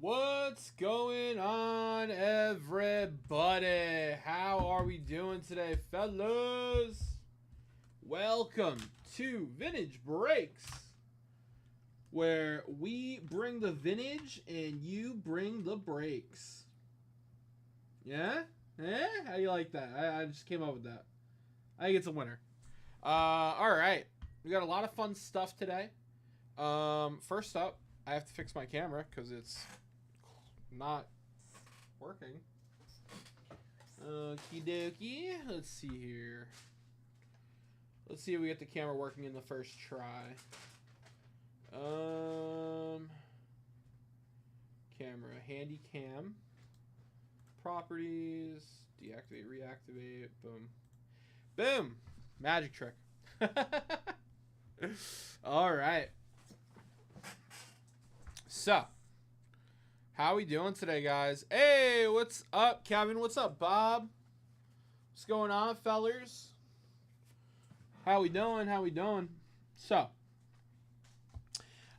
What's going on, everybody? How are we doing today, fellas? Welcome to Vintage Breaks, where we bring the vintage and you bring the breaks. Yeah? How do you like that? I just came up with that. I think it's a winner. Alright. We got a lot of fun stuff today. First up, I have to fix my camera because it's not working. Okie dokie. Let's see here. Let's see if we get the camera working in the first try. Camera, handy cam, properties, deactivate, reactivate, boom. Boom! Magic trick. Alright. So, how we doing today, guys? Hey, what's up, Kevin? What's up, Bob? What's going on, fellers? How we doing? How we doing? So,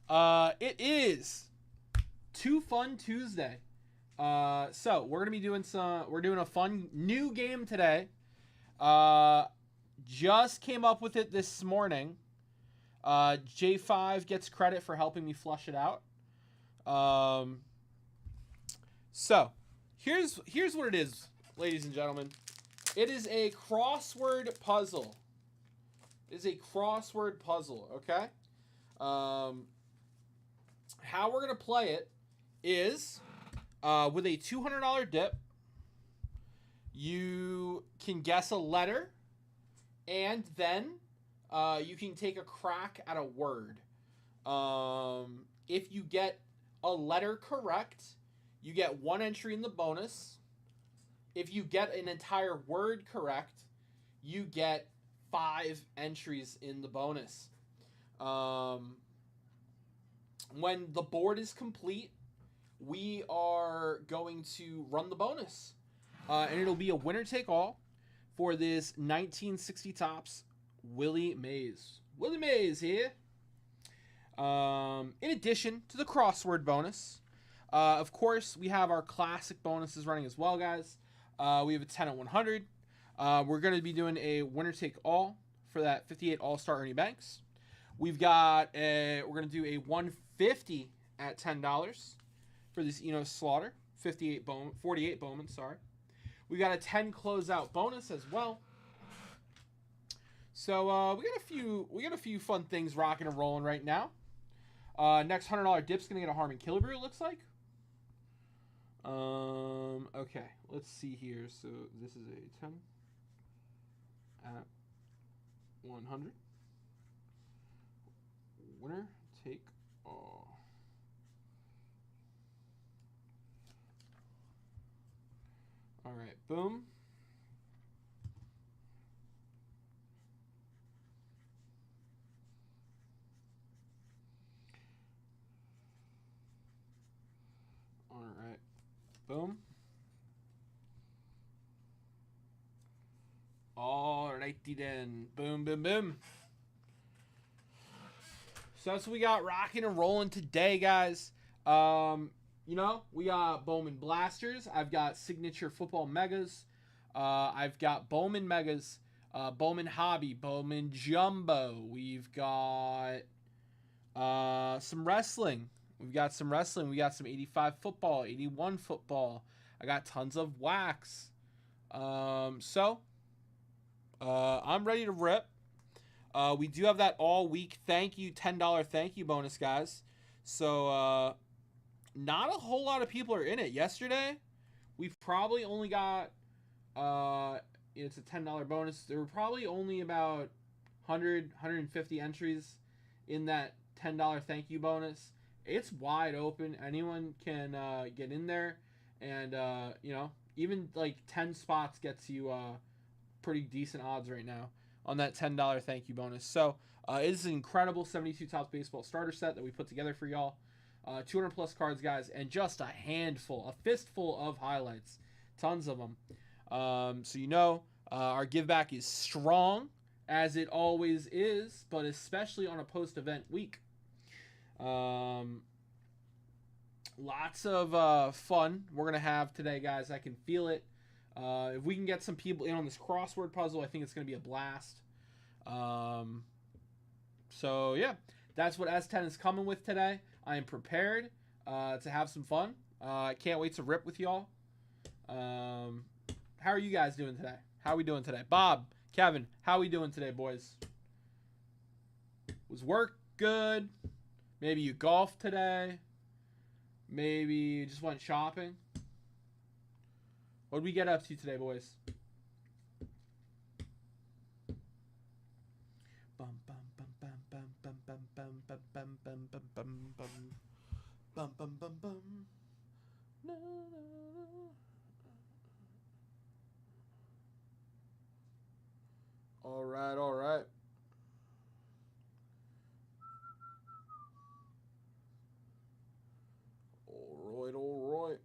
it is Too Fun Tuesday. So we're gonna be doing we're doing a fun new game today. Just came up with it this morning. J5 gets credit for helping me flush it out. So, here's what it is, ladies and gentlemen. It is a crossword puzzle. It is a crossword puzzle, okay? How we're going to play it is with a $200 dip. You can guess a letter, and then you can take a crack at a word. If you get a letter correct, you get one entry in the bonus. If you get an entire word correct, you get 5 entries in the bonus. When the board is complete, we are going to run the bonus. And it'll be a winner-take-all for this 1960 Topps Willie Mays. Willie Mays here. In addition to the crossword bonus, of course, we have our classic bonuses running as well, guys. We have a 10 at 100. We're going to be doing a winner-take-all for that 58 All-Star Ernie Banks. We've got we're going to do a 150 at $10 for this Eno Slaughter, 48 Bowman, sorry. We got a 10 closeout bonus as well. So we got a few fun things rocking and rolling right now. Next $100 dip's gonna get a Harmon Killebrew, it looks like. Okay, let's see here. So this is a 10 at 100. Winner take all. All right, boom. All right, boom. All righty then, boom, boom, boom. So that's what we got rocking and rolling today, guys. You know, we got Bowman Blasters. I've got Signature Football Megas. I've got Bowman Megas, Bowman Hobby, Bowman Jumbo. We've got some wrestling. We got some 85 football, 81 football. I got tons of wax. So I'm ready to rip. We do have that all week $10 thank you bonus, guys. So not a whole lot of people are in it. Yesterday, we've probably only got it's a $10 bonus. There were probably only about 150 entries in that $10 thank you bonus. It's wide open. Anyone can get in there, and you know, even like 10 spots gets you pretty decent odds right now on that $10 thank you bonus. So it is an incredible 72 Topps baseball starter set that we put together for y'all. 200 plus cards, guys, and just a fistful of highlights. Tons of them. So you know, our give back is strong, as it always is, but especially on a post-event week. Lots of fun we're going to have today, guys. I can feel it. If we can get some people in on this crossword puzzle, I think it's going to be a blast. So, yeah, that's what S10 is coming with today. I am prepared to have some fun. I can't wait to rip with y'all. How are you guys doing today? How are we doing today? Bob, Kevin, how are we doing today, boys? Was work good? Maybe you golfed today? Maybe you just went shopping? What did we get up to today, boys? Bum bum bum bum bum bum bum bum bum bum bum bum bum bum bum bum bum. No, no, no. All right, all right. All right, all right.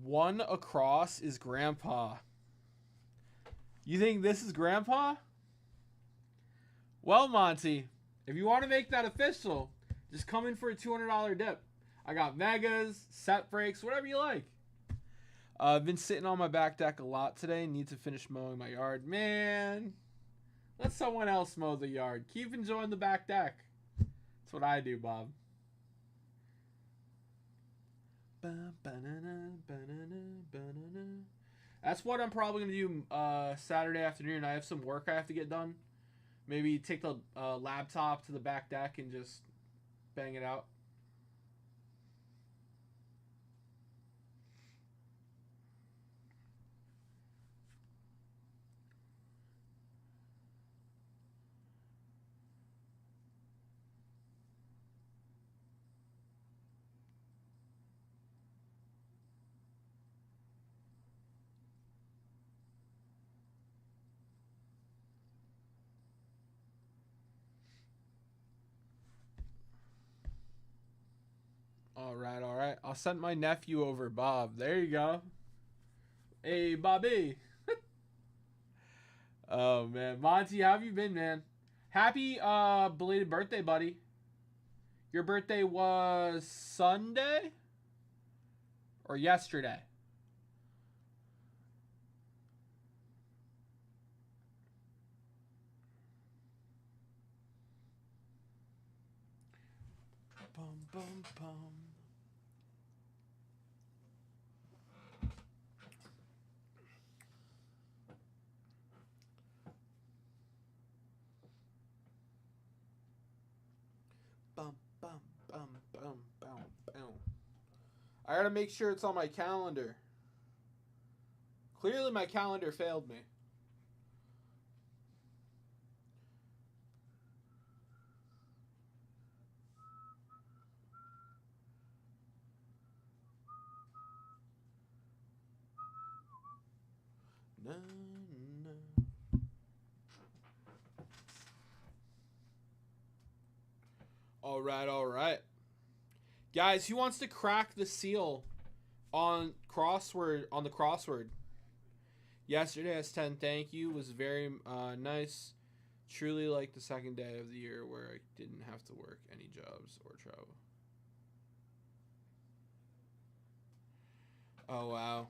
One across is Grandpa. You think this is Grandpa? Well, Monty, if you want to make that official, just come in for a $200 dip. I got megas, set breaks, whatever you like. I've been sitting on my back deck a lot today. Need to finish mowing my yard. Man, let someone else mow the yard. Keep enjoying the back deck. That's what I do, Bob. That's what I'm probably going to do Saturday afternoon. I have some work I have to get done. Maybe take the laptop to the back deck and just bang it out. All right, all right. I'll send my nephew over, Bob. There you go. Hey, Bobby. Oh, man. Monty, how have you been, man? Happy belated birthday, buddy. Your birthday was Sunday? Or yesterday? Bum, bum, bum. Bum, bum, bum, bum, bum, bum. I gotta make sure it's on my calendar. Clearly my calendar failed me. No, no. All right, all right. Guys, who wants to crack the seal on the crossword? Yesterday, S10, thank you, was very nice. Truly like the second day of the year where I didn't have to work any jobs or travel. Oh, wow.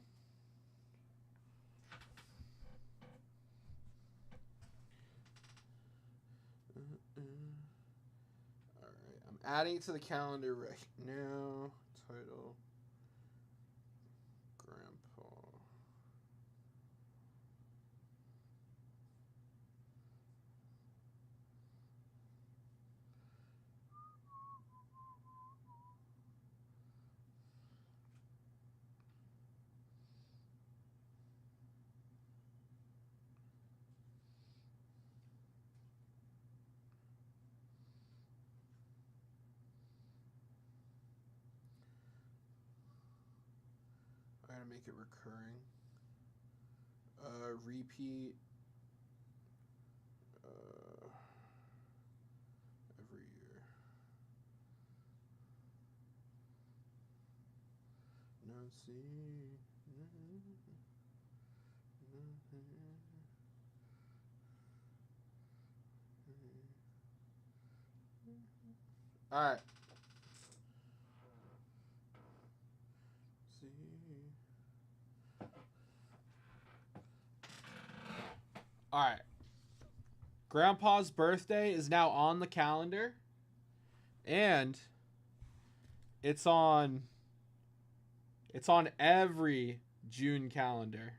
Alright, I'm adding it to the calendar right now. Title. Grandpa. to make it recurring. Repeat every year. No, see. All right. See. All right. Grandpa's birthday is now on the calendar, and it's on every June calendar.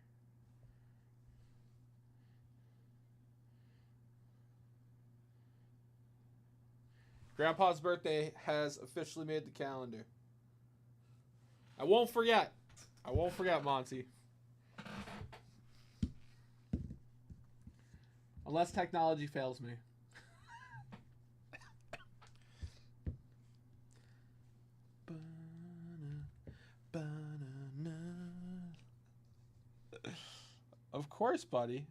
Grandpa's birthday has officially made the calendar. I won't forget. I won't forget, Monty. Unless technology fails me. Of course, buddy.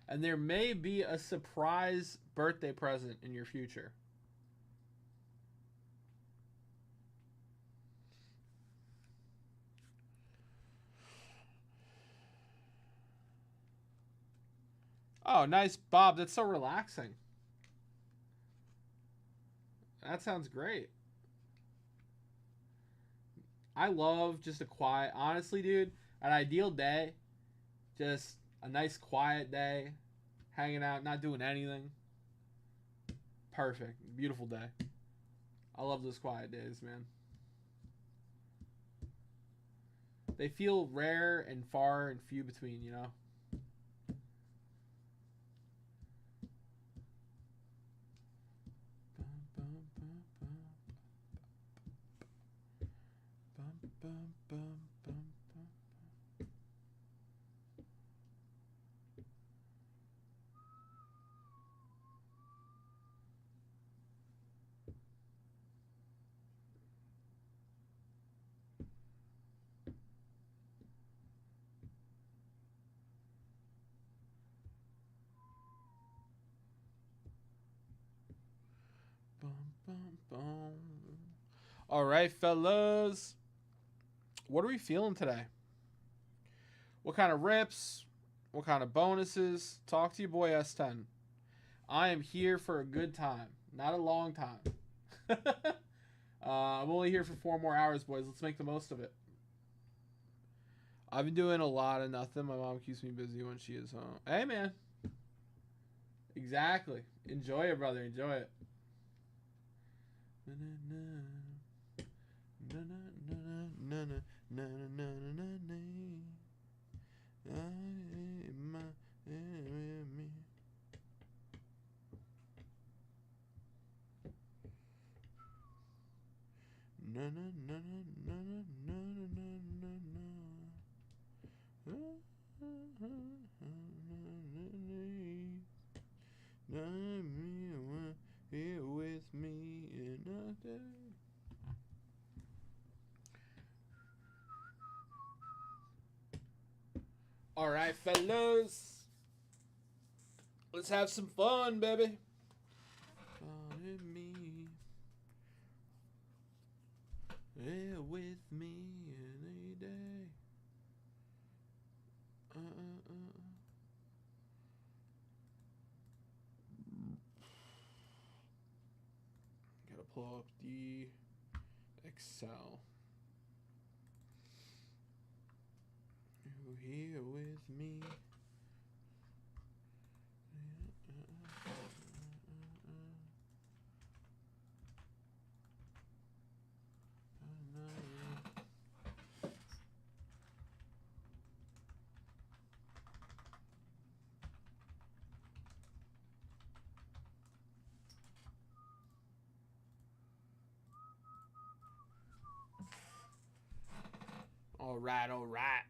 And there may be a surprise birthday present in your future. Oh, nice, Bob. That's so relaxing. That sounds great. I love just a quiet, honestly, dude, an ideal day. Just a nice quiet day. Hanging out, not doing anything. Perfect. Beautiful day. I love those quiet days, man. They feel rare and far and few between, you know? All right, fellas. What are we feeling today? What kind of rips? What kind of bonuses? Talk to your boy S10. I am here for a good time, not a long time. I'm only here for 4 more hours, boys. Let's make the most of it. I've been doing a lot of nothing. My mom keeps me busy when she is home. Hey, man. Exactly. Enjoy it, brother. Enjoy it. Here with me another. All right, fellas. Let's have some fun, baby. Follow me. Here with me any day. Gotta pull up the Excel. You here with me? All right, all right.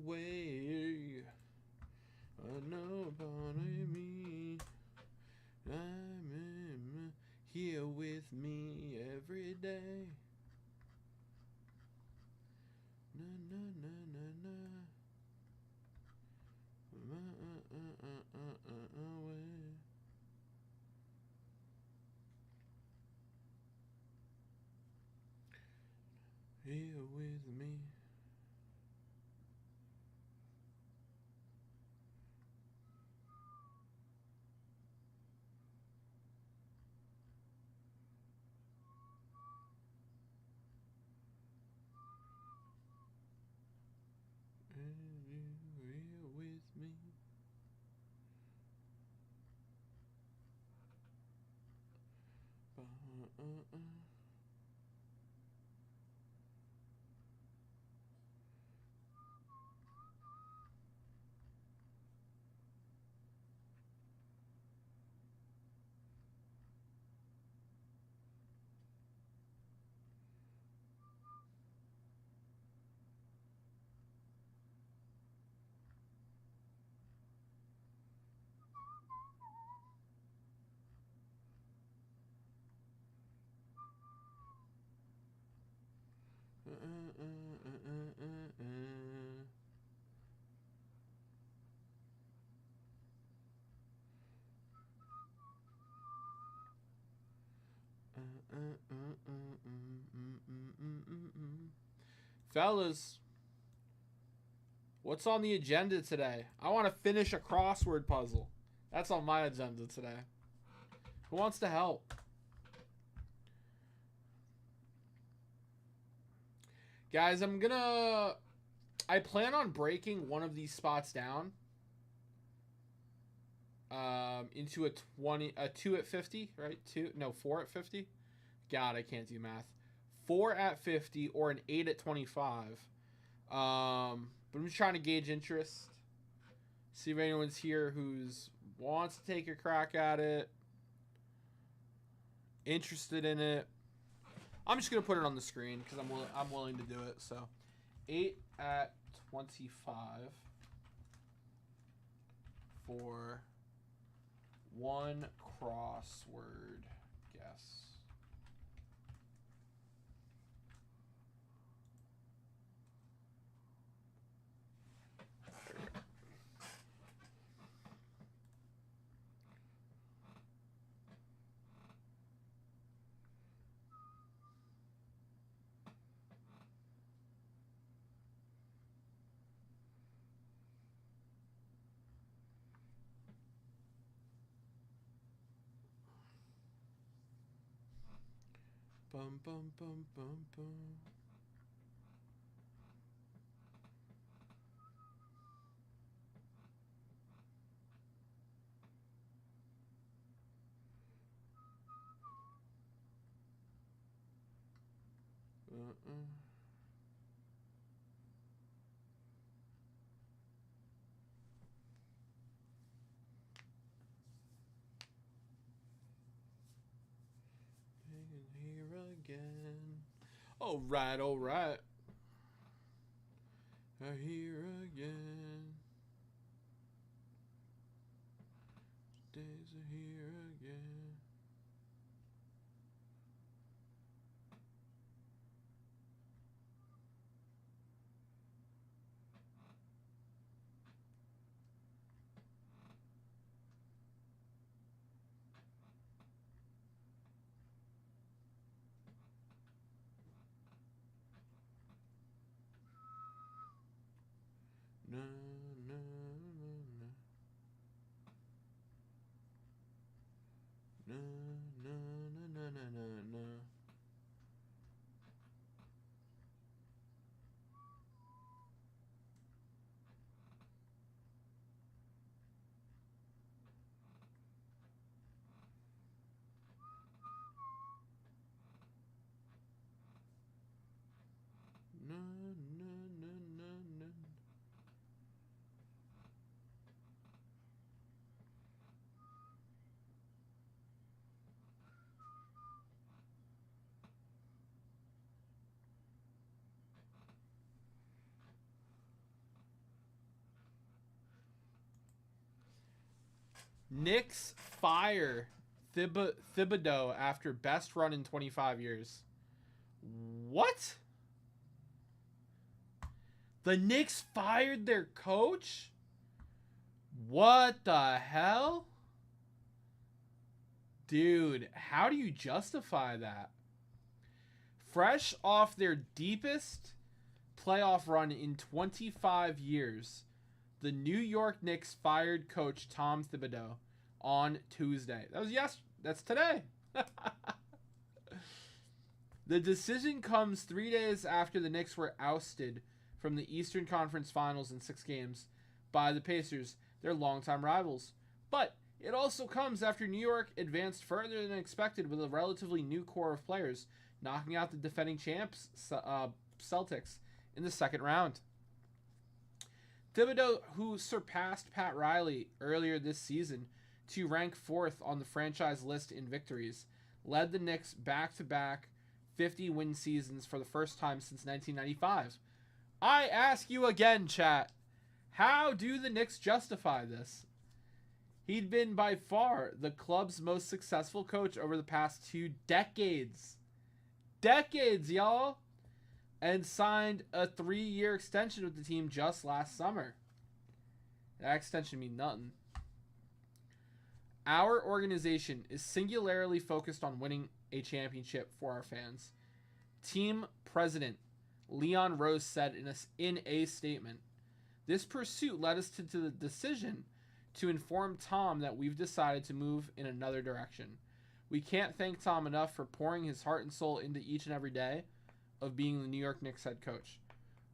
Way. I know about me. I'm here with me every day. Na na na na na. Here with me. Here with me. Fellas, what's on the agenda today? I want to finish a crossword puzzle. That's on my agenda today. Who wants to help? Guys, I plan on breaking one of these spots down into a 2 at 50, right? 4 at 50. God, I can't do math. 4 at 50 or an 8 at 25. But I'm just trying to gauge interest. See if anyone's here who's wants to take a crack at it. Interested in it. I'm just gonna put it on the screen because I'm willing to do it. So, 8 at 25 for one crossword guess. Bum bum bum bum bum. Here again. All right, all right. Here again. Days are here again. Na na na na. Na na na na na na na. Na na na na na. Knicks fire Thibodeau after best run in 25 years. What? The Knicks fired their coach? What the hell? Dude, how do you justify that? Fresh off their deepest playoff run in 25 years, the New York Knicks fired coach Tom Thibodeau on Tuesday. That was yesterday. That's today. The decision comes 3 days after the Knicks were ousted from the Eastern Conference Finals in 6 games by the Pacers, their longtime rivals. But it also comes after New York advanced further than expected with a relatively new core of players, knocking out the defending champs Celtics in the second round. Thibodeau, who surpassed Pat Riley earlier this season to rank 4th on the franchise list in victories, led the Knicks back-to-back 50-win seasons for the first time since 1995. I ask you again, chat, how do the Knicks justify this? He'd been by far the club's most successful coach over the past 2 decades. Decades, y'all! And signed a 3-year extension with the team just last summer. That extension mean nothing. Our organization is singularly focused on winning a championship for our fans. Team president Leon Rose said in a statement, "This pursuit led us to the decision to inform Tom that we've decided to move in another direction. We can't thank Tom enough for pouring his heart and soul into each and every day of being the New York Knicks head coach.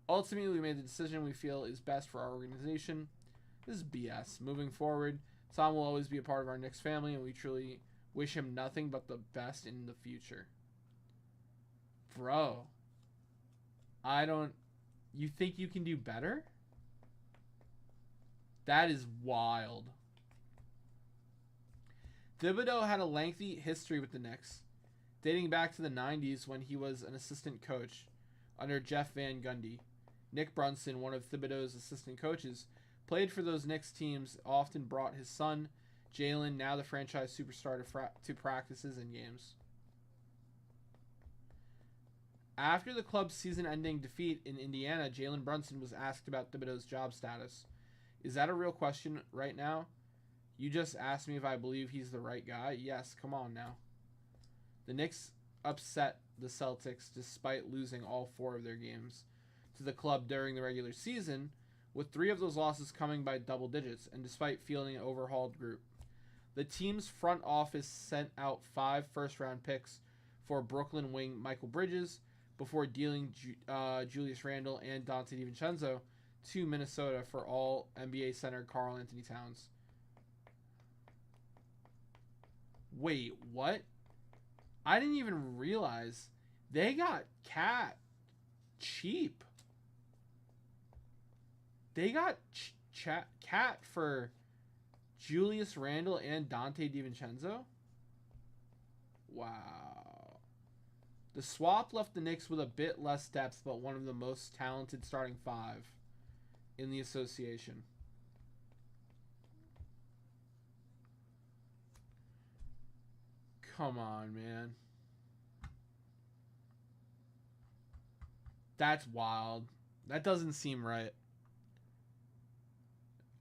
Ultimately, we made the decision we feel is best for our organization." This is BS. Moving forward, Tom will always be a part of our Knicks family, and we truly wish him nothing but the best in the future. Bro. You think you can do better? That is wild. Thibodeau had a lengthy history with the Knicks, dating back to the 90s when he was an assistant coach under Jeff Van Gundy. Nick Brunson, one of Thibodeau's assistant coaches, played for those Knicks teams, often brought his son, Jalen, now the franchise superstar, to practices and games. After the club's season-ending defeat in Indiana, Jalen Brunson was asked about Thibodeau's job status. "Is that a real question right now? You just asked me if I believe he's the right guy? Yes, come on now." The Knicks upset the Celtics despite losing all 4 of their games to the club during the regular season, with 3 of those losses coming by double digits, and despite fielding an overhauled group. The team's front office sent out 5 first-round picks for Brooklyn wing Michael Bridges before dealing Julius Randle and Dante DiVincenzo to Minnesota for all NBA center Karl Anthony Towns. Wait, what? I didn't even realize they got Cat cheap. They got Cat for Julius Randle and Dante DiVincenzo? Wow. The swap left the Knicks with a bit less depth, but one of the most talented starting 5 in the association. Come on, man. That's wild. That doesn't seem right.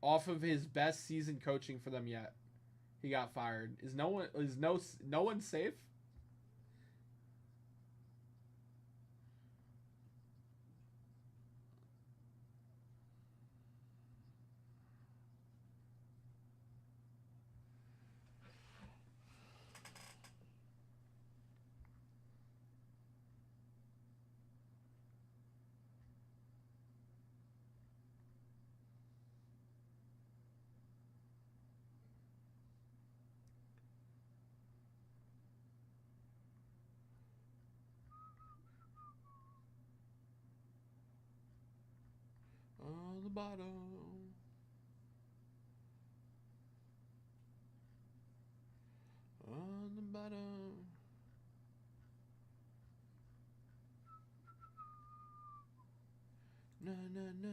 Off of his best season coaching for them yet, he got fired. Is no one safe? On the bottom. On the bottom. Na na na.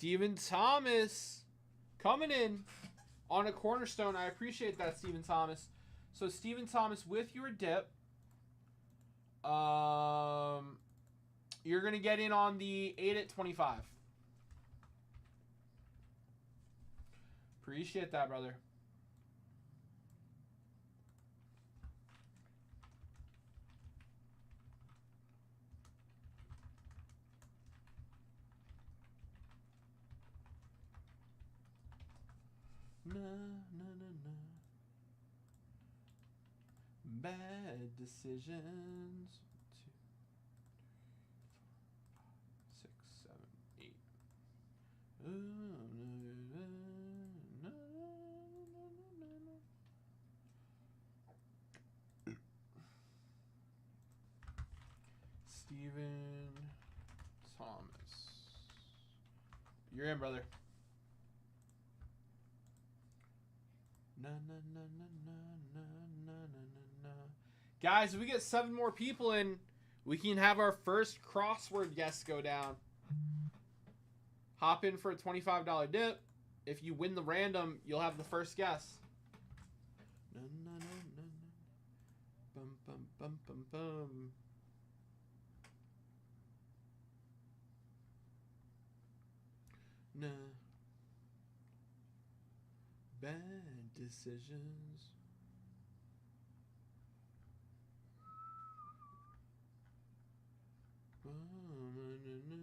Steven Thomas coming in on a cornerstone. I appreciate that, Steven Thomas. So Steven Thomas with your dip. You're going to get in on the 8 at 25. Appreciate that, brother. Na, na, na, na. Bad decisions. 2, 6, 7, 8. Steven Thomas. You're in, brother. Na, na, na, na, na, na, na, na, na. Guys, if we get 7 more people in, we can have our first crossword guess go down. Hop in for a $25 dip. If you win the random, you'll have the first guess. Na, na, na, na, na. Bum, bum, bum, bum, bum. Nah. Bad decisions. Oh, na, na, na.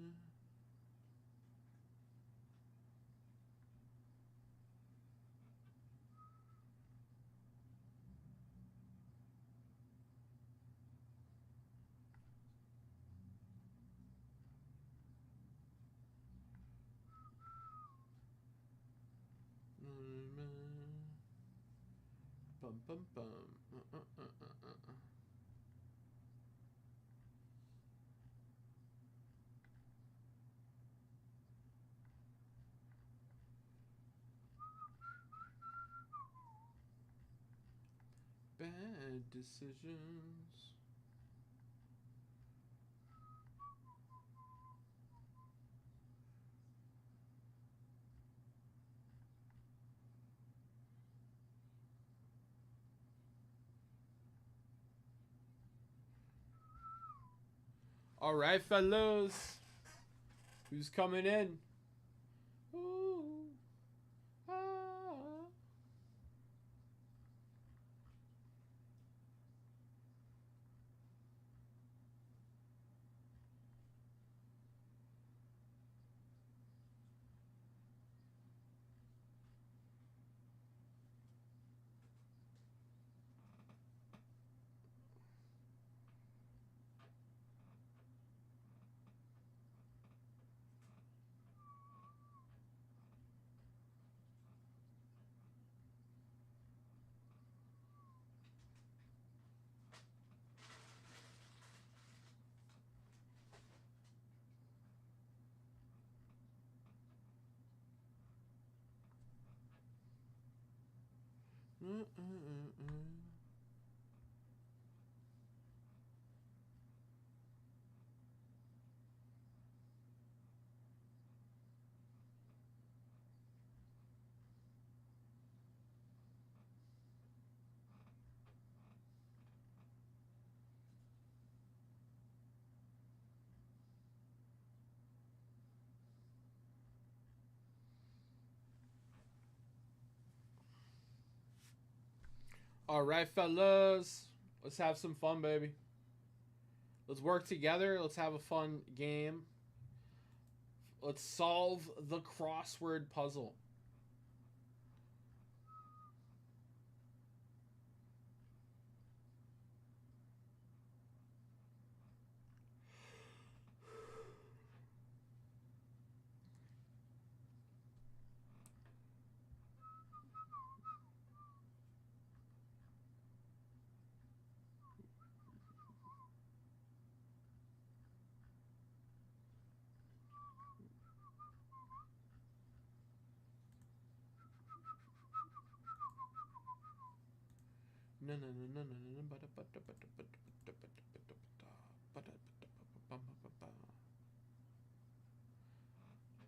Bum, bum, bum. Bad decisions. All right, fellows. Who's coming in? Ooh. Ah. All right, fellas. Let's have some fun, baby. Let's work together. Let's have a fun game. Let's solve the crossword puzzle.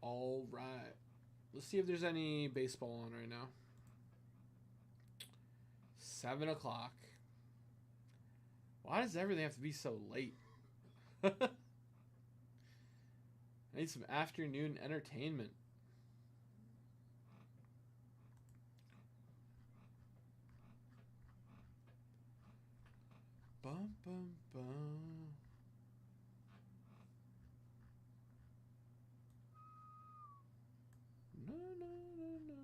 All right. Let's see if there's any baseball on right now. 7 o'clock. Why does everything have to be so late? I need some afternoon entertainment. Bum, bum, bum. No, no, no, no.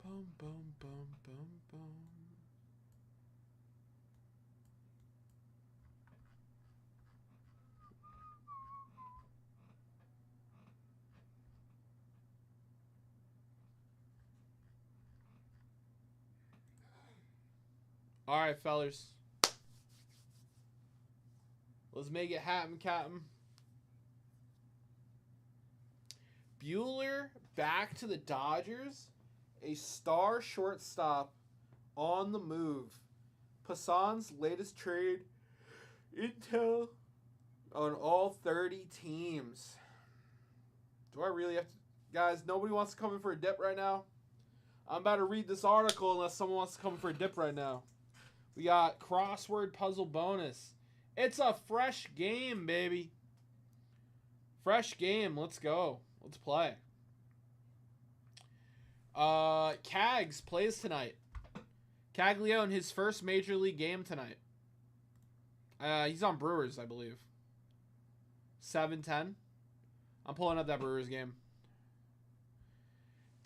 Bum, bum, bum, bum, bum. All right, fellers. Let's make it happen, Captain. Bueller back to the Dodgers. A star shortstop on the move. Passan's latest trade. Intel on all 30 teams. Do I really have to... Guys, nobody wants to come in for a dip right now? I'm about to read this article unless someone wants to come in for a dip right now. We got crossword puzzle bonus. It's a fresh game, baby. Fresh game. Let's go. Let's play. Cags plays tonight. Caglione, his first major league game tonight. He's on Brewers, I believe. 7-10. I'm pulling up that Brewers game.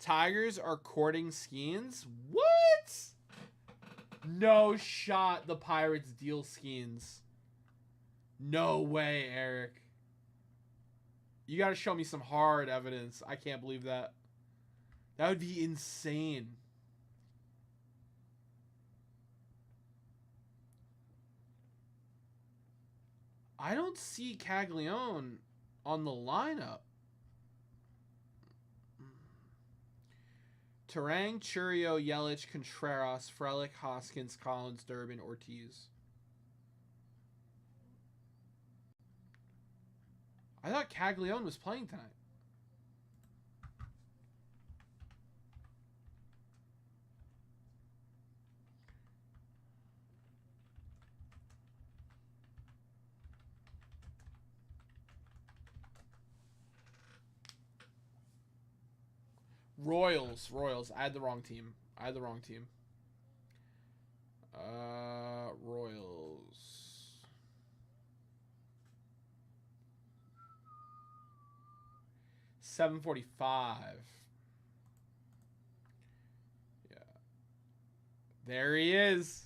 Tigers are courting Skeens. What? No shot the Pirates deal Skeens. No way, Eric. You got to show me some hard evidence. I can't believe that. That would be insane. I don't see Caglione on the lineup. Terang, Churio, Yelich, Contreras, Frelick, Hoskins, Collins, Durbin, Ortiz. I thought Caglione was playing tonight. Royals. I had the wrong team. Royals. $7.45. Yeah. There he is.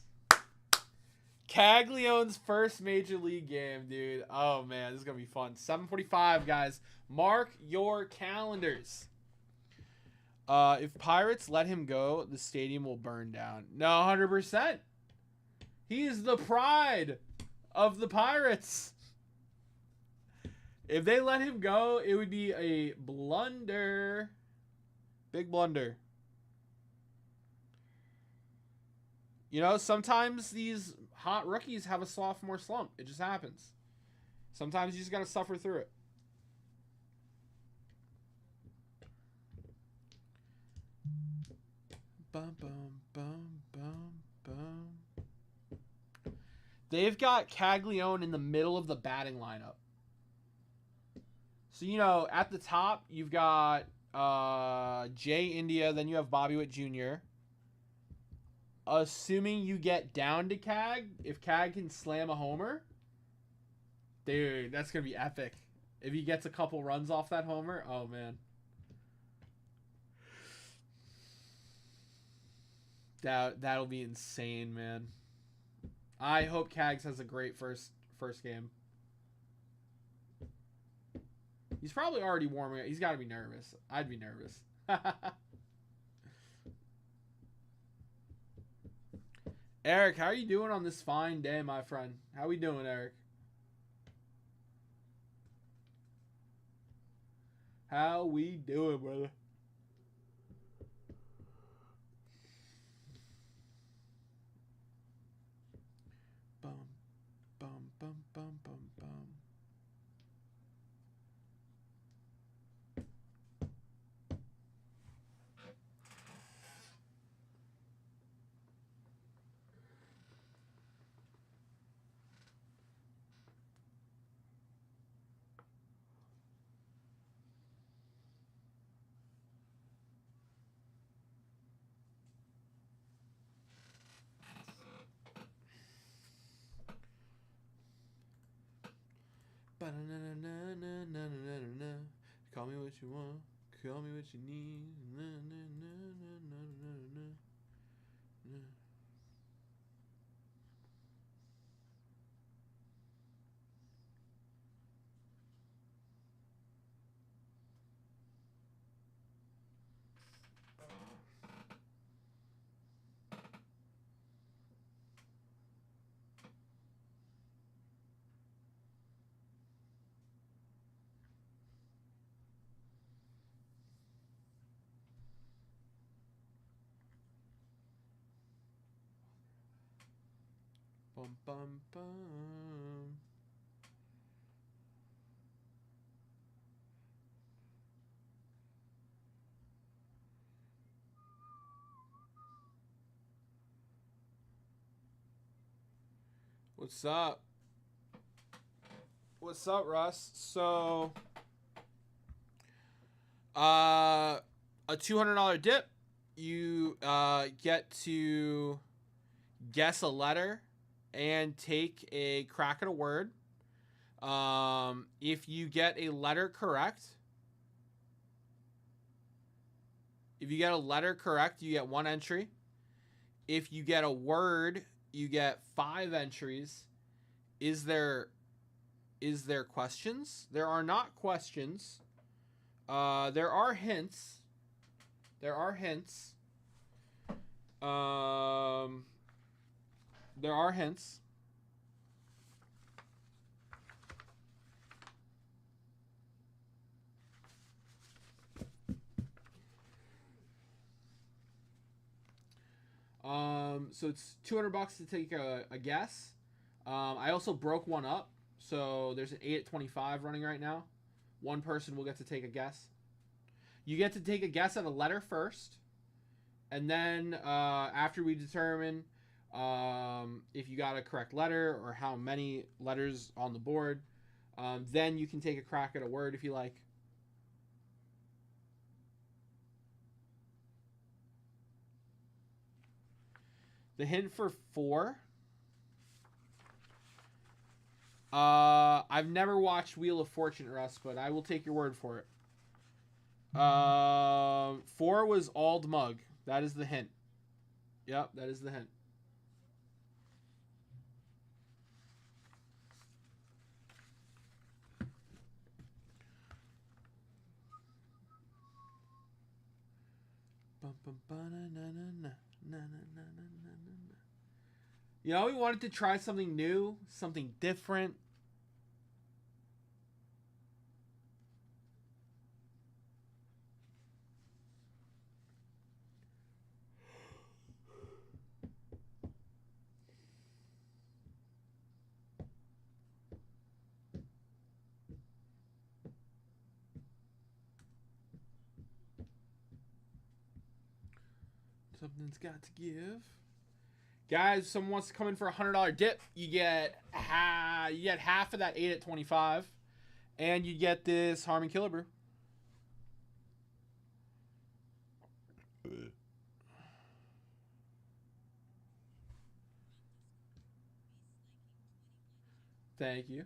Caglione's first major league game, dude. Oh, man. This is going to be fun. 7:45, guys. Mark your calendars. If Pirates let him go, the stadium will burn down. No, 100%. He's the pride of the Pirates. If they let him go, it would be a blunder. Big blunder. You know, sometimes these hot rookies have a sophomore slump. It just happens. Sometimes you just got to suffer through it. Bum, bum, bum, bum, bum. They've got Caglione in the middle of the batting lineup. So, you know, at the top, you've got Jay India, then you have Bobby Witt Jr. Assuming you get down to Cag, if Cag can slam a homer, dude, that's going to be epic. If he gets a couple runs off that homer, oh, man. That'll be insane, man. I hope Cags has a great first game. He's probably already warming up. He's got to be nervous. I'd be nervous. Eric, how are you doing on this fine day, my friend? How we doing, Eric? How we doing, brother? Bum, bum, bum, bum, bum, bum. Call me what you want, call me what you need. Bum, bum, bum. What's up? What's up, Russ? So, a $200 dip. You get to guess a letter and take a crack at a word. If you get a letter correct, you get 1 entry. If you get a word, you get 5 entries. Is there questions? There are not questions. There are hints. There are hints. So it's $200 to take a guess. I also broke one up, so there's an 8 at 25 running right now. One person will get to take a guess. You get to take a guess at a letter first, and then after we determine if you got a correct letter or how many letters on the board, then you can take a crack at a word if you like. The hint for 4. I've never watched Wheel of Fortune, Russ, but I will take your word for it. 4 was Ald Mug. That is the hint. Yep, that is the hint. You know, we wanted to try something new, something different. Something's got to give. Guys, if someone wants to come in for a $100 dip, you get half of that 8 at 25, and you get this Harmon Killebrew. Thank you.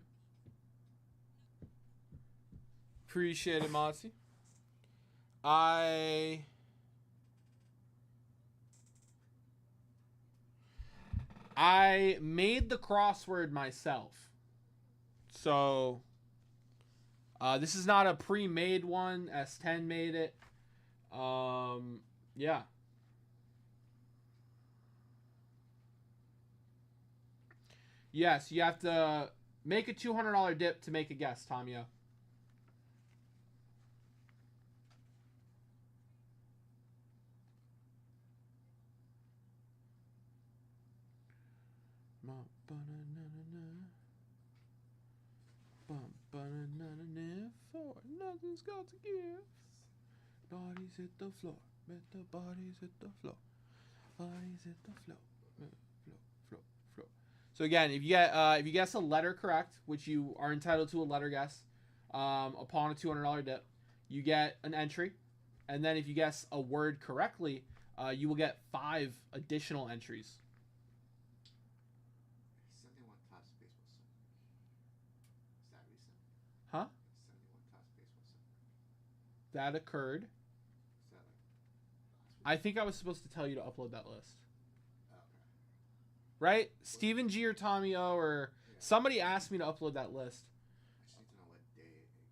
Appreciate it, Monty. I made the crossword myself. So, this is not a pre-made one. S10 made it. Yeah. Yes, you have to make a $200 dip to make a guess, Tamio. For nothing's got to give. Bodies hit the floor. The bodies hit the floor. Bodies hit the floor. Floor. So again, if you guess a letter correct, which you are entitled to a letter guess, upon a $200 dip, you get an entry, and then if you guess a word correctly, you will get 5 additional entries. 71 Topps baseball set. Is that recent? Huh? 71 Topps baseball set. That occurred. Is that like last week? I think I was supposed to tell you to upload that list. Oh, okay. Right? Stephen G or Tommy O or somebody asked me to upload that list. I just need to know what day it got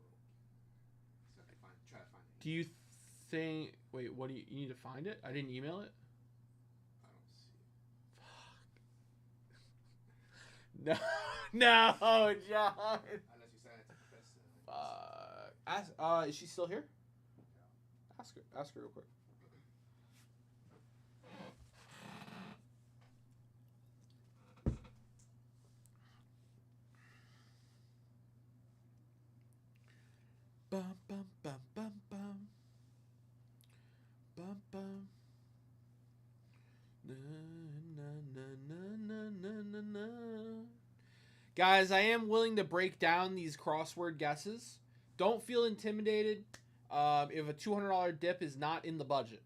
rolled. So I can try to find it. Do you think... Wait, what do you need to find it? I didn't email it? I don't see it. No. No, John. Unless you send it to Chris. Is she still here? Ask her real quick. Bum bum bum bum bum. Bum bum. Na na na na na na na. Guys, I am willing to break down these crossword guesses. Don't feel intimidated if a $200 dip is not in the budget.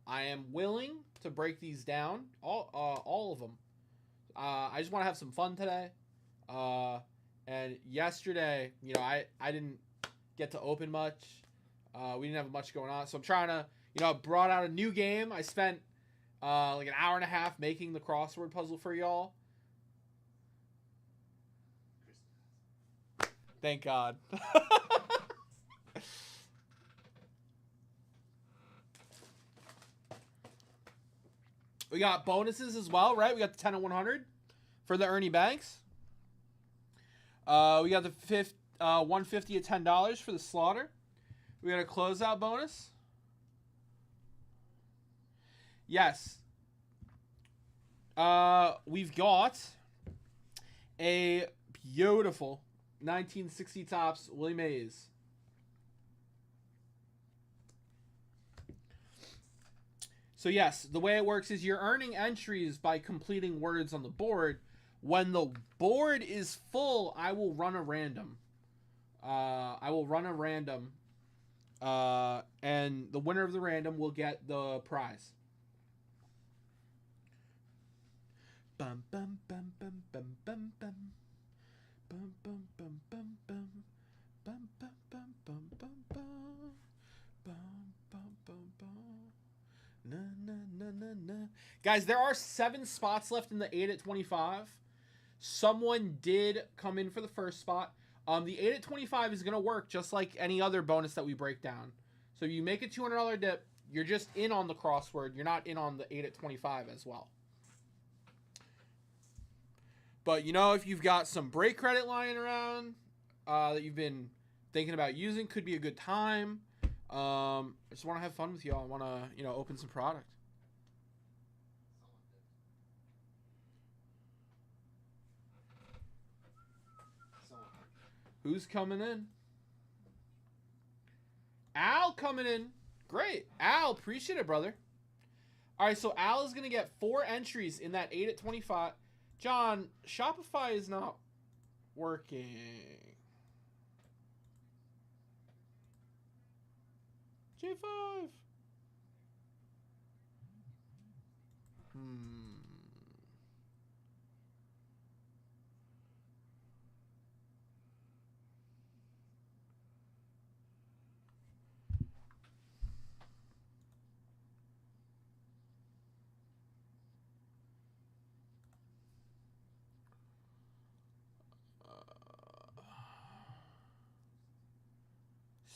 I am willing to break these down, all of them. I just want to have some fun today. And yesterday, I didn't get to open much. We didn't have much going on, so I'm trying to, I brought out a new game. I spent like an hour and a half making the crossword puzzle for y'all. Thank God. We got bonuses as well, right? We got the 10 and 100 for the Ernie Banks. We got the 150 at $10 for the Slaughter. We got a closeout bonus. Yes. We've got a beautiful 1960 Topps Willie Mays. So yes, the way it works is you're earning entries by completing words on the board. When the board is full, I will run a random. And the winner of the random will get the prize. Bum bum bum bum bum bum bum. Bum bum bum bum bum. Bum bum bum bum bum bum. Bum bum bum bum. Na na na na na. Guys, there are 7 spots left in the 8 at 25. Someone did come in for the first spot. The 8 at 25 is gonna work just like any other bonus that we break down. So if you make a $200 dip, you're just in on the crossword. You're not in on the 8 at 25 as well. But if you've got some break credit lying around that you've been thinking about using, could be a good time. I just want to have fun with y'all. I want to, open some product. Who's coming in? Al coming in. Great. Al, appreciate it, brother. All right, so Al is going to get 4 entries in that 8 at 25. John, Shopify is not working. J5.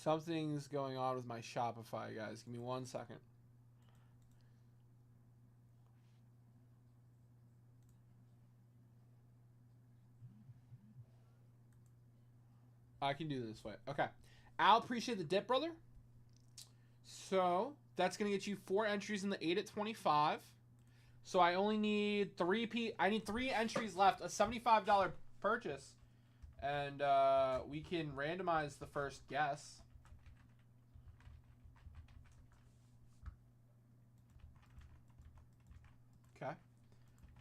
Something's going on with my Shopify, guys. Give me 1 second. I can do it this way. Okay. I'll appreciate the dip, brother. So, that's going to get you 4 entries in the 8 at 25. So I only need I need 3 entries left. A $75 purchase, and we can randomize the first guess. Okay.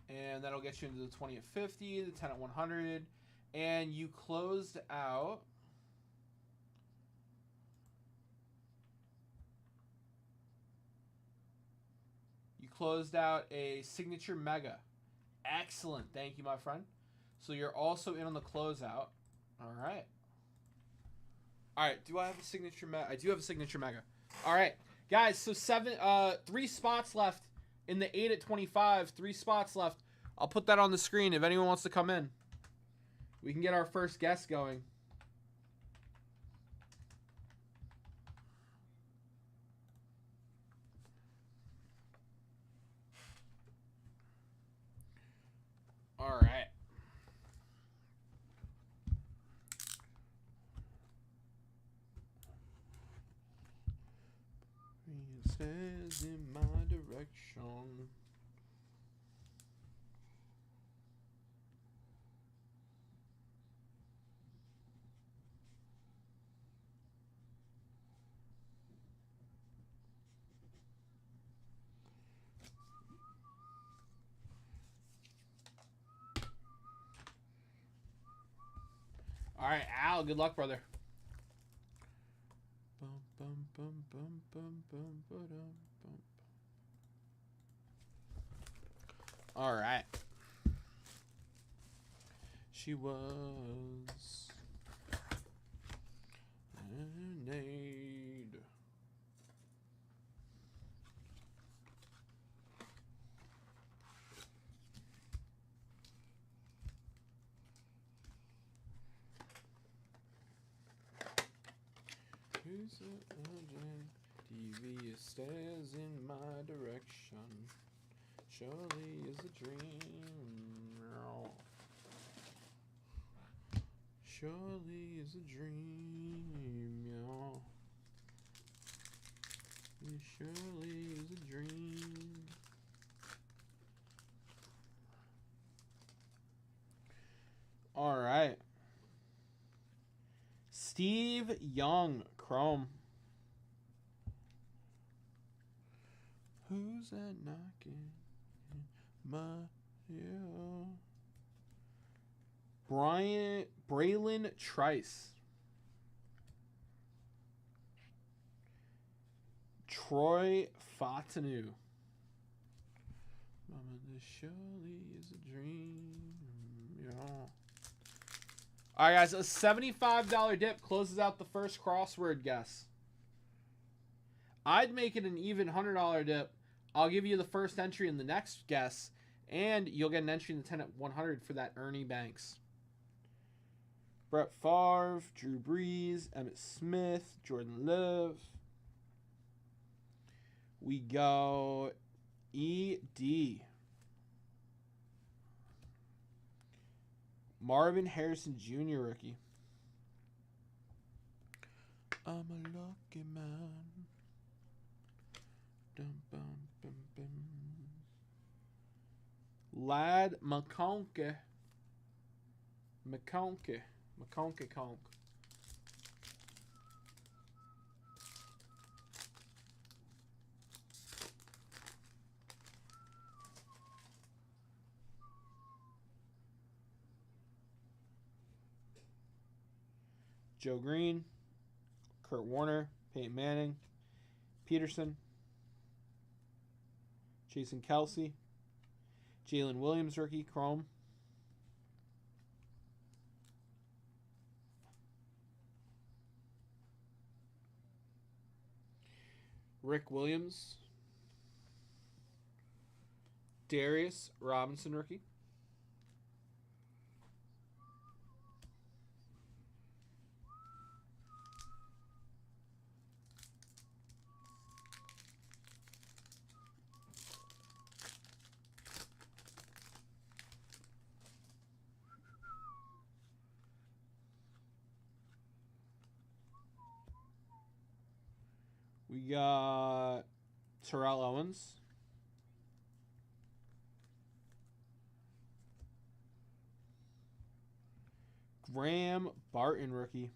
And that'll get you into the 20 at 50, the 10 at 100. And you closed out. You closed out a signature mega. Excellent. Thank you, my friend. So you're also in on the closeout. All right. All right. Do I have a signature mega? I do have a signature mega. All right, guys. So 3 spots left in the 8 at 25. 3 spots left. I'll put that on the screen if anyone wants to come in. We can get our first guest going. All right. It says in my direction. All right, Al, good luck, brother. All right. She was an aid. Who's a TV stares in my direction. Surely is a dream. Surely is a dream, y'all. It surely is a dream. All right. Steve Young, Chrome. Who's that knocking my ear? Braylon Trice. Troy Fatanu. Mama, this surely is a dream. Yeah. All right, guys. A $75 dip closes out the first crossword guess. I'd make it an even $100 dip. I'll give you the first entry in the next guess, and you'll get an entry in the 10 at 100 for that Ernie Banks. Brett Favre, Drew Brees, Emmitt Smith, Jordan Love. We go ED. Marvin Harrison Jr. rookie. I'm a lucky man. Dum, bum, bum, bum. Lad McConkey. McConkey Conk. Joe Green, Kurt Warner, Peyton Manning, Peterson, Jason Kelsey, Jalen Williams rookie, Chrome. Rick Williams, Darius Robinson rookie. We got Terrell Owens. Graham Barton rookie.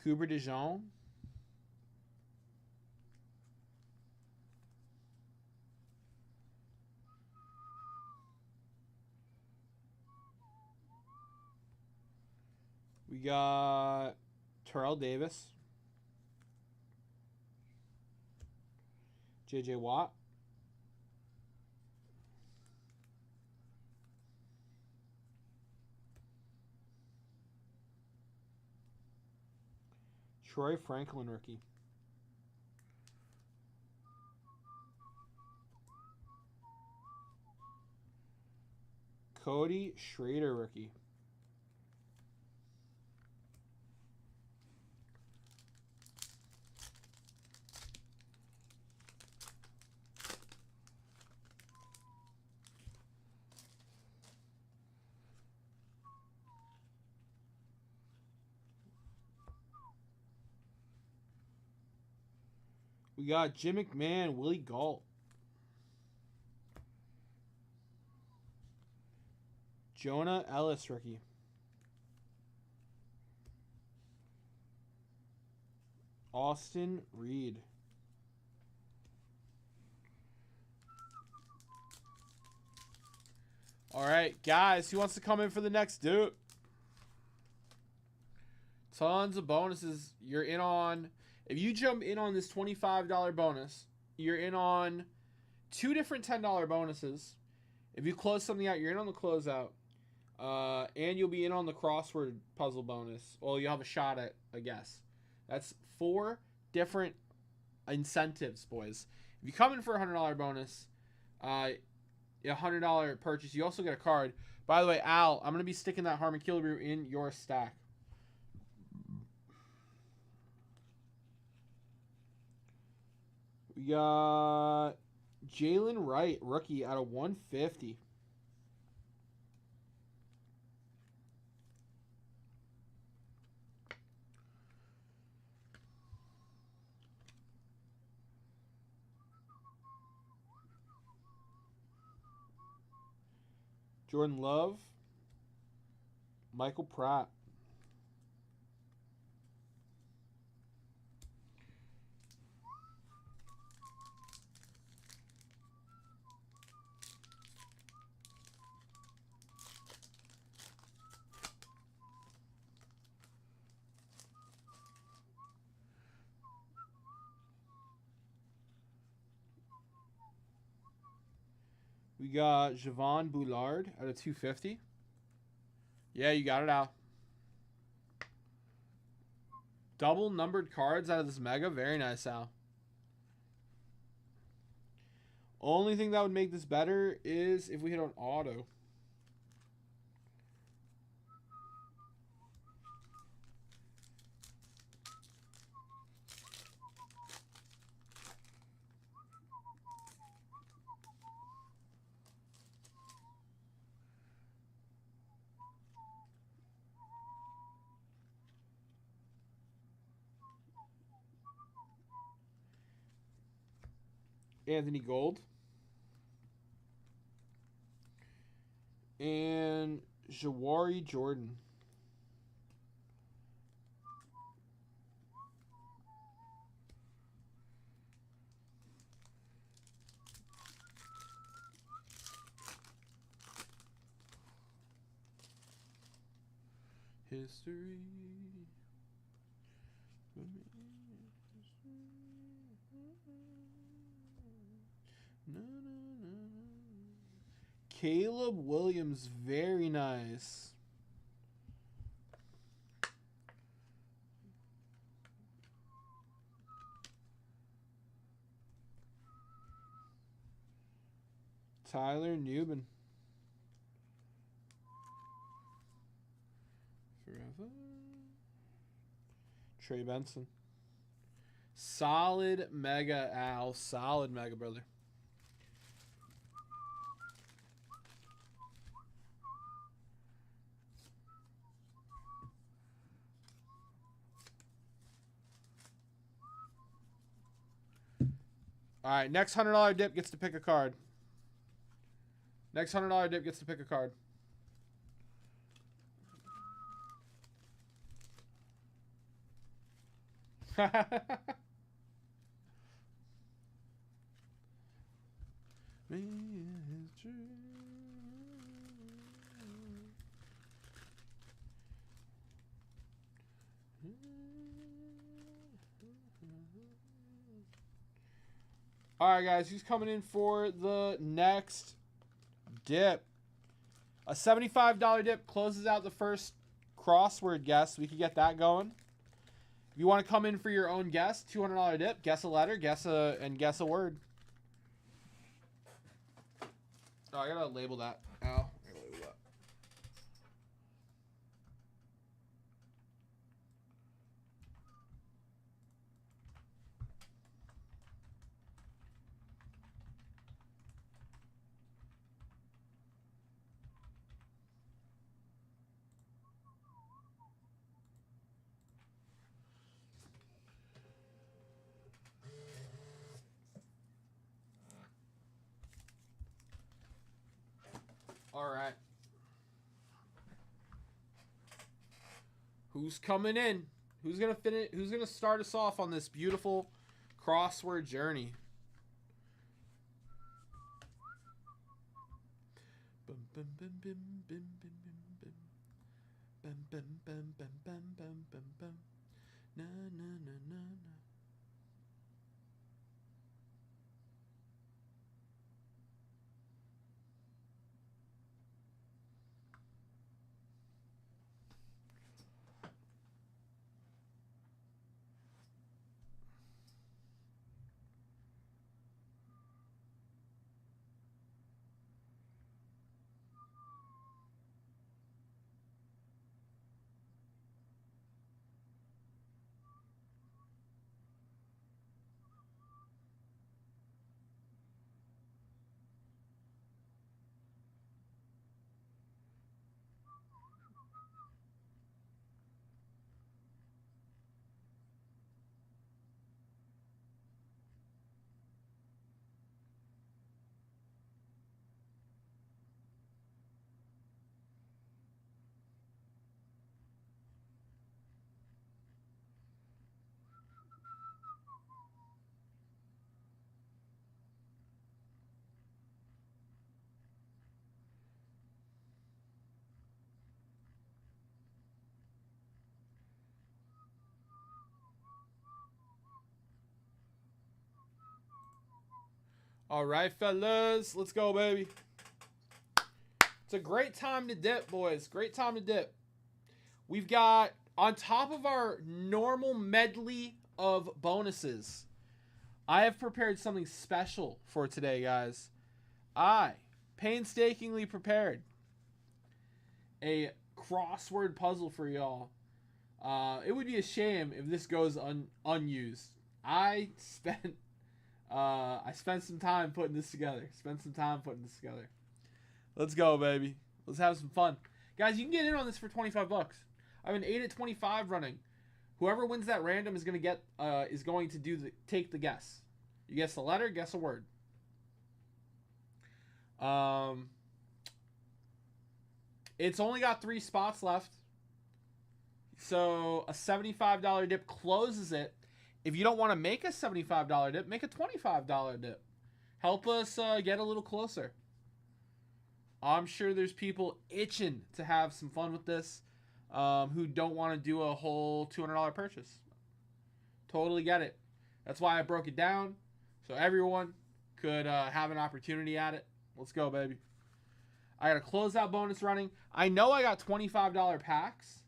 Cooper DeJean. We got Terrell Davis. J.J. Watt. Troy Franklin rookie. Cody Schrader rookie. We got Jim McMahon, Willie Gault. Jonah Ellis rookie. Austin Reed. All right, guys, who wants to come in for the next dude? Tons of bonuses. You're in on, if you jump in on this $25 bonus, you're in on 2 different $10 bonuses. If you close something out, you're in on the closeout. And you'll be in on the crossword puzzle bonus. Well, you'll have a shot at a guess. That's 4 different incentives, boys. If you come in for a $100 bonus, a $100 purchase, you also get a card. By the way, Al, I'm going to be sticking that Harmon Killebrew in your stack. We got Jalen Wright, rookie, out of 150. Jordan Love, Michael Pratt. We got Javon Bullard out of 250. Yeah, you got it out. Double numbered cards out of this mega. Very nice, Al. Only thing that would make this better is if we hit on auto. Anthony Gold. And Jawari Jordan. History. Caleb Williams, very nice. Tyler Newman. Forever. Trey Benson. Solid mega, Al. Solid mega, brother. All right, next $100 dip gets to pick a card. Next $100 dip gets to pick a card. All right, guys, who's coming in for the next dip? A $75 dip closes out the first crossword guess. We could get that going. If you want to come in for your own guess, $200 dip, guess a letter, guess a word. Oh, I gotta label that. Oh, I gotta label that. All right. Who's coming in? Who's gonna finish? Who's gonna start us off on this beautiful crossword journey? Bum, bum, bum, bum, bum, bum, bum, bum, bum, bum, bum, bum, bum, bum, bum. Na na na na na. All right, fellas, let's go, baby. It's a great time to dip, boys. Great time to dip. We've got, on top of our normal medley of bonuses, I have prepared something special for today, guys. I painstakingly prepared a crossword puzzle for y'all. It would be a shame if this goes unused. I spent some time putting this together. Let's go, baby. Let's have some fun. Guys, you can get in on this for $25. I have an 8 at 25 running. Whoever wins that random is going to take the guess. You guess the letter, guess a word. It's only got 3 spots left. So a $75 dip closes it. If you don't want to make a $75 dip, make a $25 dip. Help us get a little closer. I'm sure there's people itching to have some fun with this who don't want to do a whole $200 purchase. Totally get it. That's why I broke it down, so everyone could have an opportunity at it. Let's go, baby. I got a closeout bonus running. I know I got $25 packs.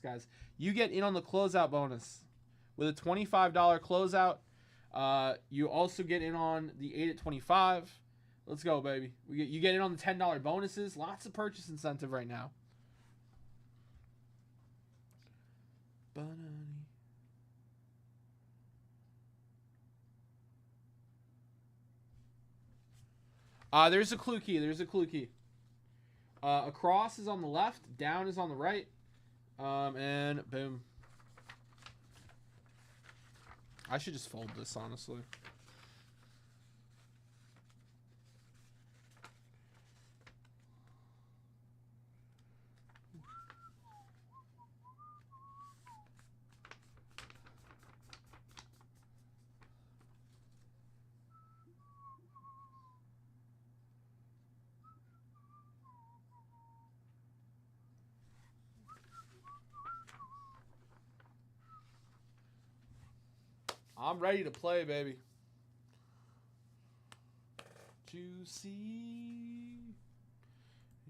Guys. You get in on the closeout bonus. With a $25 closeout, you also get in on the 8 at 25. Let's go, baby. You get in on the $10 bonuses. Lots of purchase incentive right now. There's a clue key. There's a clue key. Across is on the left. Down is on the right. And boom. I should just fold this, honestly. I'm ready to play, baby. Juicy,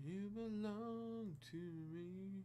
you belong to me.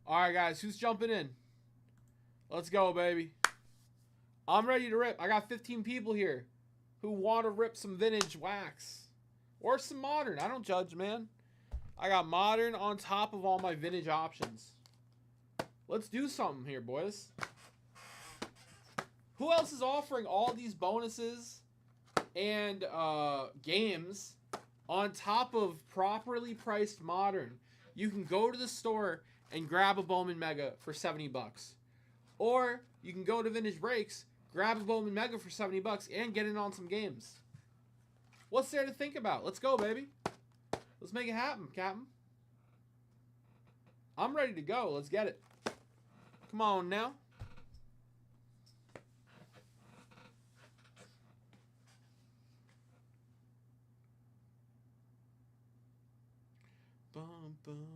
All right, guys, who's jumping in? Let's go, baby. I'm ready to rip. I got 15 people here who want to rip some vintage wax or some modern. I don't judge, man. I got modern on top of all my vintage options. Let's do something here, boys. Who else is offering all these bonuses and games on top of properly priced modern? You can go to the store and grab a Bowman Mega for 70 bucks. Or you can go to Vintage Breaks, grab a Bowman Mega for 70 bucks and get in on some games. What's there to think about? Let's go, baby. Let's make it happen, Captain. I'm ready to go. Let's get it. Come on now. Bum, bum.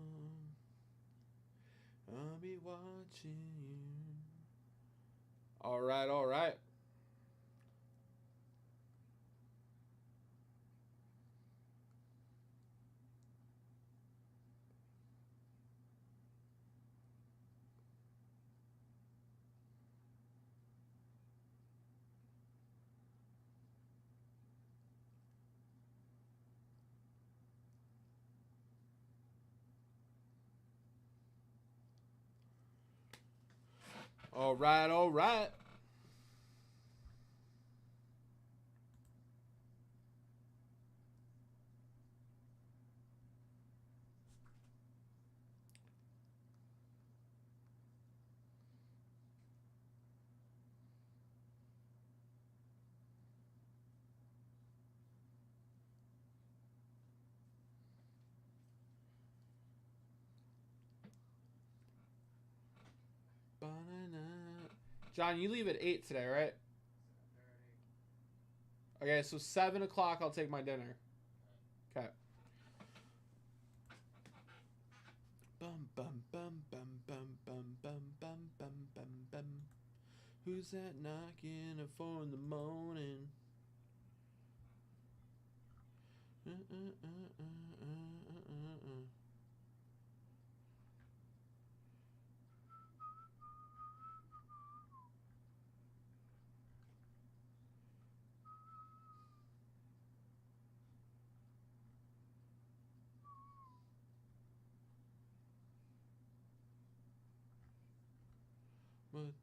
I'll be watching you. All right, all right. All right, all right. John, you leave at 8 today, right? Okay, so 7 o'clock I'll take my dinner. Okay. Bum bum bum bum bum bum bum bum bum bum bum. Who's that knocking at 4 in the morning?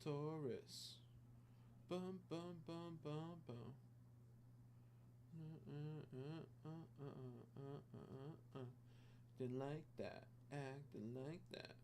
Taurus. Bum bum bum bum bum. Didn't like that. Acting like that.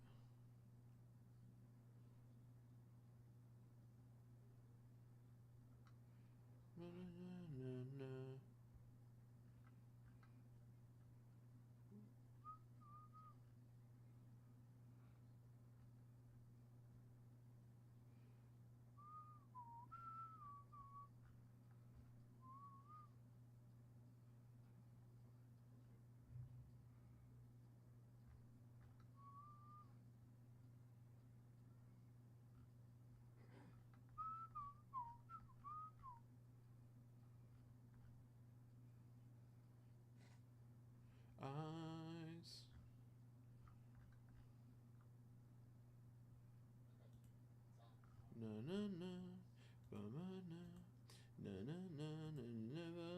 Eyes. Na na na, ba ma na, na na na never.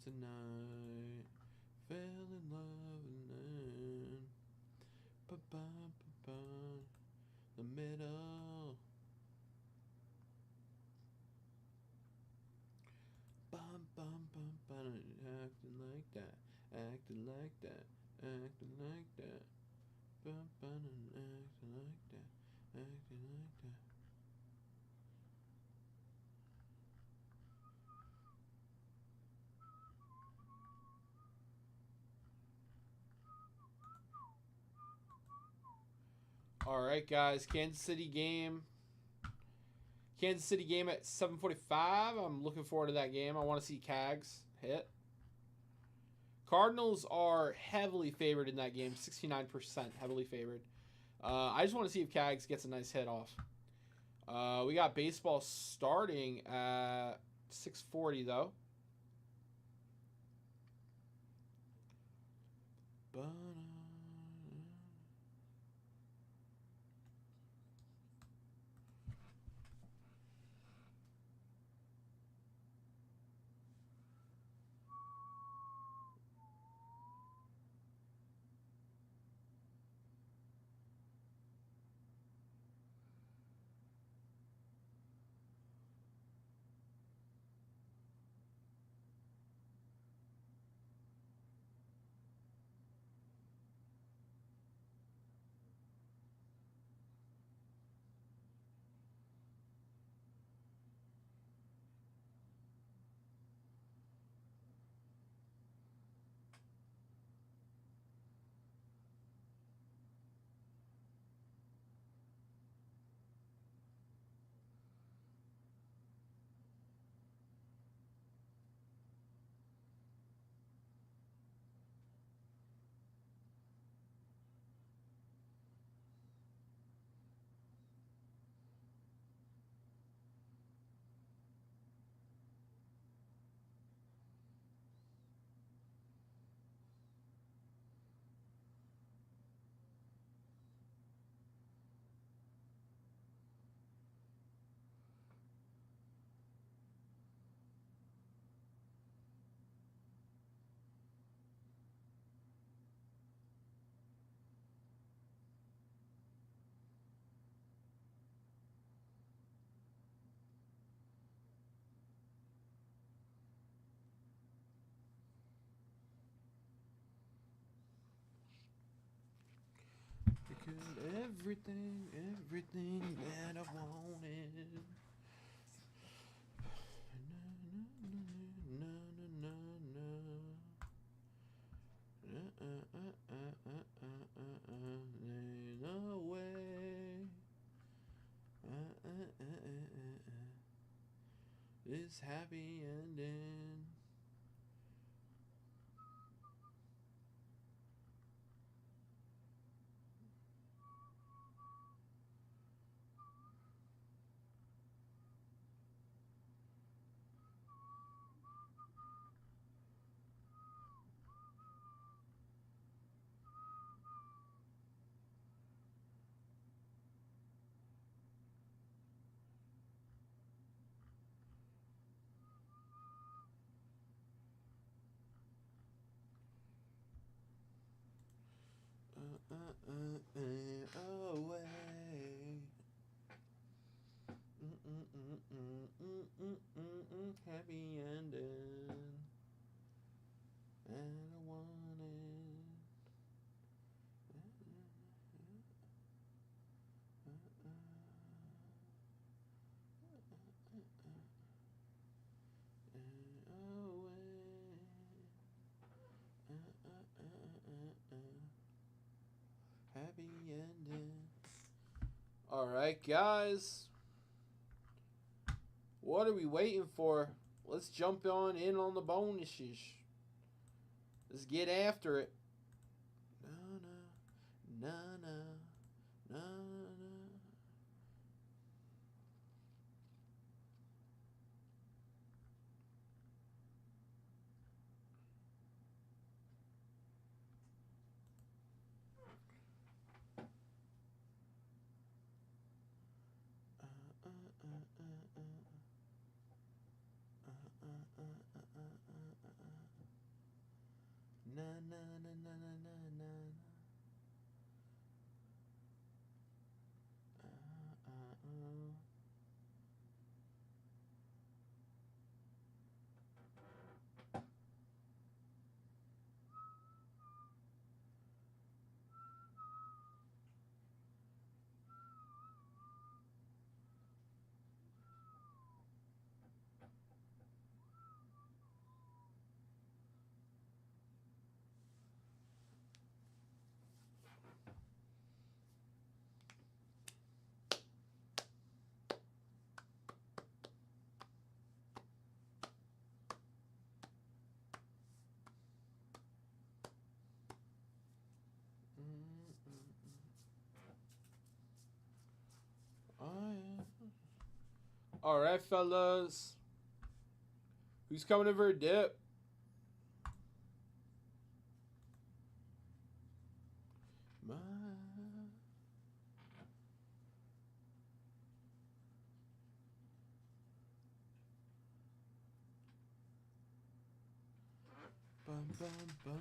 Tonight, fell in love and then, ba ba ba ba, the middle. Bum bum bum bum, acting like that, acting like that, acting like that. Bum bum, acting like that, acting like that. All right, guys. Kansas City game at 7:45. I'm looking forward to that game. I want to see Cags hit. Cardinals are heavily favored in that game, 69% heavily favored. I just want to see if Cags gets a nice hit off. We got baseball starting at 6:40 though. Everything that I wanted. No way. This happy ending. away. Happy ending. And I want it. Happy ending. All right, guys. What are we waiting for? Let's jump on in on the bonuses. Let's get after it. Na na na na na. Na na na na na na na. All right, fellas. Who's coming in for a dip? Bum, bum, bum.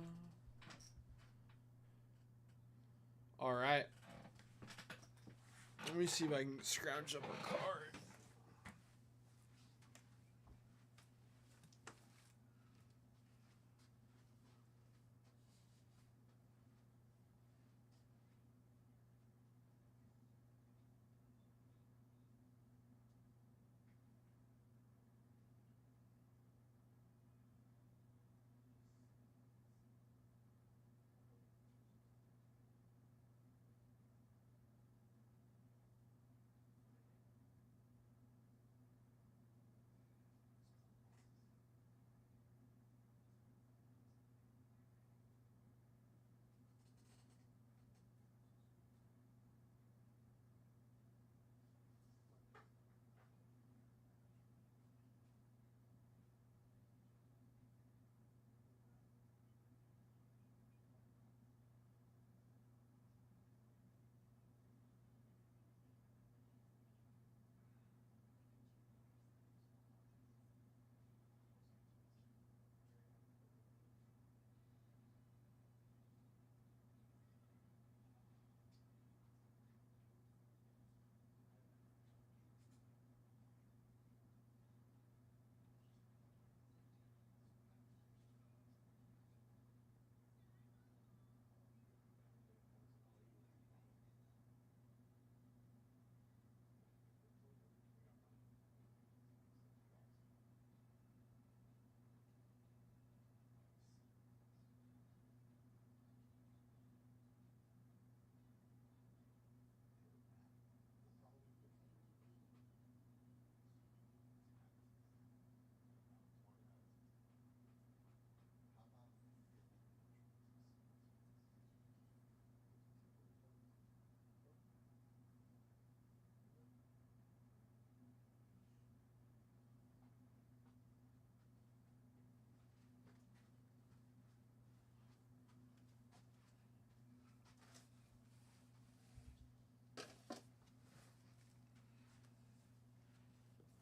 All right. Let me see if I can scrounge up a card.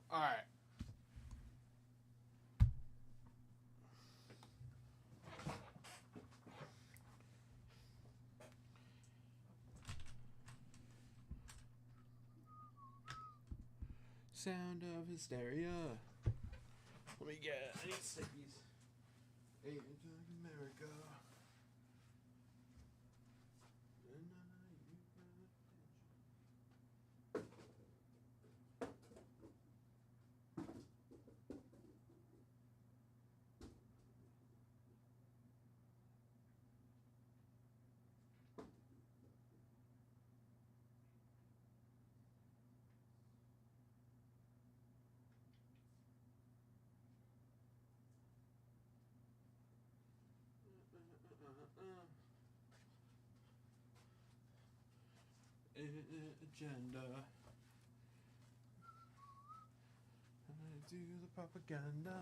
All right. sound of hysteria. Let me get. I need stickies. Hey, America. Agenda. I do the propaganda.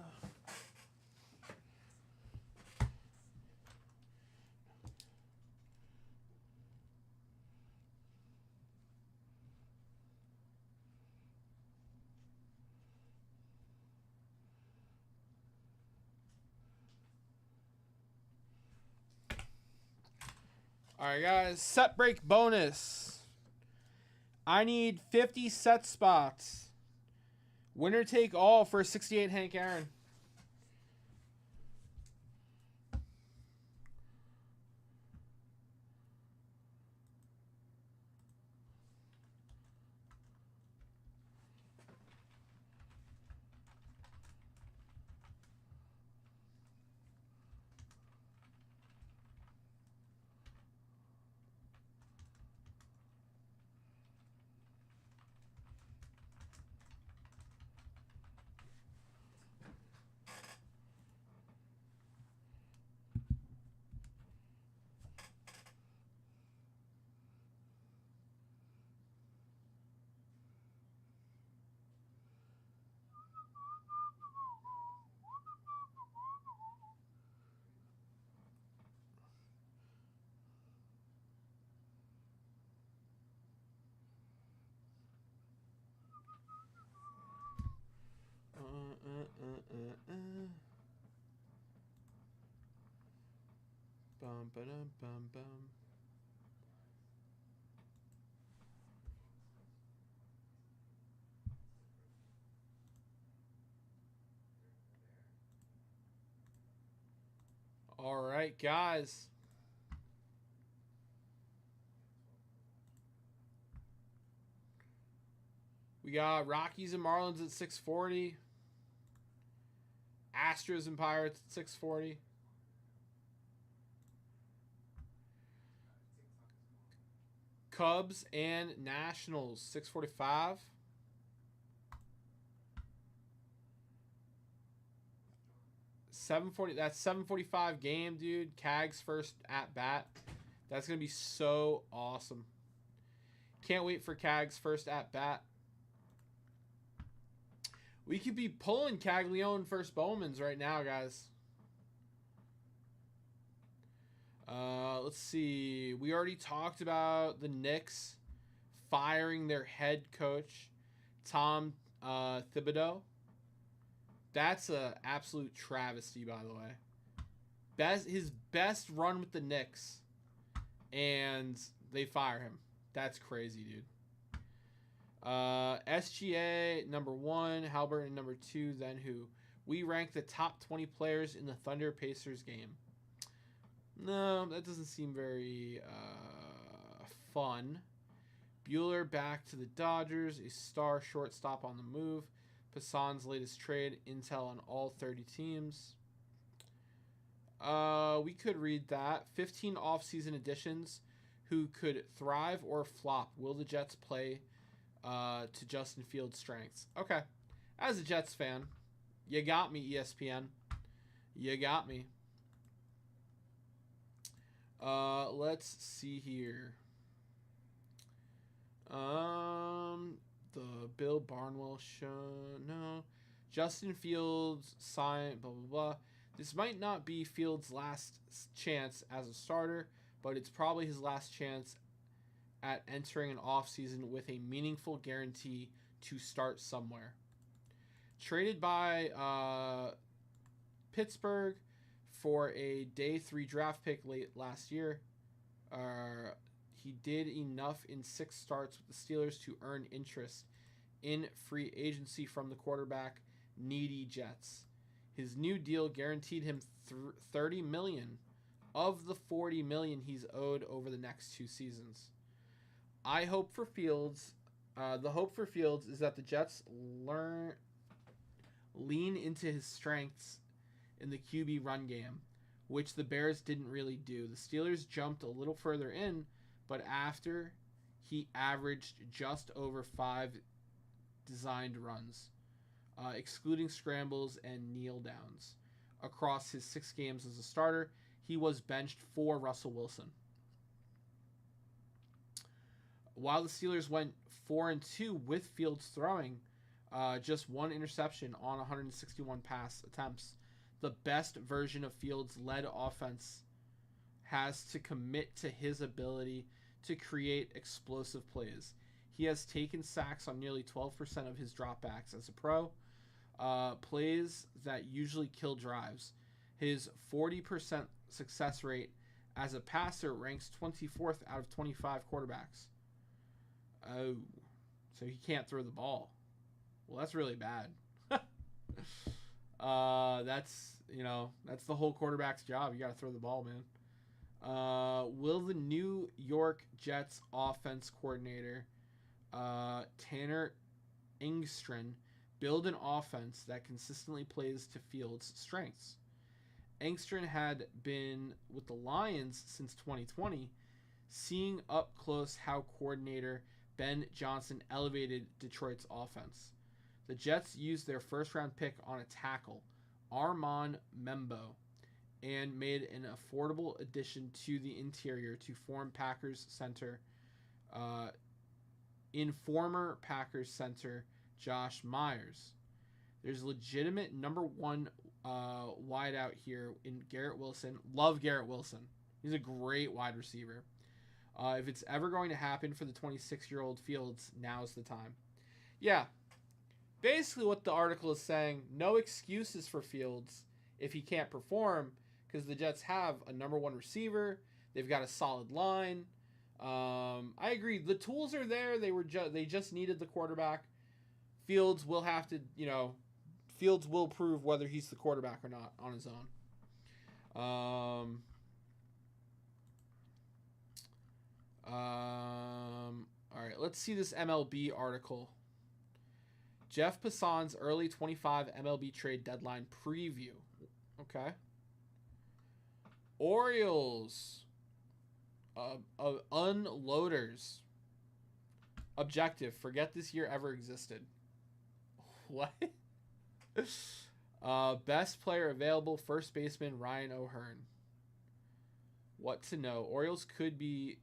All right, guys. Set break bonus. I need 50 set spots. Winner take all for 68 Hank Aaron. Bum, ba-dum, bum, bum. All right, guys. We got Rockies and Marlins at 640. Astros and Pirates at 640. Cubs and Nationals 645. 740. That's 745 game, dude. Cags first at bat. That's gonna be so awesome. Can't wait for Cags first at bat. We could be pulling Caglione first Bowmans right now, guys. Let's see. We already talked about the Knicks firing their head coach, Tom Thibodeau. That's an absolute travesty, by the way. His best run with the Knicks, and they fire him. That's crazy, dude. SGA number 1, Halliburton number 2. Then who? We rank the top 20 players in the Thunder Pacers game. No, that doesn't seem very fun. Bueller back to the Dodgers. A star shortstop on the move. Passan's latest trade. Intel on all 30 teams. We could read that. 15 offseason additions who could thrive or flop. Will the Jets play to Justin Fields' strengths? Okay. As a Jets fan, you got me, ESPN. You got me. Let's see here. The Bill Barnwell show. No. Justin Fields signed, blah, blah, blah. This might not be Fields' last chance as a starter, but it's probably his last chance at entering an offseason with a meaningful guarantee to start somewhere. Traded by Pittsburgh for a day 3 draft pick late last year. He did enough in 6 starts with the Steelers to earn interest in free agency from the quarterback needy Jets. His new deal guaranteed him $30 million of the $40 million he's owed over the next 2 seasons. The hope for Fields is that the Jets lean into his strengths in the QB run game, which the Bears didn't really do. The Steelers jumped a little further in, but after he averaged just over 5 designed runs, excluding scrambles and kneel downs. Across his 6 games as a starter, he was benched for Russell Wilson. While the Steelers went 4-2 with Fields throwing just 1 interception on 161 pass attempts, the best version of Fields' led offense has to commit to his ability to create explosive plays. He has taken sacks on nearly 12% of his dropbacks as a pro, plays that usually kill drives. His 40% success rate as a passer ranks 24th out of 25 quarterbacks. Oh, so he can't throw the ball. Well, that's really bad. That's the whole quarterback's job. You got to throw the ball, man. Will the New York Jets offense coordinator, Tanner Engstrand, build an offense that consistently plays to Fields' strengths? Engstrand had been with the Lions since 2020, seeing up close how coordinator Ben Johnson elevated Detroit's offense. The Jets used their first-round pick on a tackle, Armand Membo, and made an affordable addition to the interior to form Packers center, former Packers center Josh Myers. There's legitimate number 1 wideout here in Garrett Wilson. Love Garrett Wilson. He's a great wide receiver. If it's ever going to happen for the 26-year-old Fields, now's the time. Yeah. Basically what the article is saying, no excuses for Fields if he can't perform, because the Jets have a number 1 receiver. They've got a solid line. I agree. The tools are there. They just needed the quarterback. Fields will have to, Fields will prove whether he's the quarterback or not on his own. All right, let's see this MLB article. Jeff Passan's early 25 MLB trade deadline preview. Okay. Orioles. Unloaders. Objective. Forget this year ever existed. What? Best player available, first baseman Ryan O'Hearn. What to know? Orioles could be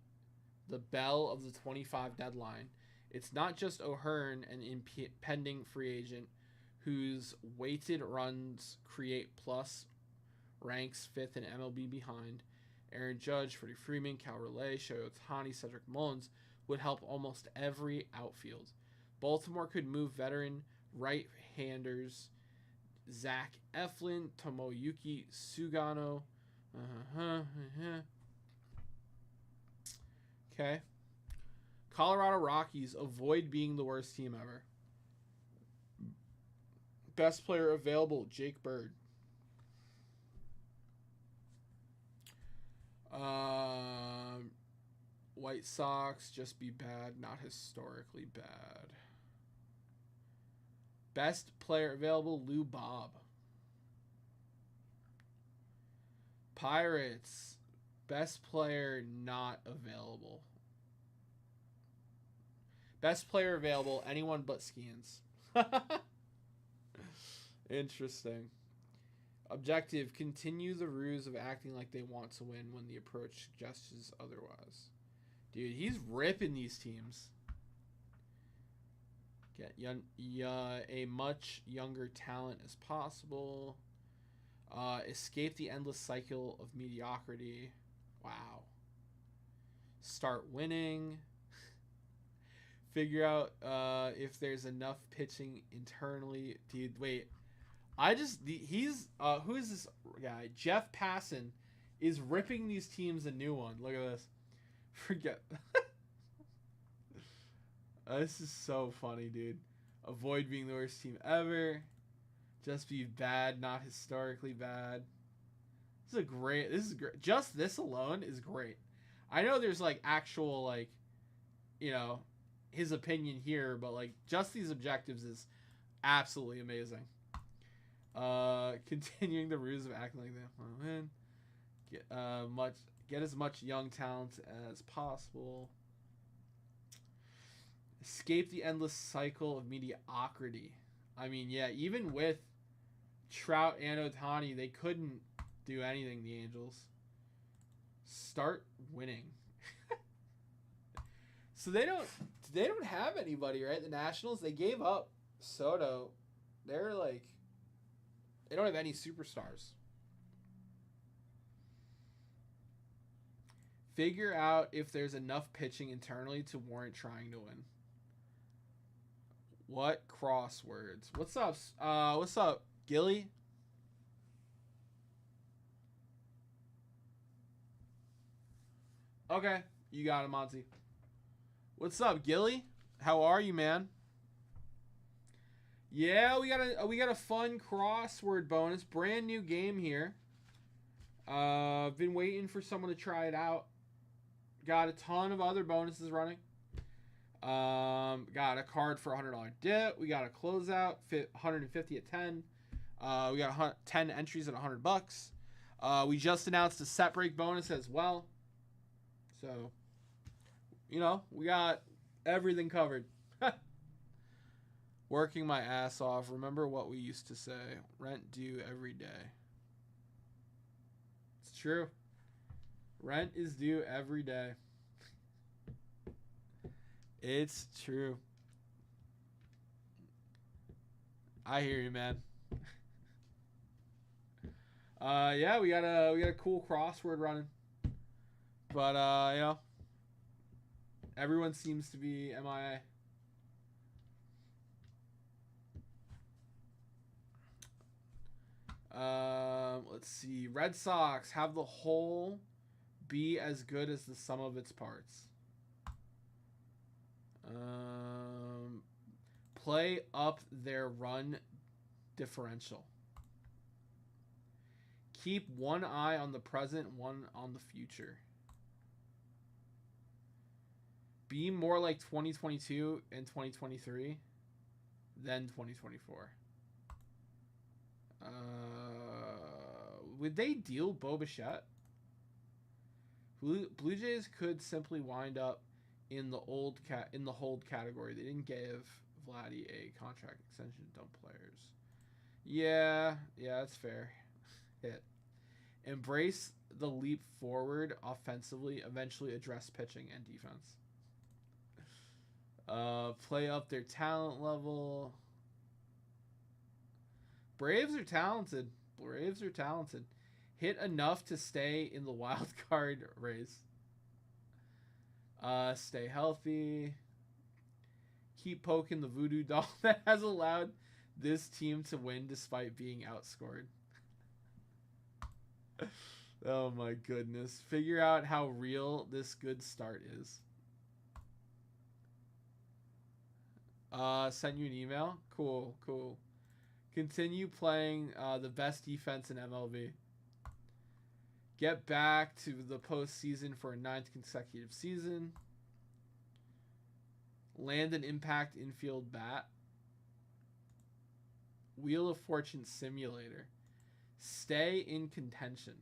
the belle of the 25 deadline. It's not just O'Hearn, an impending free agent whose weighted runs create plus ranks 5th in MLB behind. Aaron Judge, Freddie Freeman, Cal Relay, Shohei Ohtani, Cedric Mullins would help almost every outfield. Baltimore could move veteran right-handers Zach Eflin, Tomoyuki Sugano. Okay. Colorado Rockies avoid being the worst team ever. Best player available, Jake Bird. White Sox, just be bad, not historically bad. Best player available, Lou Bob. Pirates, best player not available. Best player available, anyone but Skeens. Interesting. Objective, continue the ruse of acting like they want to win when the approach suggests otherwise. Dude, he's ripping these teams. Get a much younger talent as possible. Escape the endless cycle of mediocrity. Wow. Start winning. Figure out if there's enough pitching internally. Dude, wait. Who is this guy? Jeff Passan is ripping these teams a new one. Look at this. Forget. This is so funny, dude. Avoid being the worst team ever. Just be bad, not historically bad. This is great. Just this alone is great. I know there's like actual like, you know, his opinion here, but like just these objectives is absolutely amazing. Continuing the ruse of acting like they win. Get as much young talent as possible. Escape the endless cycle of mediocrity. I mean, yeah, even with Trout and Ohtani, they couldn't do anything, the Angels. Start winning. So they don't have anybody, right? The Nationals, they gave up Soto. They're like, they don't have any superstars. Figure out if there's enough pitching internally to warrant trying to win. What crosswords? What's up, Gilly? Okay, you got it, Monty. What's up, Gilly? How are you, man? Yeah, we got a fun crossword bonus, brand new game here. I've been waiting for someone to try it out. Got a ton of other bonuses running. Got a card for $100 dip. We got a closeout, 150 at 10. We got 10 entries at $100. We just announced a set break bonus as well. So, you know, we got everything covered. Working my ass off. Remember what we used to say. Rent due every day. It's true. Rent is due every day. It's true. I hear you, man. Yeah, we got a cool crossword running. But you know, everyone seems to be MIA. Let's see. Red Sox have the whole be as good as the sum of its parts. Play up their run differential. Keep one eye on the present, one on the future. Be more like 2022 and 2023 than 2024. Would they deal Bo Bichette? Blue Jays could simply wind up in the hold category. They didn't give Vladdy a contract extension to dump players. Yeah, that's fair. Hit. Embrace the leap forward offensively, eventually address pitching and defense. Play up their talent level. Braves are talented. Hit enough to stay in the wild card race. Stay healthy. Keep poking the voodoo doll that has allowed this team to win despite being outscored. Oh my goodness. Figure out how real this good start is. Send you an email? Cool. Continue playing the best defense in MLB. Get back to the postseason for a 9th consecutive season. Land an impact infield bat. Wheel of Fortune simulator. Stay in contention.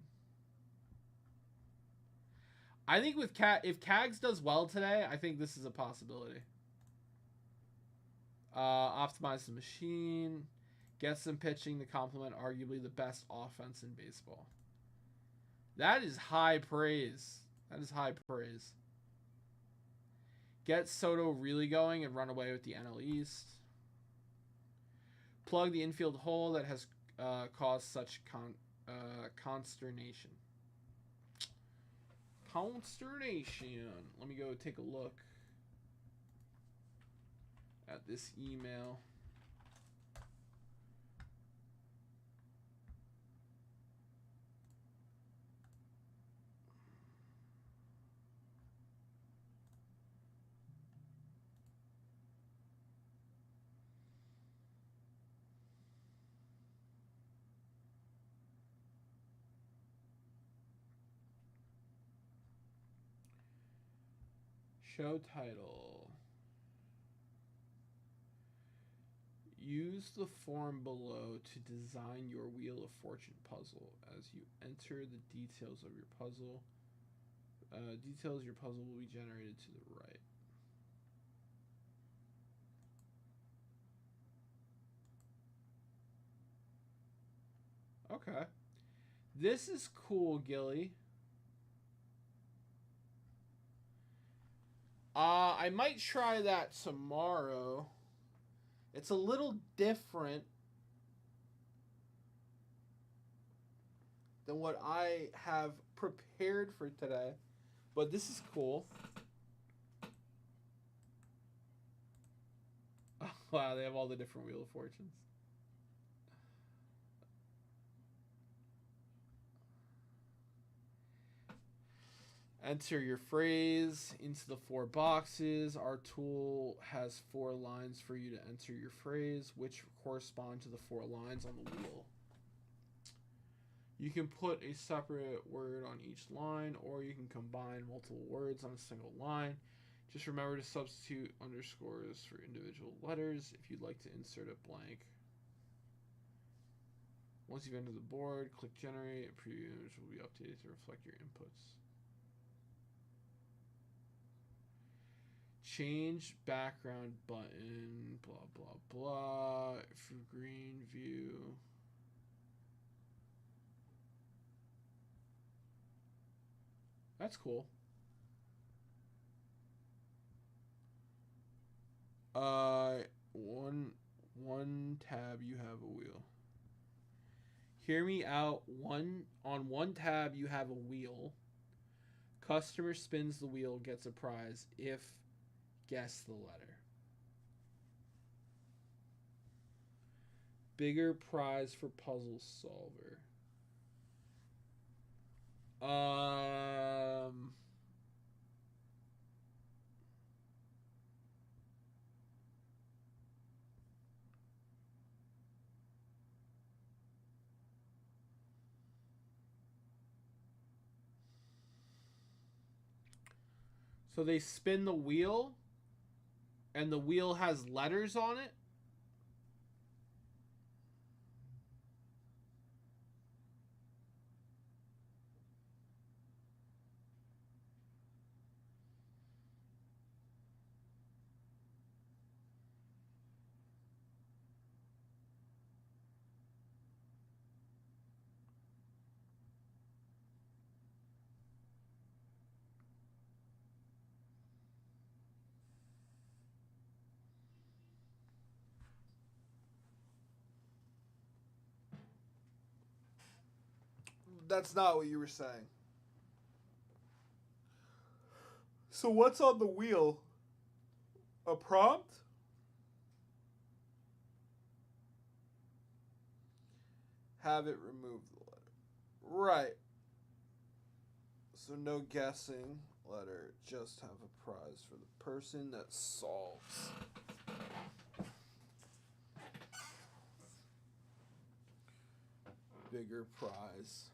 I think with if Cags does well today, I think this is a possibility. Optimize the machine. Get some pitching to complement arguably the best offense in baseball. That is high praise. Get Soto really going and run away with the NL East. Plug the infield hole that has caused such consternation. Let me go take a look at this email. Show title. Use the form below to design your Wheel of Fortune puzzle. As you enter the details of your puzzle, your puzzle will be generated to the right. Okay. This is cool, Gilly. I might try that tomorrow. It's a little different than what I have prepared for today, but this is cool. Oh, wow, they have all the different Wheel of Fortunes. Enter your phrase into the 4 boxes. Our tool has 4 lines for you to enter your phrase, which correspond to the 4 lines on the wheel. You can put a separate word on each line, or you can combine multiple words on a single line. Just remember to substitute underscores for individual letters if you'd like to insert a blank. Once you've entered the board, click Generate. A preview image will be updated to reflect your inputs. Change background button, blah, blah, blah. For green view. That's cool. One tab you have a wheel. Hear me out. On one tab you have a wheel. Customer spins the wheel, gets a prize if guess the letter. Bigger prize for puzzle solver. So they spin the wheel, and the wheel has letters on it. That's not what you were saying. So what's on the wheel? A prompt? Have it remove the letter. Right. So no guessing letter. Just have a prize for the person that solves. Bigger prize.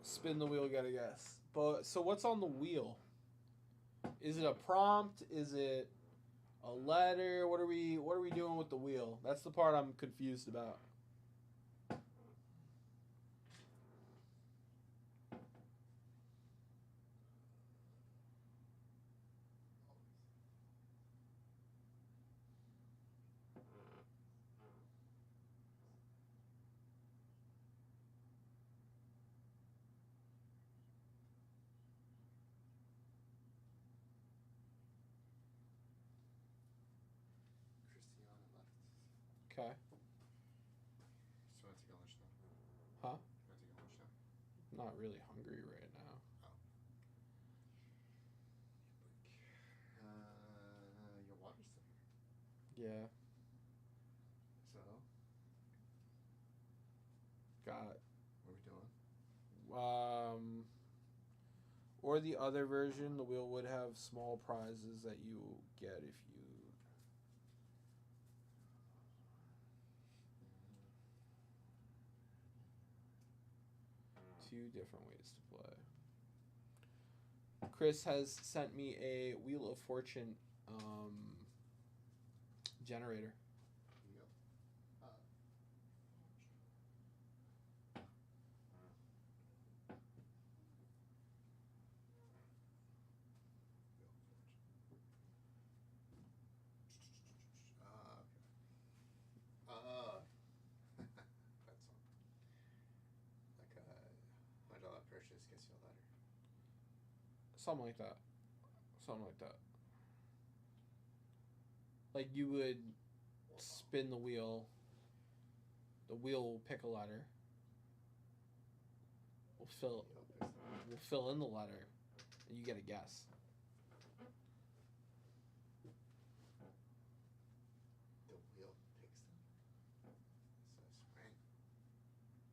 Spin the wheel, gotta guess. But so what's on the wheel? Is it a prompt? Is it a letter? What are we doing with the wheel? That's the part I'm confused about. Okay. So I take a lunch now. Huh? I take a lunch now. not really hungry right now. Your water's still here. Yeah. So, Got what are we doing? Or the other version, the wheel would have small prizes that you get if you. Two different ways to play. Chris has sent me a Wheel of Fortune generator. Yep. That's all. Like $100 purchase gets you a letter. Something like that. Something like that. Like you would spin the wheel will pick a letter. We'll fill in the letter, and you get a guess. The wheel picks them. So it's random.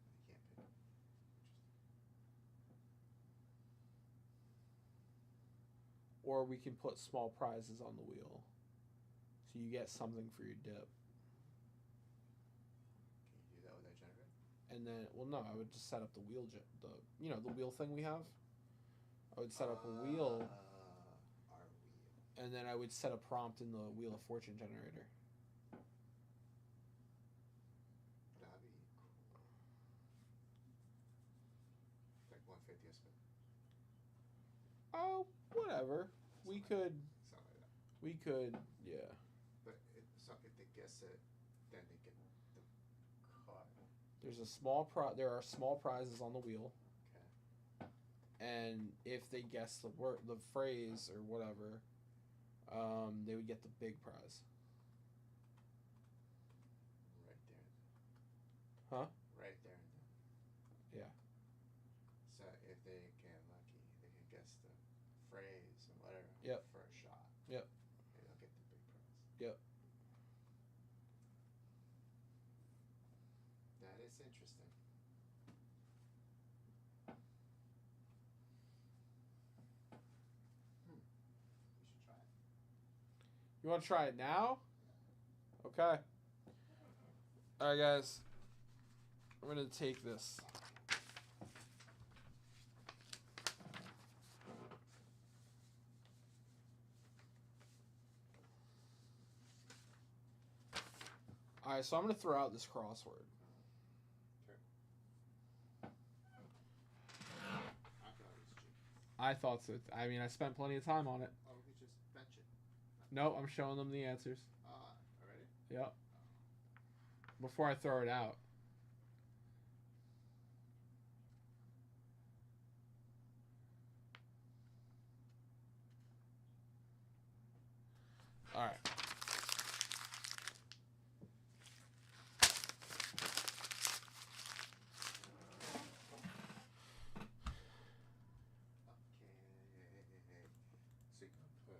You can't pick. Or we can put small prizes on the wheel, so you get something for your dip. Can you do that with that generator? And then, well, no, I would just set up the wheel, the wheel thing we have. I would set up a wheel, Our wheel. and then I would set a prompt in the Wheel of Fortune generator. That'd be cool. Like 150 a spin. Oh, whatever. We could, Something like that. Yeah. But so if they guess it, then they get the card. There are small prizes on the wheel. Okay. And if they guess the word, the phrase, or whatever, they would get the big prize. Right there. Huh? Right there and then. Yeah. So if they get lucky, they can guess the phrase or whatever. Yep. For a shot. Yep. And they'll get the big prize. Yep. That is interesting. We should try it. You want to try it now? Okay. All right, guys. I'm gonna take this. All right, so I'm gonna throw out this crossword. Okay. I thought so. I mean, I spent plenty of time on it. Oh, we could just bench it. No, I'm showing them the answers. Already? Yep. Before I throw it out. All right. So you can put 27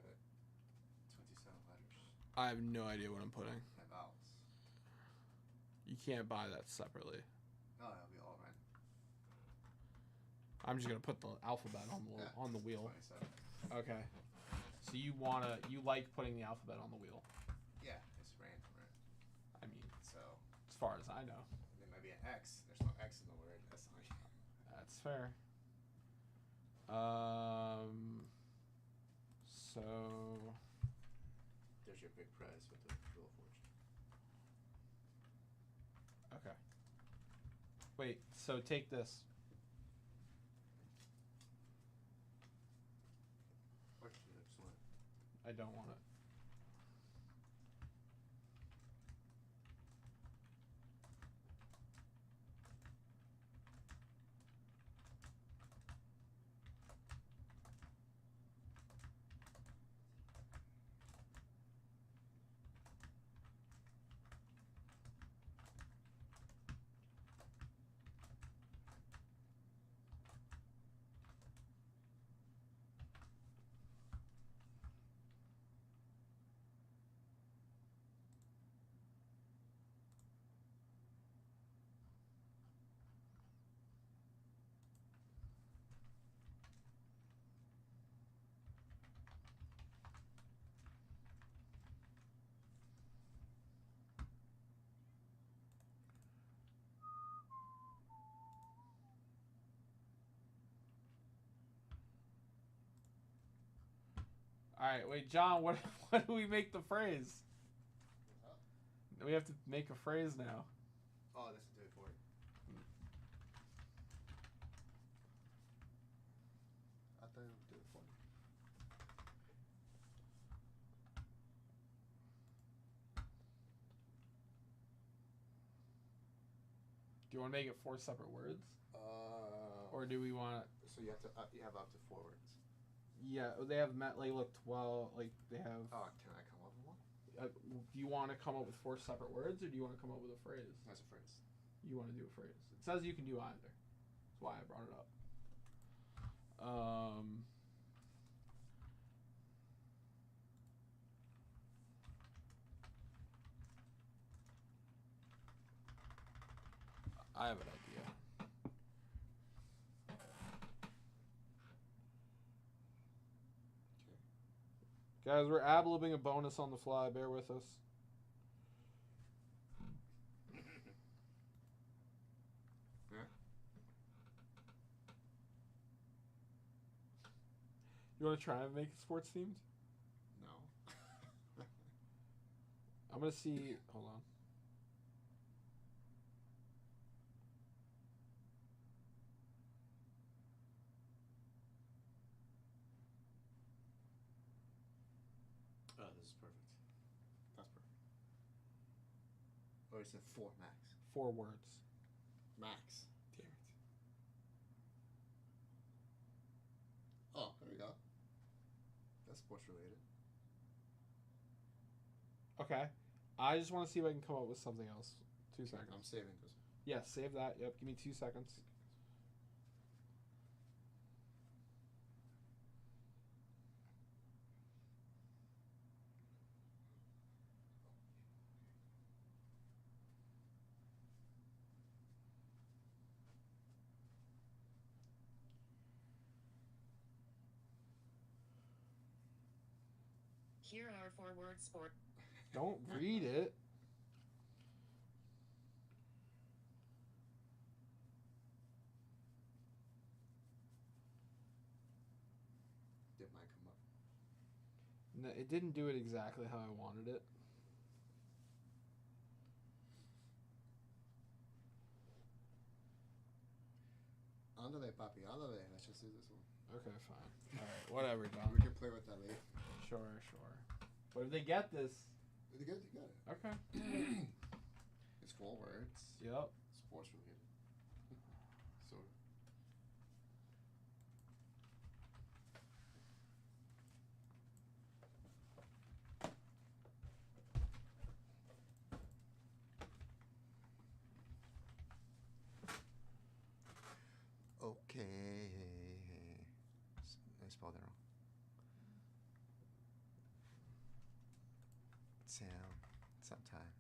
letters. I have no idea what I'm putting. And vowels. You can't buy that separately. No, it'll be all random. I'm just gonna put the alphabet on the wheel. 27. Okay. So you like putting the alphabet on the wheel? Yeah, it's random, right? I mean, So as far as I know. there might be an X. There's no X in the word. That's not. That's fair. So There's your big prize with the Wheel of Fortune. okay. Wait. So take this. Actually, I just want it. I don't want it. right, wait, John. What what do we make the phrase? What's up? We have to make a phrase now. Oh, this will do it for you. I thought it would do it for you. Do you want to make it 4 separate words, or do we want? So you have to you have up to 4 words. Yeah, they have like look 12. Like they have. Oh, can I come up with one? Do you want to come up with 4 separate words, or do you want to come up with a phrase? That's a phrase. You want to do a phrase. It says you can do either. That's why I brought it up. I have an idea. Okay. Guys, we're ab-libbing a bonus on the fly. Bear with us. Yeah. You want to try and make it sports themed? No. I'm gonna see. Hold on. Oh, this is perfect. That's perfect. Or is it 4 max? 4 words. Max. Damn it. Oh, there we go. That's sports related. Okay. I just want to see if I can come up with something else. 2 seconds. I'm saving this. Yeah, save that. Yep. Give me 2 seconds. Here are 4 words for. Don't read it. It might come up. No, it didn't do it exactly how I wanted it. Ándale, papi, ándale. Let's just do this one. Okay, fine. All right, whatever, John. We can play with that later. Sure. But if they get this, You got it. okay. It's 4 words. Yep. Sports related. So. Okay. I spelled it wrong. Sam, sometimes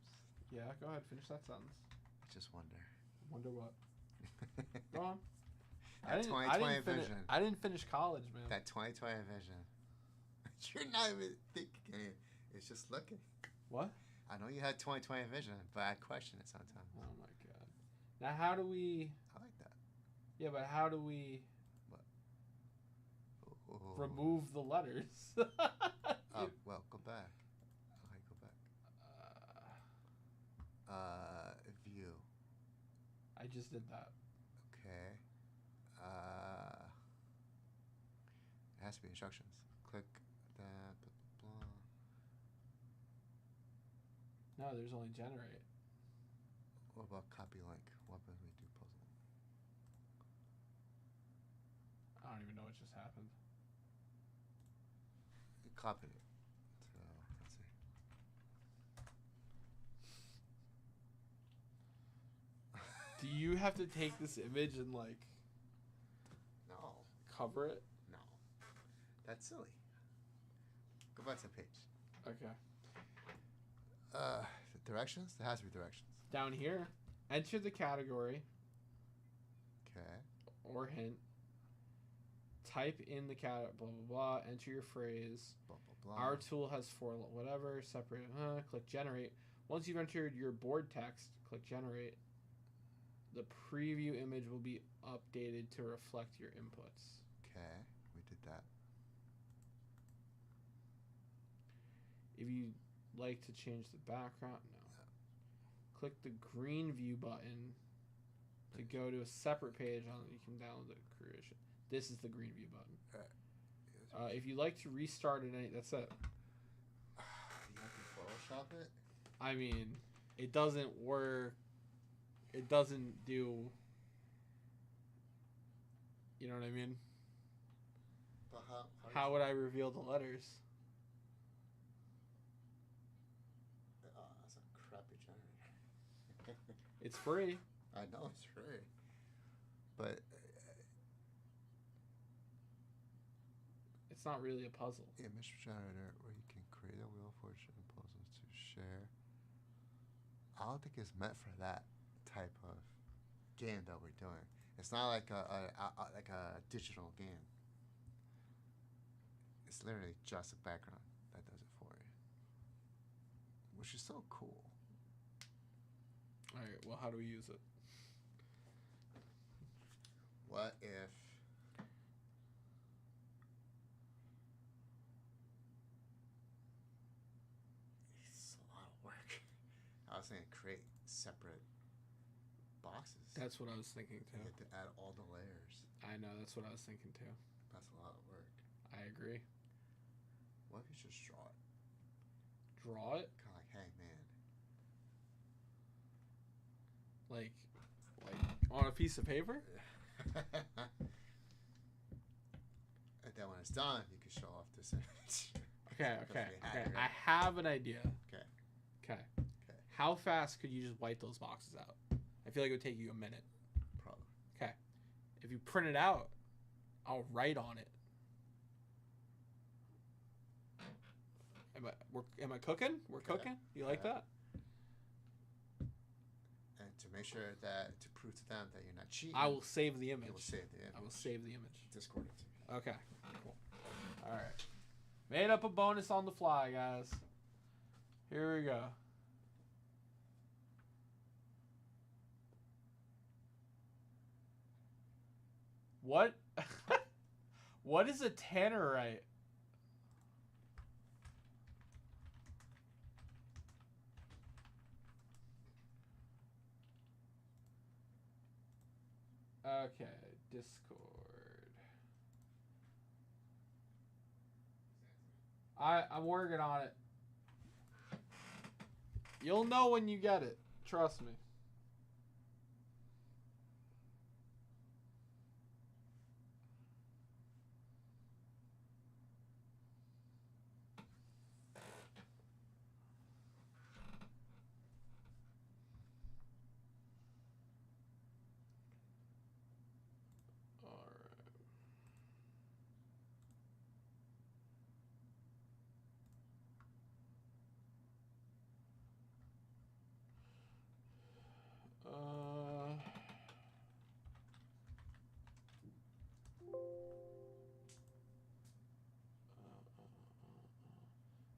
Yeah, go ahead. Finish that sentence. I just wonder. Wonder what? Go on. That 2020 vision. I didn't finish college, man. That 2020 vision. You're not even thinking it. It's just looking. What? I know you had 2020 vision, but I question it sometimes. Oh my god. Now how do we? I like that. Yeah, but how do we Ooh. remove the letters? Oh, well, go back. Okay, go back. View. I just did that. Okay. It has to be instructions. Click that. Blah, blah, blah. No, there's only generate. What about copy link? What would we do puzzle? I don't even know what just happened. Copy it. So, let's see. Do you have to take this image and like No. cover it? No. That's silly. Go back to the page. Okay. Directions? There has to be directions. Down here, enter the category Okay. or hint. Type in the cat blah blah blah. Enter your phrase. Blah, blah, blah. Our tool has 4 whatever. Separate. Click generate. Once you've entered your board text, click generate. The preview image will be updated to reflect your inputs. Okay. We did that. If you like to change the background, no. Click the green view button to go to a separate page on it. You can download the creation. This is the green view button. If you like to restart it, that's it. You have to Photoshop it? I mean, it doesn't work. It doesn't do. You know what I mean? But how would I reveal the letters? That's a crappy generator. It's free. I know it's free. But it's not really a puzzle. Image generator where you can create a Wheel of Fortune puzzles to share. I don't think it's meant for that type of game that we're doing. It's not like a digital game. It's literally just a background that does it for you, which is so cool. All right. Well, how do we use it? What if it's a lot of work? I was saying create separate boxes. That's what I was thinking too. You have to add all the layers. I know, that's what I was thinking too. That's a lot of work. I agree. What if you just draw it? Draw it? Kind of like Hangman. Like on a piece of paper? And then when it's done, you can show off this image. Okay. I have an idea. Okay. How fast could you just wipe those boxes out? I feel like it would take you a minute. Probably. Okay. If you print it out, I'll write on it. Am I cooking? We're cooking? You like that? And to make sure that, to prove to them that you're not cheating, I will save the image. You will save the image. I will save the image. Discord it to me. Okay. Cool. All right. Made up a bonus on the fly, guys. Here we go. What? What is a tannerite? Okay, Discord. I'm working on it. You'll know when you get it. Trust me.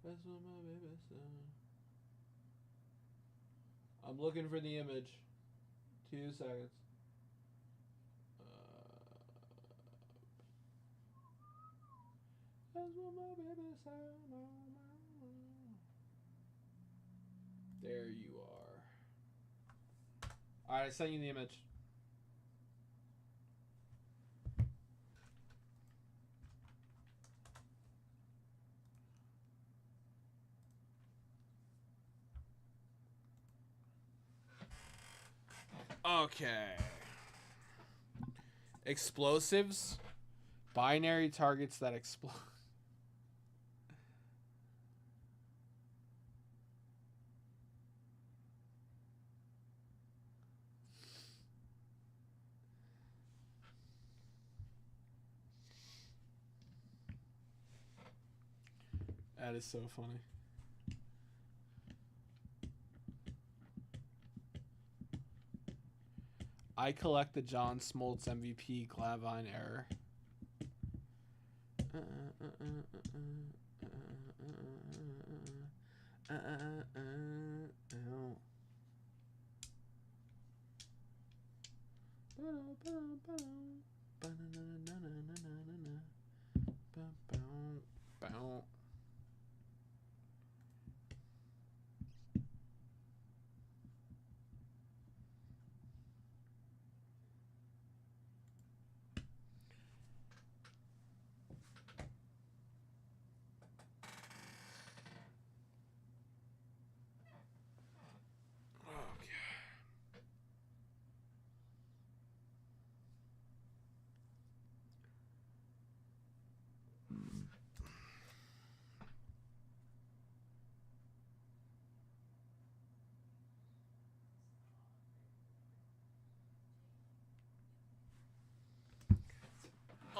That's what my baby said. I'm looking for the image. 2 seconds. That's what my baby said. There you are. Alright, I sent you the image. Okay. Explosives. Binary targets that explode. That is so funny. I collect the John Smoltz MVP Glavine error.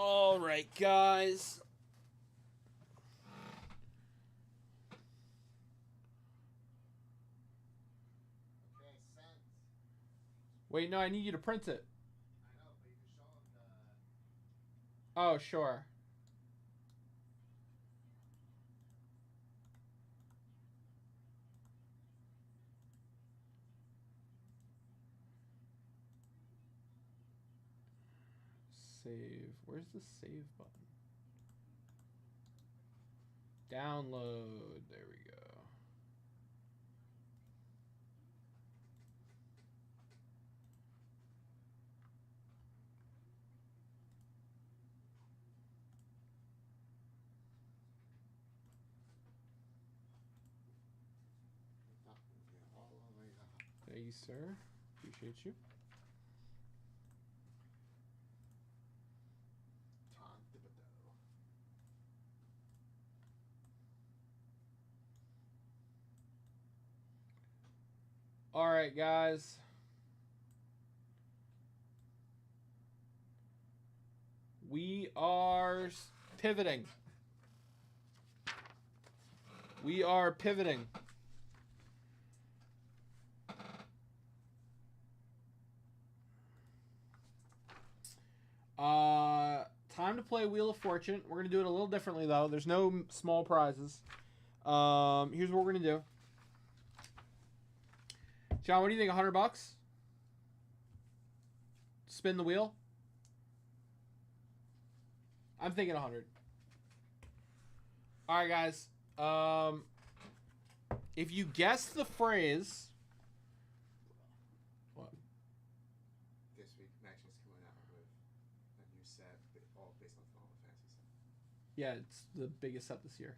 All right, guys. Okay, sent. Wait, no, I need you to print it. I know, but you can show them the. Oh, sure. Save. Where's the save button? Download. There we go. All the way up. Thank you, sir. Appreciate you. Tom Thibodeau. All right, guys. We are pivoting. We are pivoting. Time to play Wheel of Fortune. We're gonna do it a little differently though. There's no small prizes. Here's what we're gonna do. John, what do you think? $100? Spin the wheel. I'm thinking 100. All right, guys. If you guess the phrase, what? This week, Max is coming out with a new set, all based on Final Fantasy set. Yeah, it's the biggest set this year.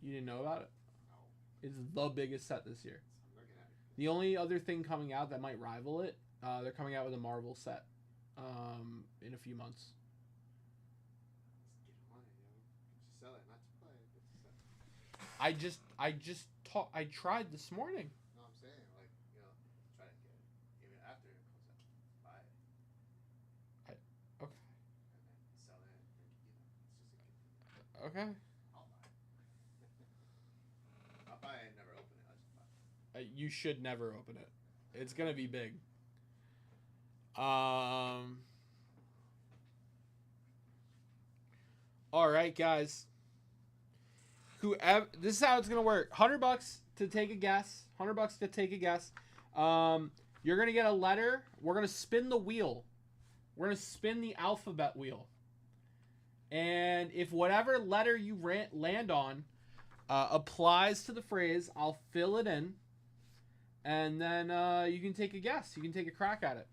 You didn't know about it? No. It's the biggest set this year. I'm looking at it. The only other thing coming out that might rival it, they're coming out with a Marvel set in a few months. Let's get on it, yo. Just sell it, not to play, but to sell. I tried this morning. No, I'm saying, like, you know, try to get it. Even after it comes out. Buy it. Okay. And then sell it. And, you know, it's just a gift. Okay. I'll buy it. I'll buy it and never open it. I'll just buy it. You should never open it. It's gonna be big. All right, guys. This is how it's gonna work. $100 to take a guess. $100 to take a guess. You're gonna get a letter. We're gonna spin the wheel. We're gonna spin the alphabet wheel. And if whatever letter you land on applies to the phrase, I'll fill it in. And then you can take a guess. You can take a crack at it.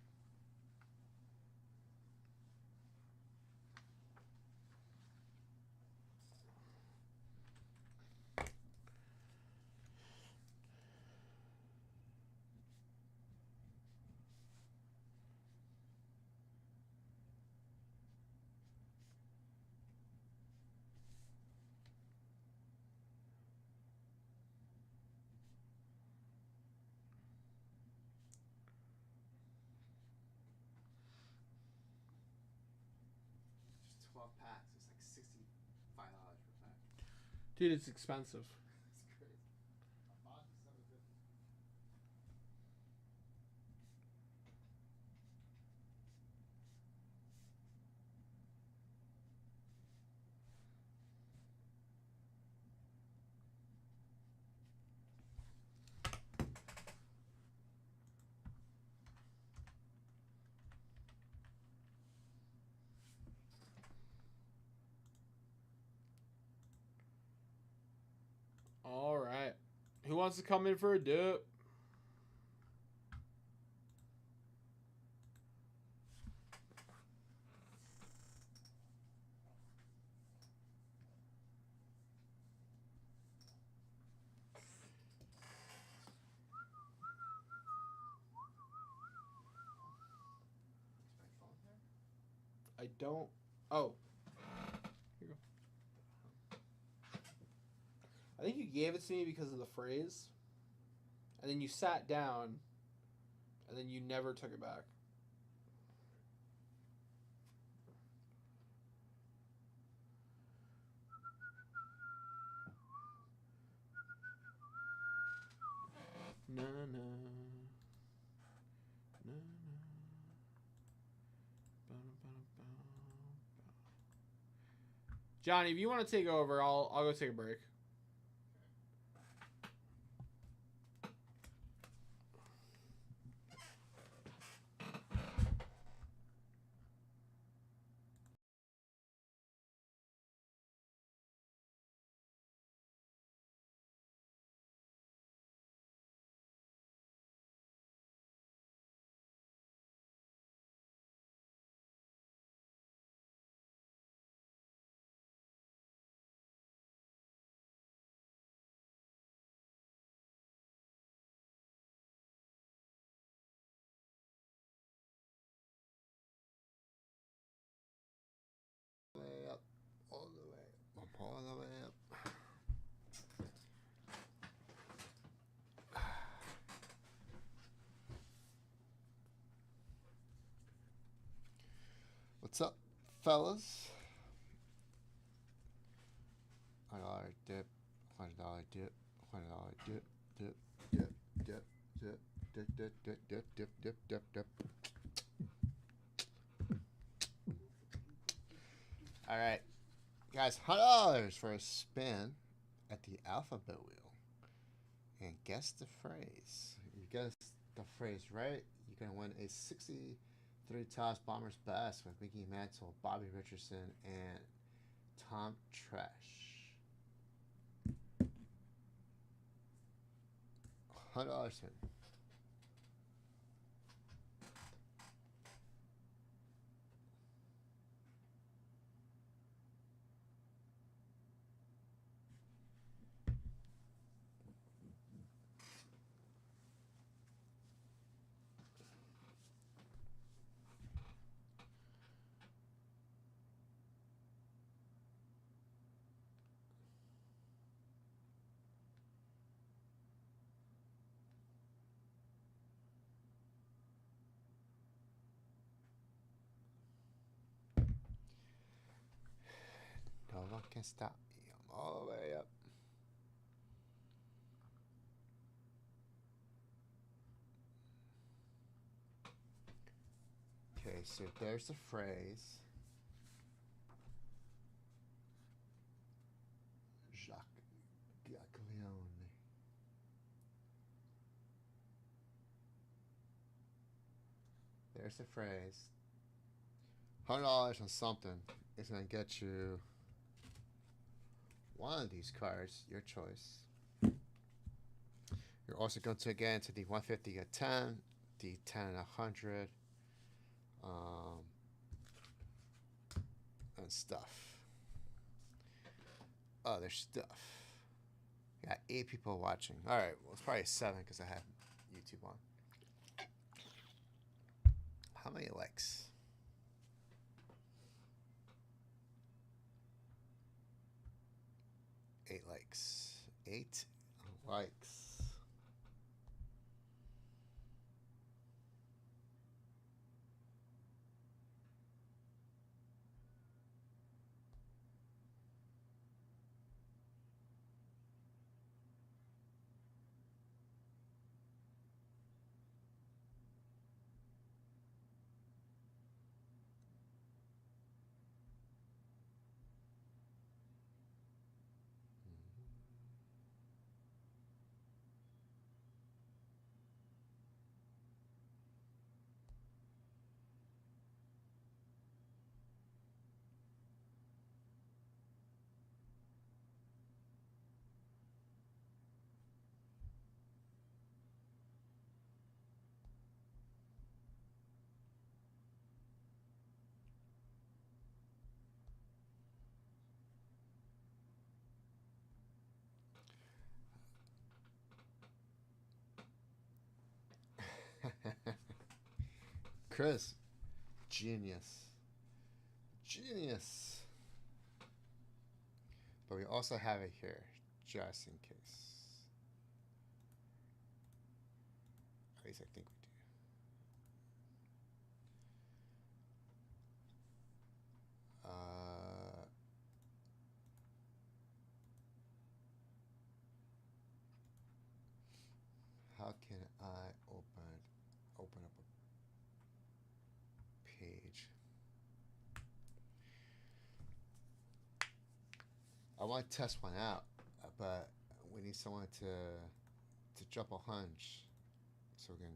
Just 12 packs. It's like $65 per pack. Dude, it's expensive. It's crazy. A box is $7.50. All right. Who wants to come in for a dip? Is my phone there? I don't. Oh. Here you go. I think you gave it to me because of the phrase. And then you sat down. And then you never took it back. Na na na na. Johnny, if you want to take over, I'll go take a break. Way up, all the way up, all the way up. What's up, fellas? $100 dip, $100 dip, $100 dip, dip, dip, dip, dip, dip, dip, dip, dip, dip, dip, dip, dip. All right, guys, $100 for a spin at the alphabet wheel, and guess the phrase. If you guess the phrase right, you're gonna win a 63 Toss Bombers Best with Mickey Mantle, Bobby Richardson, and Tom Trash. $100 spin. No one can stop me. I'm all the way up. Okay, so there's the phrase. Jacques Gaglione. There's the phrase. $100 on something is going to get you one of these cards, your choice. You're also going to get into the 150 at 10, the 10 and 100, and stuff. Other stuff. Got 8 people watching. All right, well, it's probably 7 because I have YouTube on. How many likes? 8 likes. 8 likes. Chris, genius. Genius. But we also have it here, just in case. At least I think we do. How how can I open up a page? I want to test one out, but we need someone to drop a hunch so we can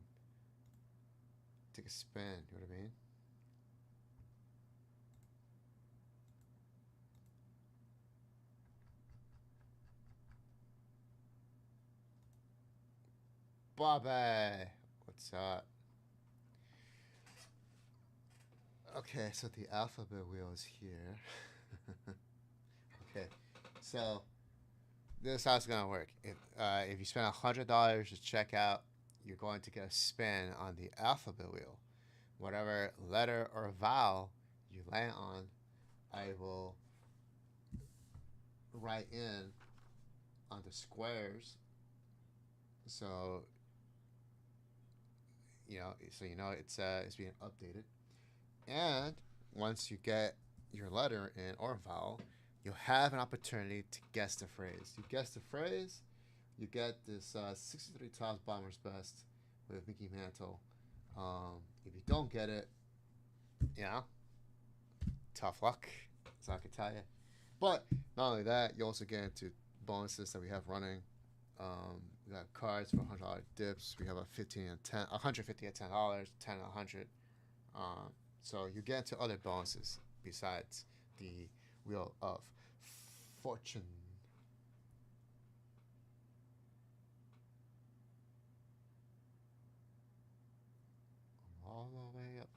take a spin. You know what I mean? Bobby, what's up? Okay, so the alphabet wheel is here. Okay, so this is how it's gonna work. If you spend $100 to check out, you're going to get a spin on the alphabet wheel. Whatever letter or vowel you land on, I will write in on the squares. So it's being updated. And once you get your letter in or vowel, you'll have an opportunity to guess the phrase. You guess the phrase, you get this 63 Tops Bombers Best with Mickey Mantle. If you don't get it, tough luck. That's all I can tell you. But not only that, you also get into bonuses that we have running. We got cards for $100 dips. We have a 15 and 10, 150 at $10, 10 and 100. So you get into other bonuses besides the Wheel of Fortune. All the way up.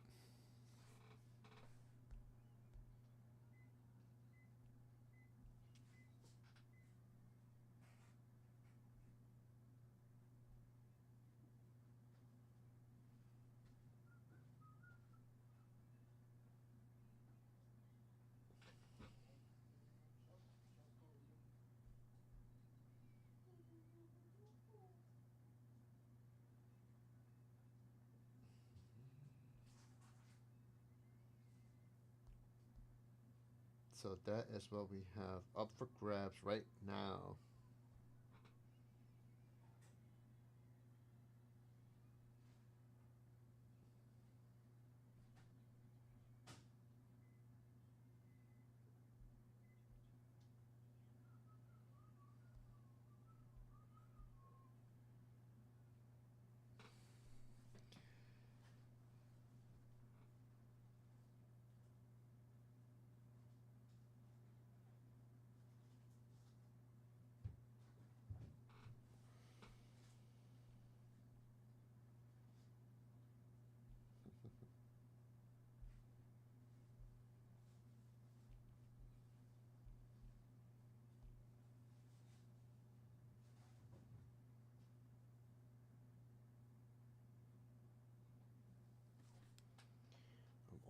So that is what we have up for grabs right now.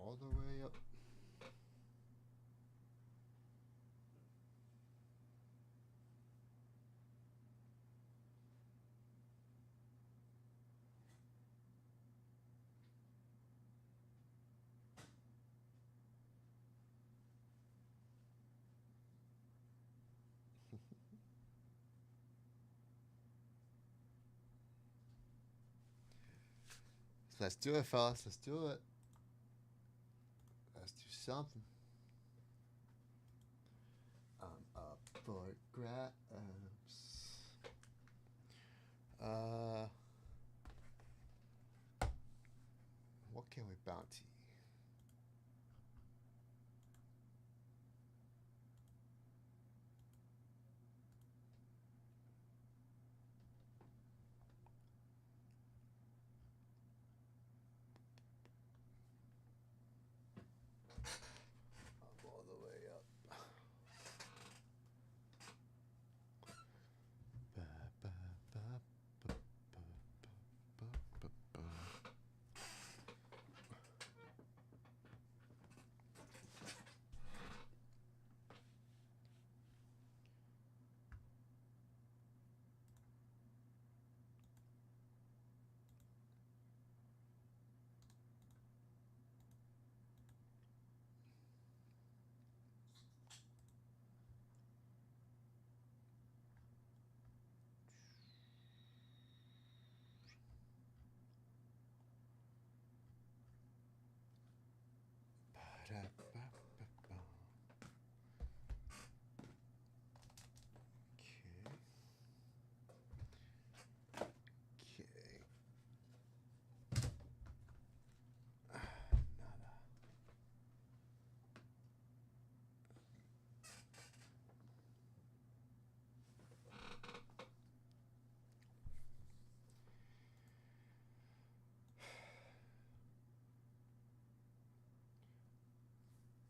All the way up. So let's do it, fellas. Let's do it. Let's do something. I'm up for grabs. What can we bounty? All the way up.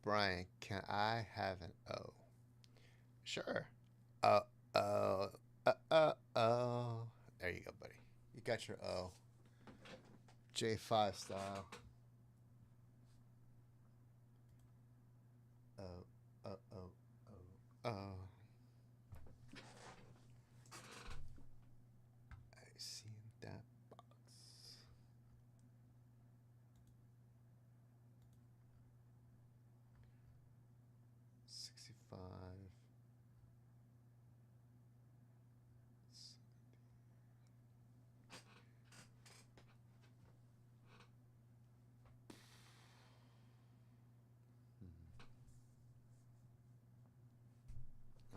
Brian, can I have an O? Sure. Uh oh. Oh. There you go, buddy. You got your O. J5 style. Oh, oh, oh, oh, oh. I seen that box. 65.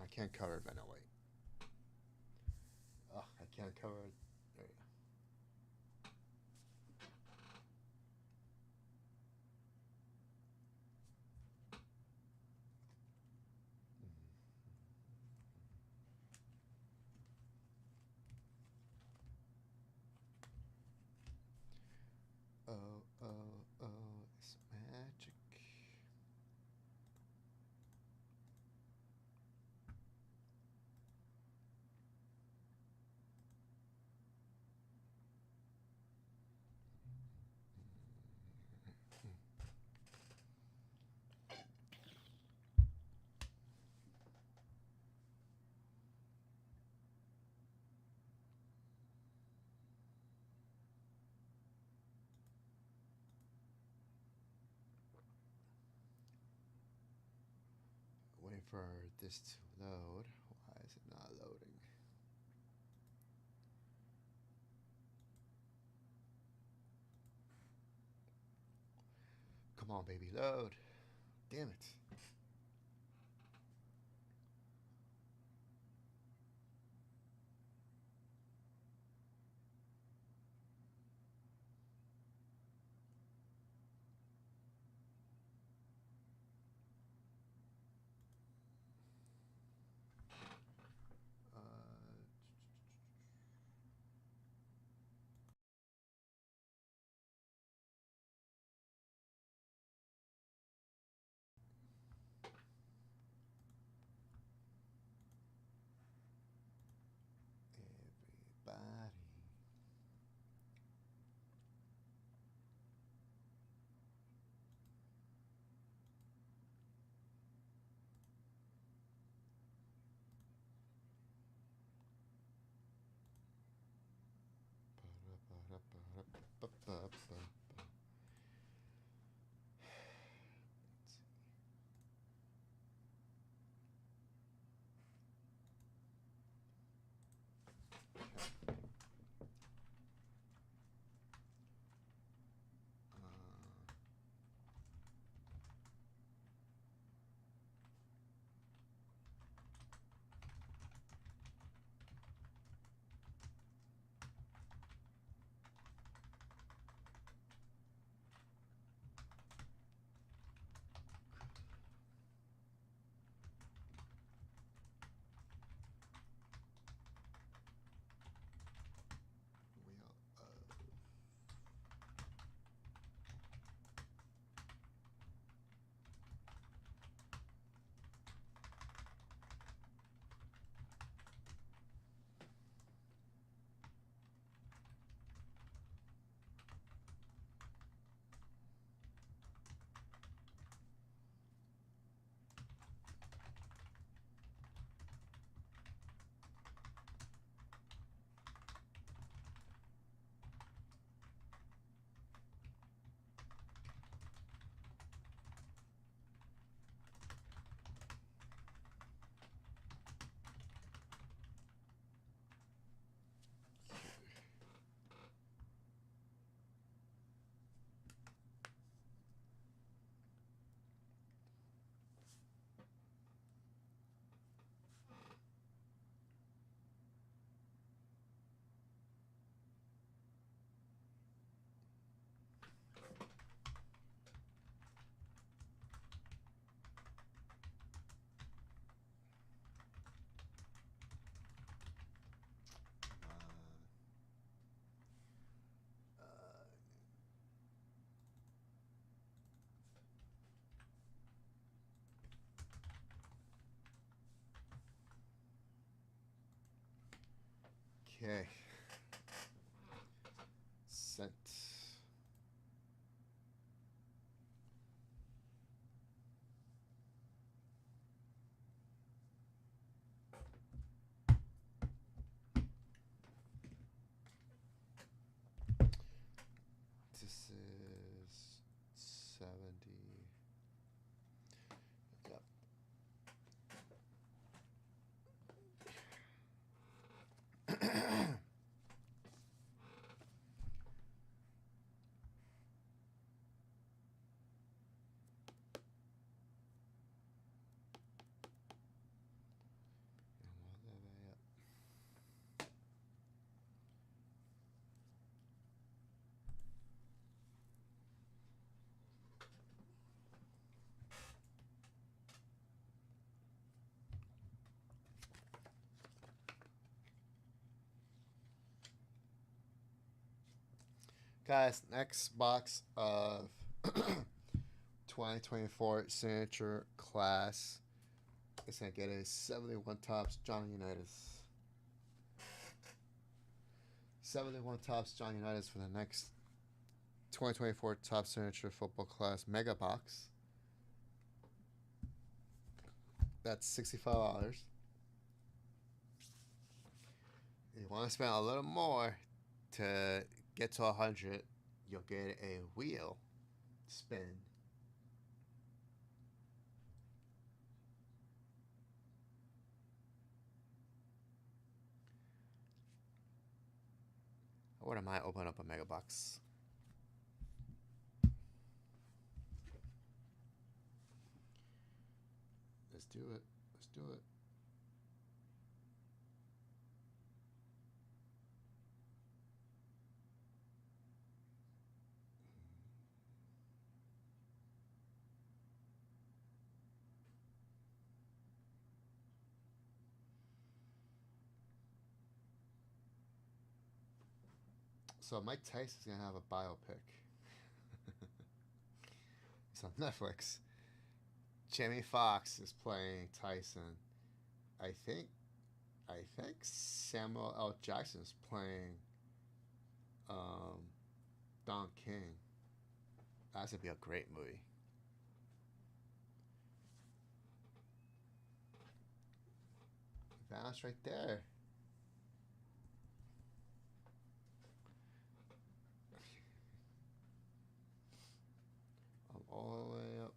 I can't cover it, but no, wait. Oh, I can't cover it. There you go. Oh, oh, oh, it's magic. Waiting for this to load. Why is it not loading? Come on, baby, load. Damn it. Uh, Okay. Sent. This is 70. Yep. Guys, next box of 2024 signature class is going to get a 71 tops Johnny Unitas. 71 tops Johnny Unitas for the next 2024 top signature football class mega box. That's $65. If you want to spend a little more to get to 100, you'll get a wheel spin. I wouldn't mind opening up a mega box. Let's do it. Let's do it. So Mike Tyson's gonna have a biopic. It's on Netflix. Jamie Foxx is playing Tyson. I think Samuel L. Jackson is playing Don King. That's gonna be a great movie. That's right there. I'm all the way up.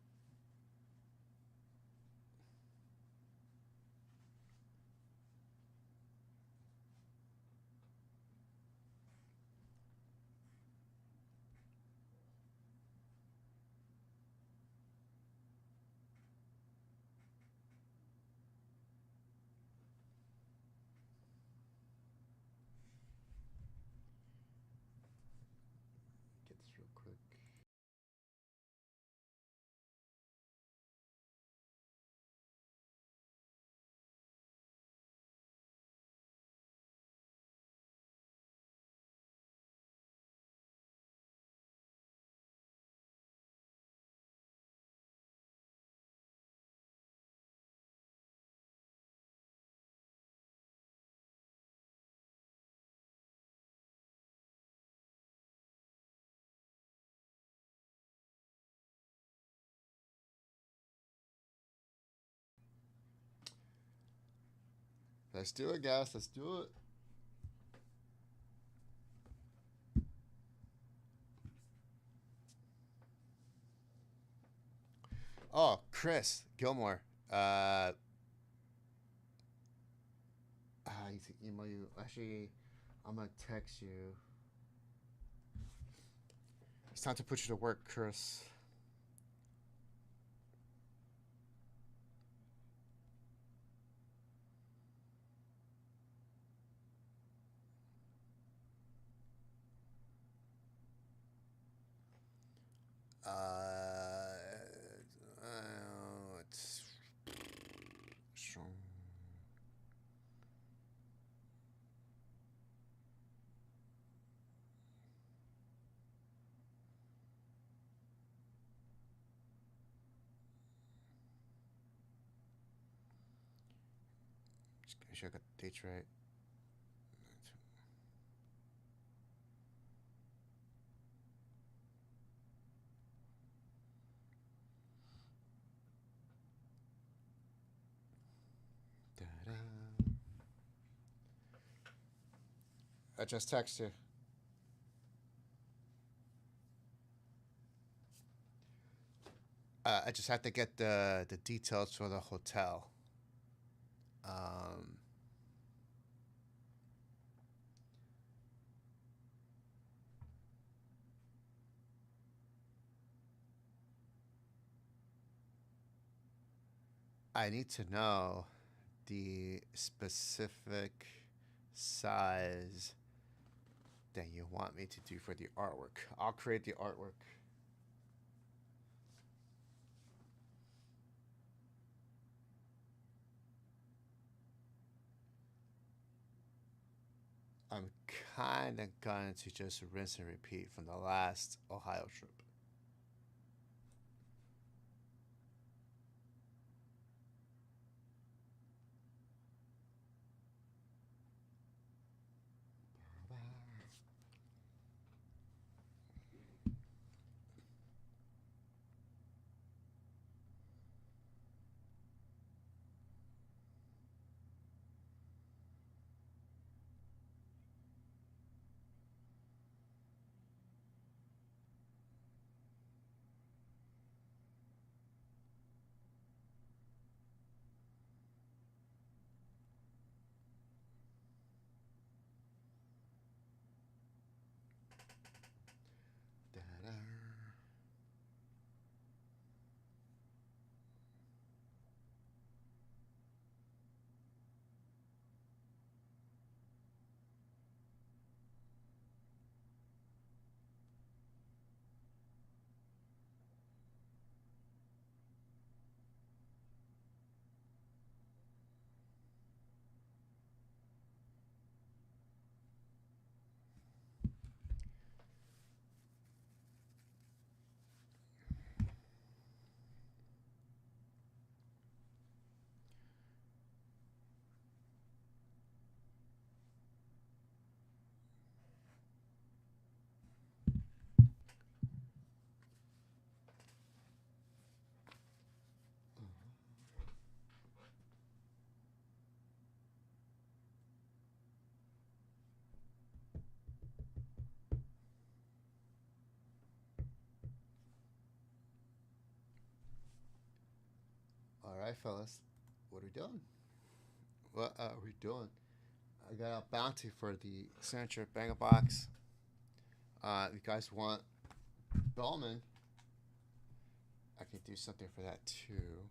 Get this real quick. Let's do it, guys. Let's do it. Oh, Chris Gilmore. I need to email you. Actually, I'm gonna text you. It's time to put you to work, Chris. It's strong. Just make sure I got the dates right. I just text you. I just have to get the details for the hotel. Um, I need to know the specific size that you want me to do for the artwork. I'll create the artwork. I'm kind of going to just rinse and repeat from the last Ohio trip. Da-da. All right, fellas. What are we doing? What are we doing? I got a bounty for the signature banger box. You guys want Bowman? I can do something for that too.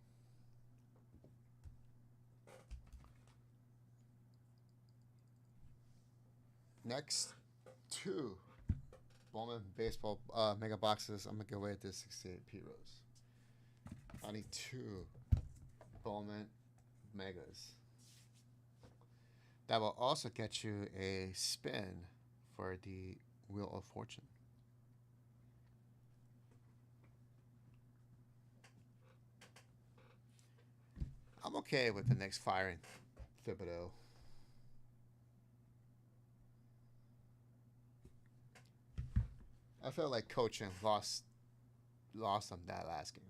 Next, two Bowman baseball mega boxes. I'm gonna give away the 68 P Rose. I need two Bowman megas. That will also get you a spin for the Wheel of Fortune. I'm okay with the next firing Thibodeau. I feel like coaching lost on that last game.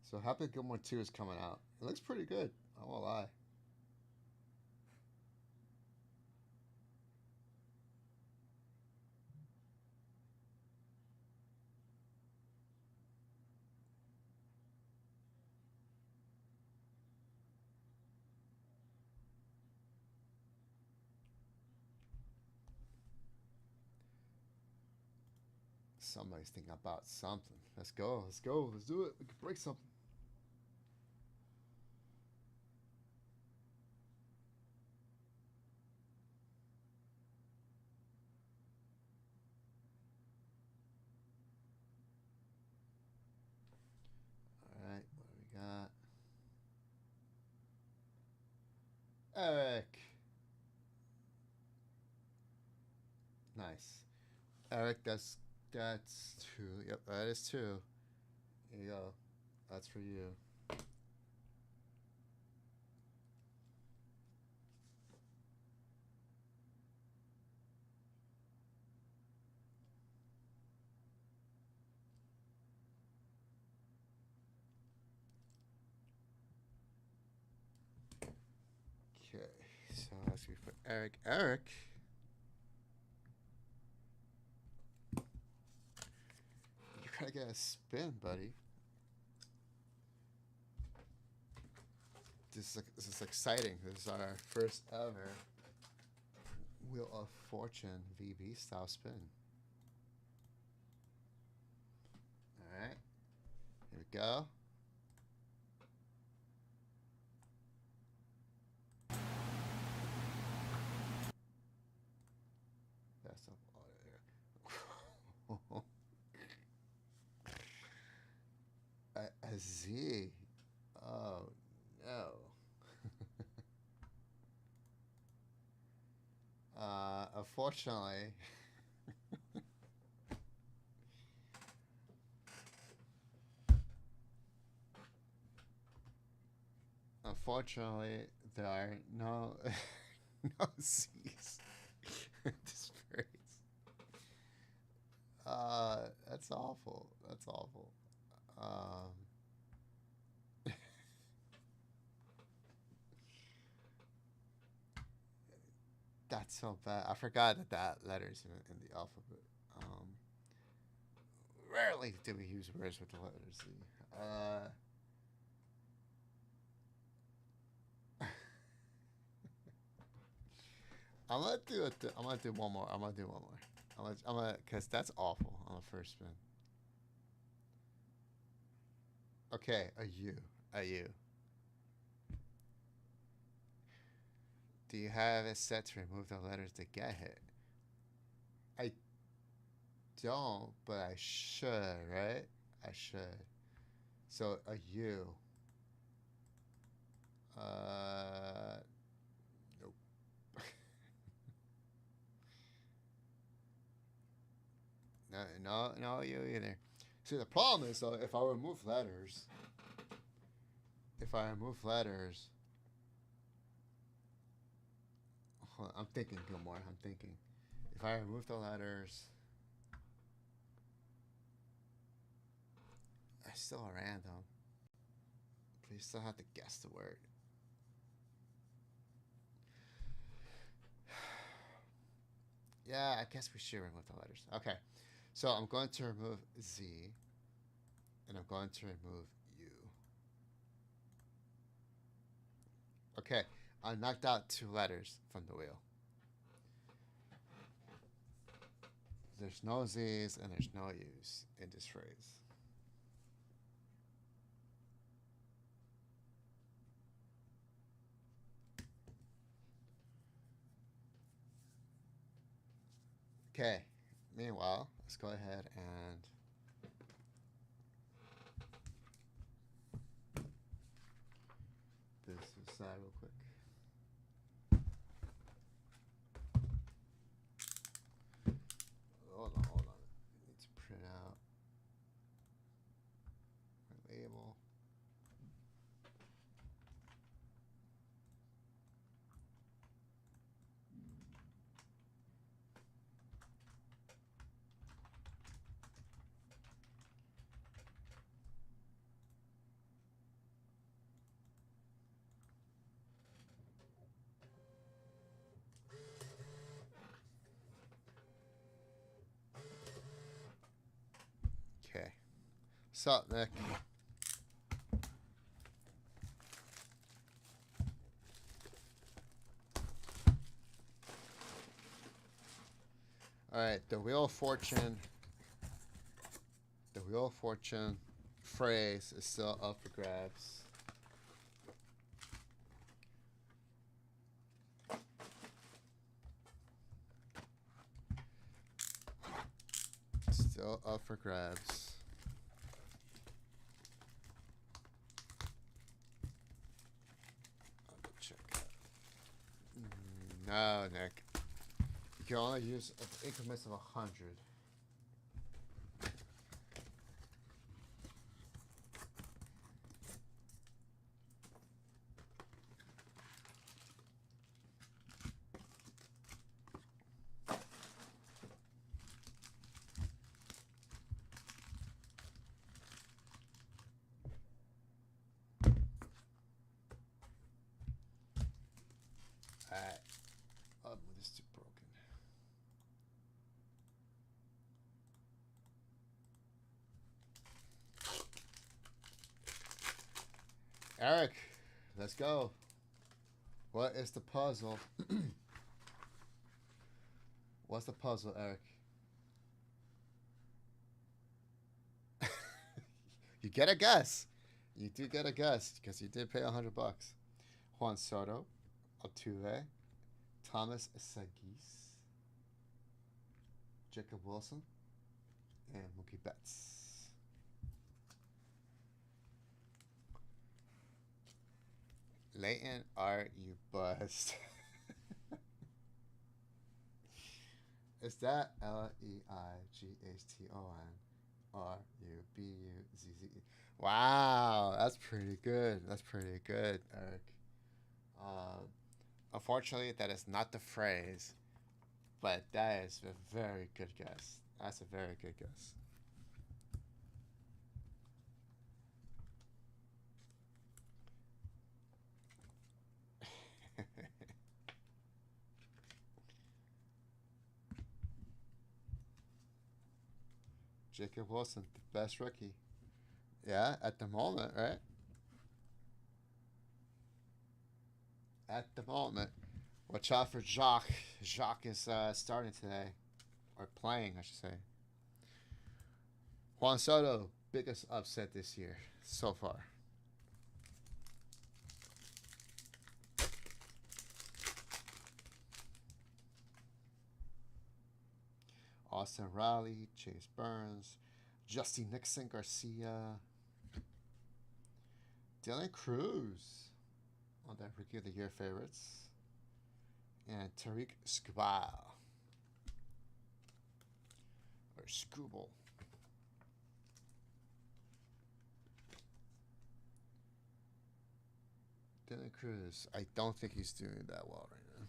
So Happy Gilmore 2 is coming out. It looks pretty good. I won't lie. Somebody's thinking about something. Let's go. Let's go. Let's do it. We can break something. All right. What do we got? Eric. Nice. Eric, that's 2. Yep, that is 2. Here you go. That's for you. Okay, so that's for Eric. Eric. You gotta get a spin, buddy. This is exciting. This is our first ever Wheel of Fortune VB style spin. All right, here we go. That's up all there. A Z. Oh no. Unfortunately, there are no no C's. This phrase. That's awful. That's awful. That's so bad. I forgot that letter's in the alphabet. Rarely do we use words with the letter Z. I'm gonna do it. I'm gonna do one more. Cause that's awful on the first spin. Okay, a U. Do you have it set to remove the letters that get hit? I don't, but I should, right? I should. So a U. Nope. No, you either. See, the problem is though, if I remove letters, I'm thinking, Gilmore. I'm thinking. If I remove the letters, it's still random. But you still have to guess the word. Yeah, I guess we should remove the letters. Okay. So I'm going to remove Z. And I'm going to remove U. Okay. I knocked out 2 letters from the wheel. There's no Z's and there's no U's in this phrase. Okay. Meanwhile, let's go ahead and this aside real quick. Hold on. I need to print out my label. What's up, Nick? All right, the Wheel of Fortune. The Wheel of Fortune phrase is still up for grabs. Still up for grabs. I'll go check that. No, Nick. You can only use increments of 100. Alright. Oh, this is too broken. Eric, let's go. What is the puzzle? What's the puzzle, Eric? You get a guess. You do get a guess because you did pay $100. Juan Soto, Altuve, Thomas Sagis, Jacob Wilson, and Mookie Betts. Leighton, are you buzzed? Is that Leighton? Wow, that's pretty good. That's pretty good, Eric. Unfortunately, that is not the phrase, but that is a very good guess. That's a very good guess. Jacob Wilson, the best rookie. Yeah, at the moment, right? At the moment. Watch out for Jacques. Jacques is starting today. Or playing, I should say. Juan Soto, biggest upset this year so far. Austin Riley, Chase Burns, Justin Nixon Garcia, Dylan Cruz on that Rookie of the Year favorites, and Tariq Skubal or Scooble. Dylan Cruz, I don't think he's doing that well right now.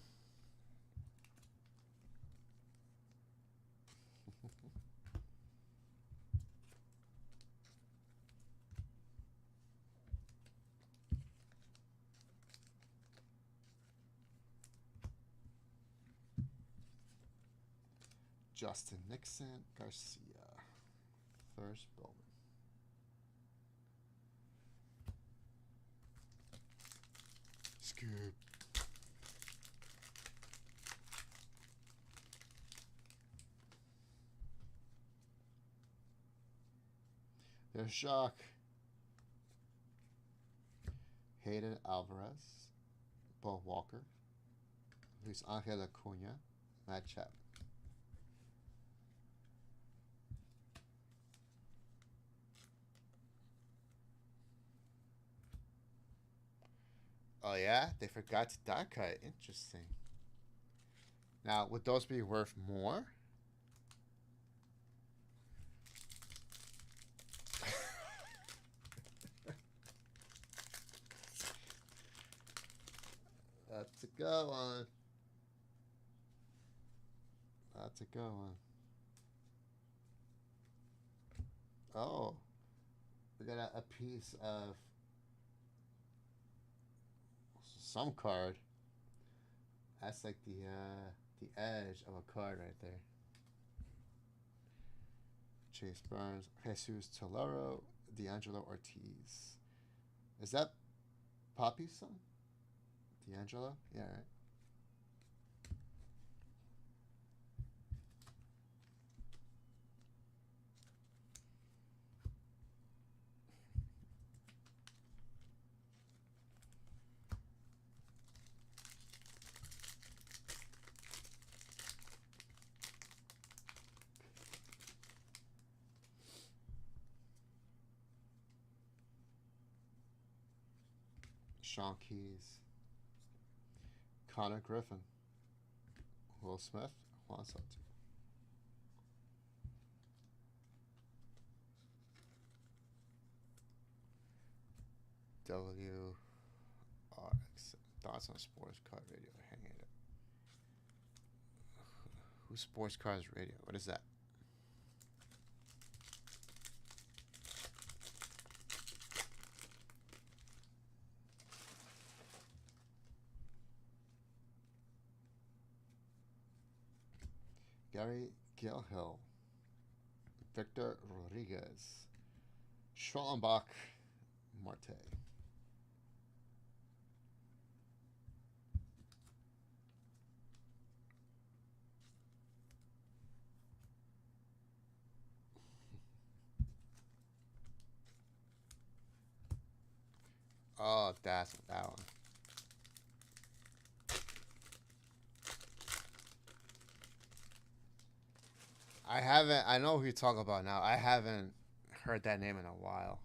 Justin Nixon Garcia, first Bowman. Scoop. There's Jacques. Hayden Alvarez, Bo Walker, Luis Angel Acuna, Matt Chapman. Oh yeah, they forgot to die cut. Interesting. Now, would those be worth more? That's a good one. That's a good one. Oh, we got a piece of some card. That's like the edge of a card right there. Chase Burns, Jesus Tolero, D'Angelo Ortiz. Is that Poppy's son? D'Angelo? Yeah, right. Sean Keys. Connor Griffin. Will Smith. Juan Soto. WRX. Thoughts on Sports Card Radio. Hang it up. Who's Sports Cards Radio? What is that? Gary Gilhill, Victor Rodriguez, Schallenbach, Marte. Oh, that's that one. I know who you're talking about now. I haven't heard that name in a while.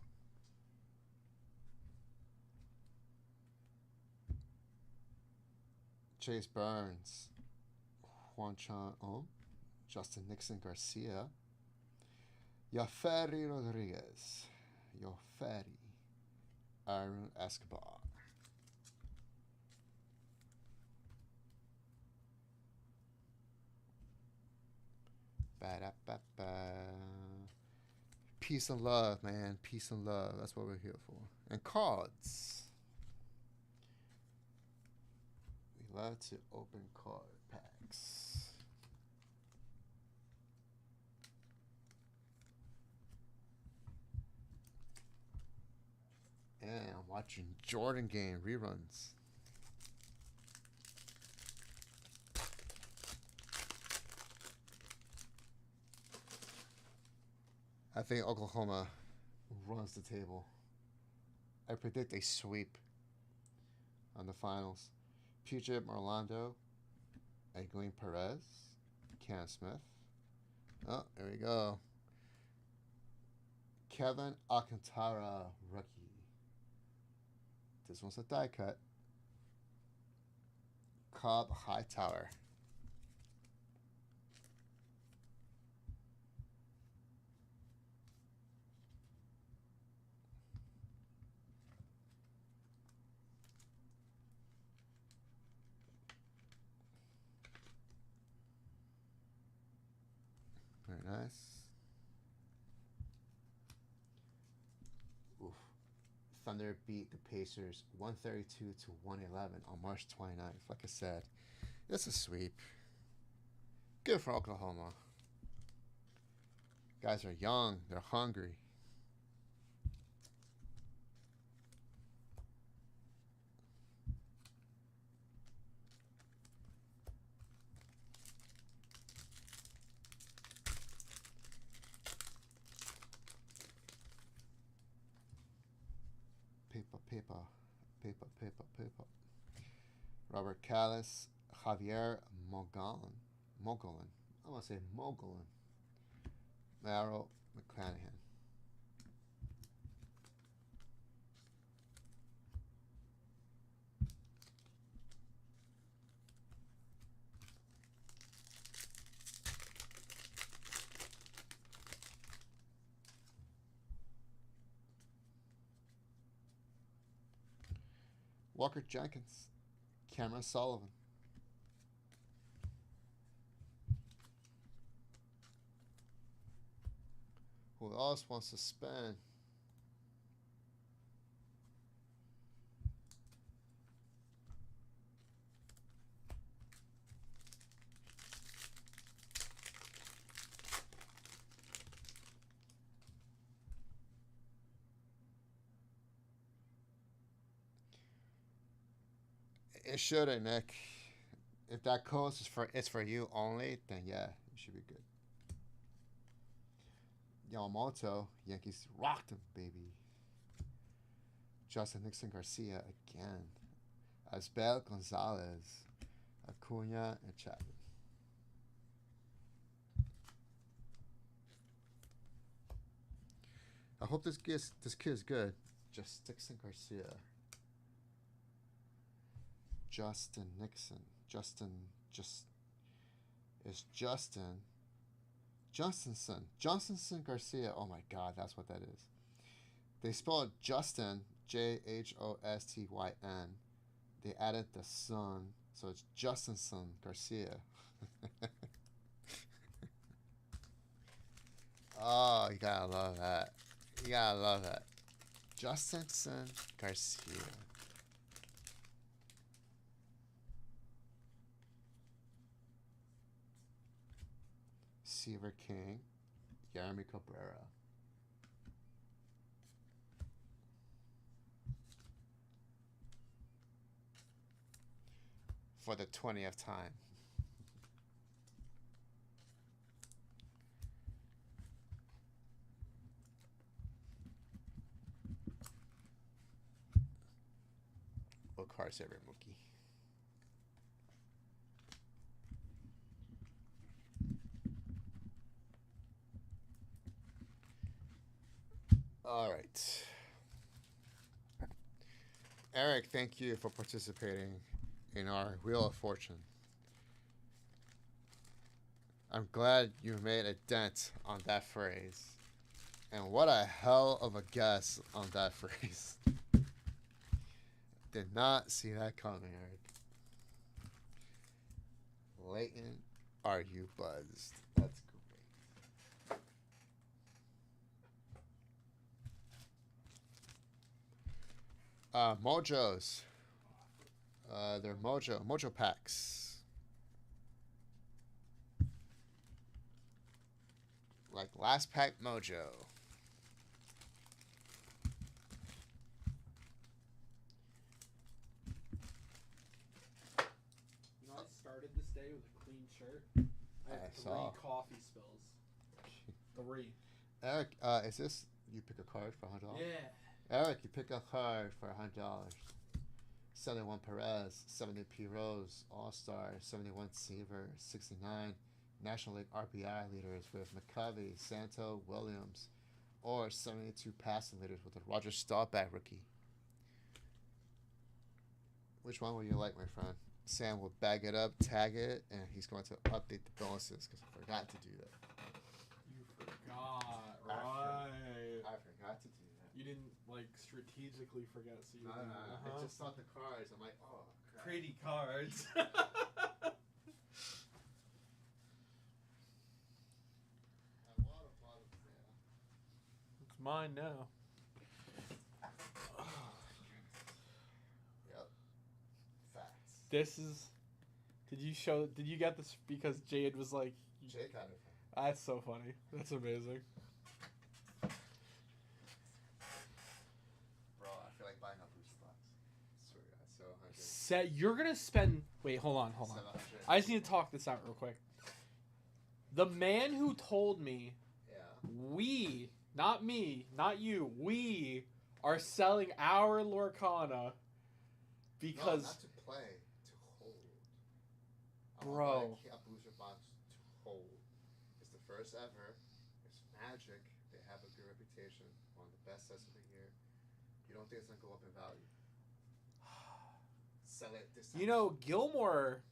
Chase Burns, Juan Chan, Justin Nixon Garcia, Yaferi Rodriguez, Yoferi, Aaron Escobar. Ba-da-ba-ba. Peace and love, man. Peace and love. That's what we're here for. And cards. We love to open card packs. And I'm watching Jordan game reruns. I think Oklahoma runs the table. I predict a sweep on the finals. Puget Orlando, Egwene Perez, Cam Smith. Oh, there we go. Kevin Alcantara, rookie. This one's a die cut. Cobb Hightower. Very nice. Oof. Thunder beat the Pacers 132 to 111 on March 29th. Like I said, it's a sweep. Good for Oklahoma. Guys are young. They're hungry. Paper. Robert Callis, Javier Mogolin. I'm going to say Mogolin. Merrill McClanahan. Walker Jenkins, Cameron Sullivan. Who else wants to spend? It shouldn't, Nick. If that code is for you only, then yeah, you should be good. Yamamoto, Yankees rocked him, baby. Justin Nixon Garcia again. Asbel Gonzalez, Acuna, and Chapman. I hope this kid is good. Just Nixon Garcia. Justin Nixon. Johnsonson Garcia. Oh my God, that's what that is. They spelled Justin, Johostyn. They added the son, so it's Justinson Garcia. Oh, you gotta love that. You gotta love that. Justinson Garcia. Seaver King, Jeremy Cabrera. For the 20th time. What card's ever Mookie? All right. Eric, thank you for participating in our Wheel of Fortune. I'm glad you made a dent on that phrase. And what a hell of a guess on that phrase. Did not see that coming, Eric. Leighton, are you buzzed? That's great. Mojos. They're Mojo packs. Like last pack Mojo. You know, I started this day with a clean shirt. I had three coffee spills. 3. Eric, is this you pick a card for $100? Yeah. Eric, you pick a card for $100. 71 Perez, 70 P Rose, All-Star, 71 Seaver, 69 National League RBI leaders with McCovey, Santo, Williams, or 72 passing leaders with a Roger Staubach rookie. Which one would you like, my friend? Sam will bag it up, tag it, and he's going to update the bonuses because I forgot to do that. You forgot, right? I forgot to do that. You didn't, like, strategically forget, so you No. I just saw the cards. I'm like, oh, crap. Pretty cards. It's mine now. Yep. Facts. This is... Did you get this because Jade was like... Jade got it. That's so funny. That's amazing. Buying a booster box. Swear to God, so 100. You're gonna spend. Wait, hold on. 700. I just need to talk this out real quick. The man who told me, we, not me, not you, we are selling our Lorcana because. No, not to play, to hold. Bro. A booster box to hold. It's the first ever. It's Magic. They have a good reputation. One of the best sets of the year. You don't think it's going to go up in value? Sell it this time. You know, Gilmore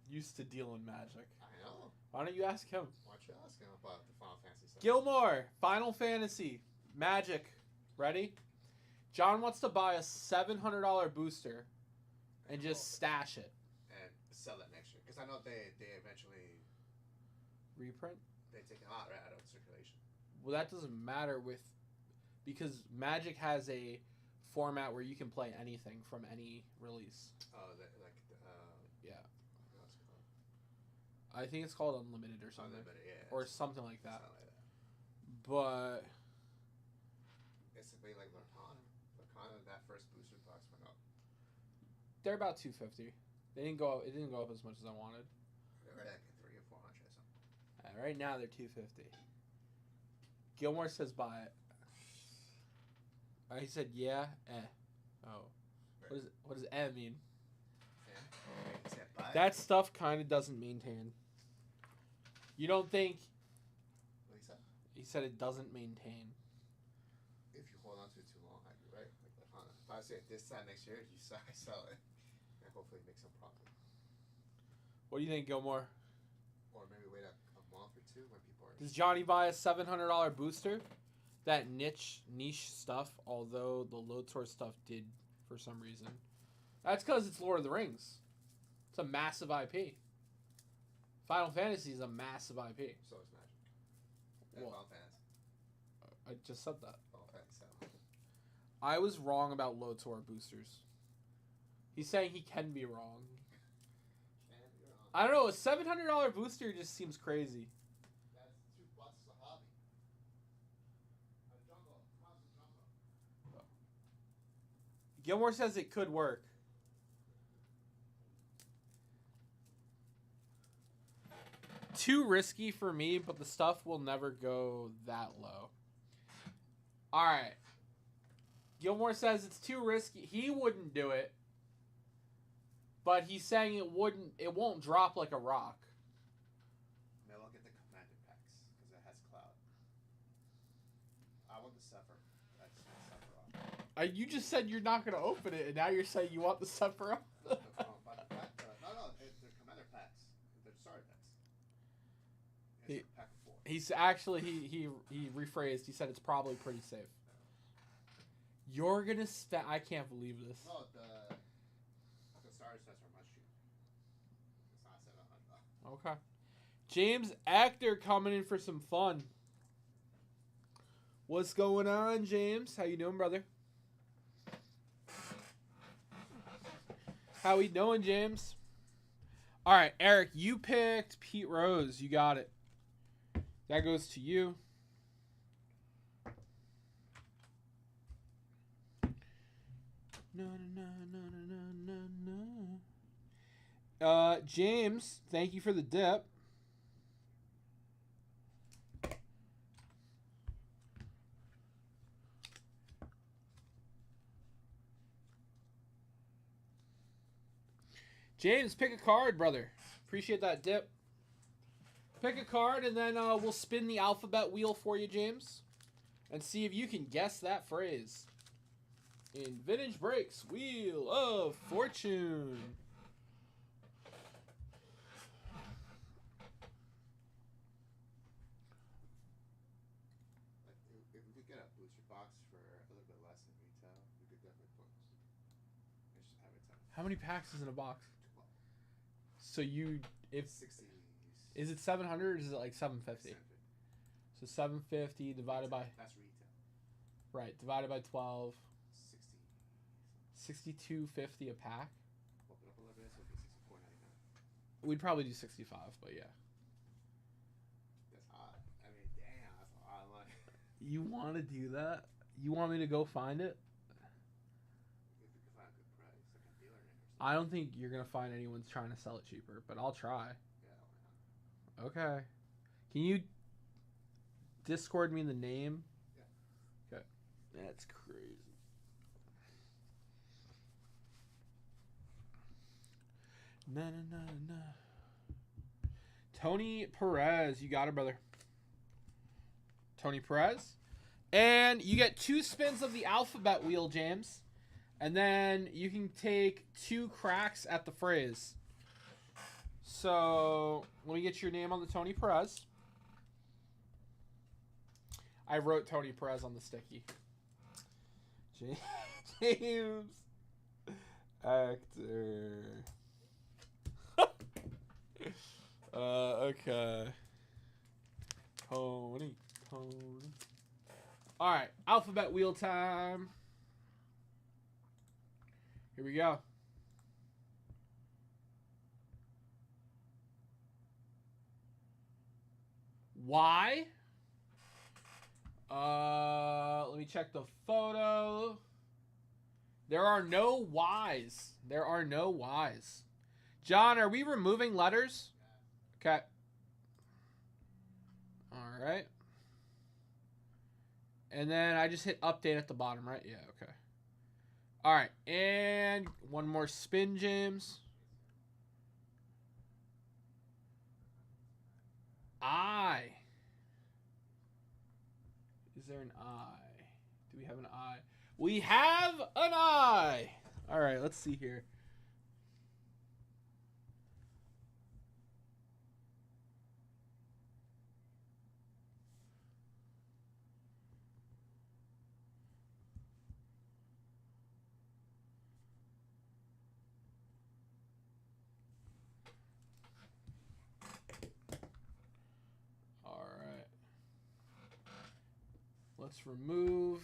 used to deal in Magic. I know. Why don't you ask him? Why don't you ask him about the Final Fantasy stuff? Gilmore, Final Fantasy, Magic. Ready? John wants to buy a $700 booster and just stash it. And sell it next year. Because I know they eventually... Reprint? They take it out of circulation. Well, that doesn't matter with... Because Magic has a format where you can play anything from any release. Oh, yeah. What's it called? I think it's called Unlimited or something. Unlimited, yeah. Or something like that. Something like that. But... It's a bit like Lorcana. Lorcana, that first booster box went up. they're about 250. They didn't go. It didn't go up as much as I wanted. They're like 300 or 400 or something. Right now they're 250. Gilmore says buy it. He said yeah. Oh. What does mean? Yeah. That stuff kind of doesn't maintain. You don't think? What he said? He said it doesn't maintain. If you hold on to it too long, I'd be right. Like if I say it this time next year, you sell it, and hopefully make some profit. What do you think, Gilmore? Or maybe wait a month or two when people are. Does Johnny buy a $700 booster? That niche stuff, although the Lotor stuff did for some reason. That's because it's Lord of the Rings. It's a massive IP. Final Fantasy is a massive IP. So is Magic. Well, Final Fantasy. I just said that. Final Fantasy 7. I was wrong about Lotor boosters. He's saying he can be wrong. I don't know. A $700 booster just seems crazy. That's $2 a hobby. Jungle. Come on, jungle. Gilmore says it could work. Too risky for me, but the stuff will never go that low. All right. Gilmore says it's too risky. He wouldn't do it. But he's saying it won't drop like a rock. Maybe I'll get the commander packs because it has cloud. I want the Sephiroth. That's the Sephiroth. You just said you're not going to open it, and now you're saying you want the Sephiroth? No, they're commander packs. They're starter packs. Pack of 4. He's actually he rephrased. He said it's probably pretty safe. You're gonna spend. I can't believe this. No, the starter sets are much cheaper. It's not $700. Okay. James Actor coming in for some fun. What's going on, James? How you doing, brother? How we doing, James? All right, Eric, you picked Pete Rose. You got it. That goes to you. No. James, thank you for the dip. James, pick a card, brother. Appreciate that dip. Pick a card, and then we'll spin the alphabet wheel for you, James, and see if you can guess that phrase. In Vintage Breaks, Wheel of Fortune. If we could get a booster box for a little bit less than retail, we could definitely put. Let's just have it time. How many packs is in a box? 12. So if 60. is it 700 or is it like 750? So 750 divided by That's retail. right divided by 12. 60. 62.50 a pack. Open up a little bit, so it'll be $64.99. We'd probably do 65, but yeah. That's hot. I mean, damn, that's a lot of money. You want to do that? You want me to go find it? If we can find a good price, like a dealer name or something. I don't think you're gonna find anyone's trying to sell it cheaper, but I'll try. Yeah, why not? Okay. Can you Discord me the name? Yeah. Okay. That's crazy. Na. Tony Perez, you got it, brother. Tony Perez. And you get 2 spins of the alphabet wheel, James. And then you can take 2 cracks at the phrase. So, let me get your name on the Tony Perez. I wrote Tony Perez on the sticky. James Actor. Okay. Tony. Alright, alphabet wheel time. Here we go. Why? Let me check the photo. There are no Y's. There are no Y's. John, are we removing letters? Okay. All right. And then I just hit update at the bottom, right? Yeah, okay. All right. And one more spin, James. I. Is there an I? Do we have an I? We have an I. All right, let's see here. All right. Let's remove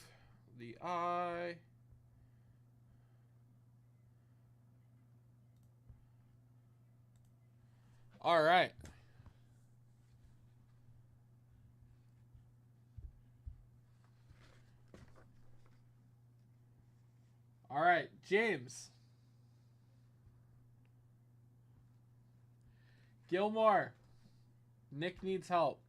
the I. All right. All right, James. Gilmore. Nick needs help.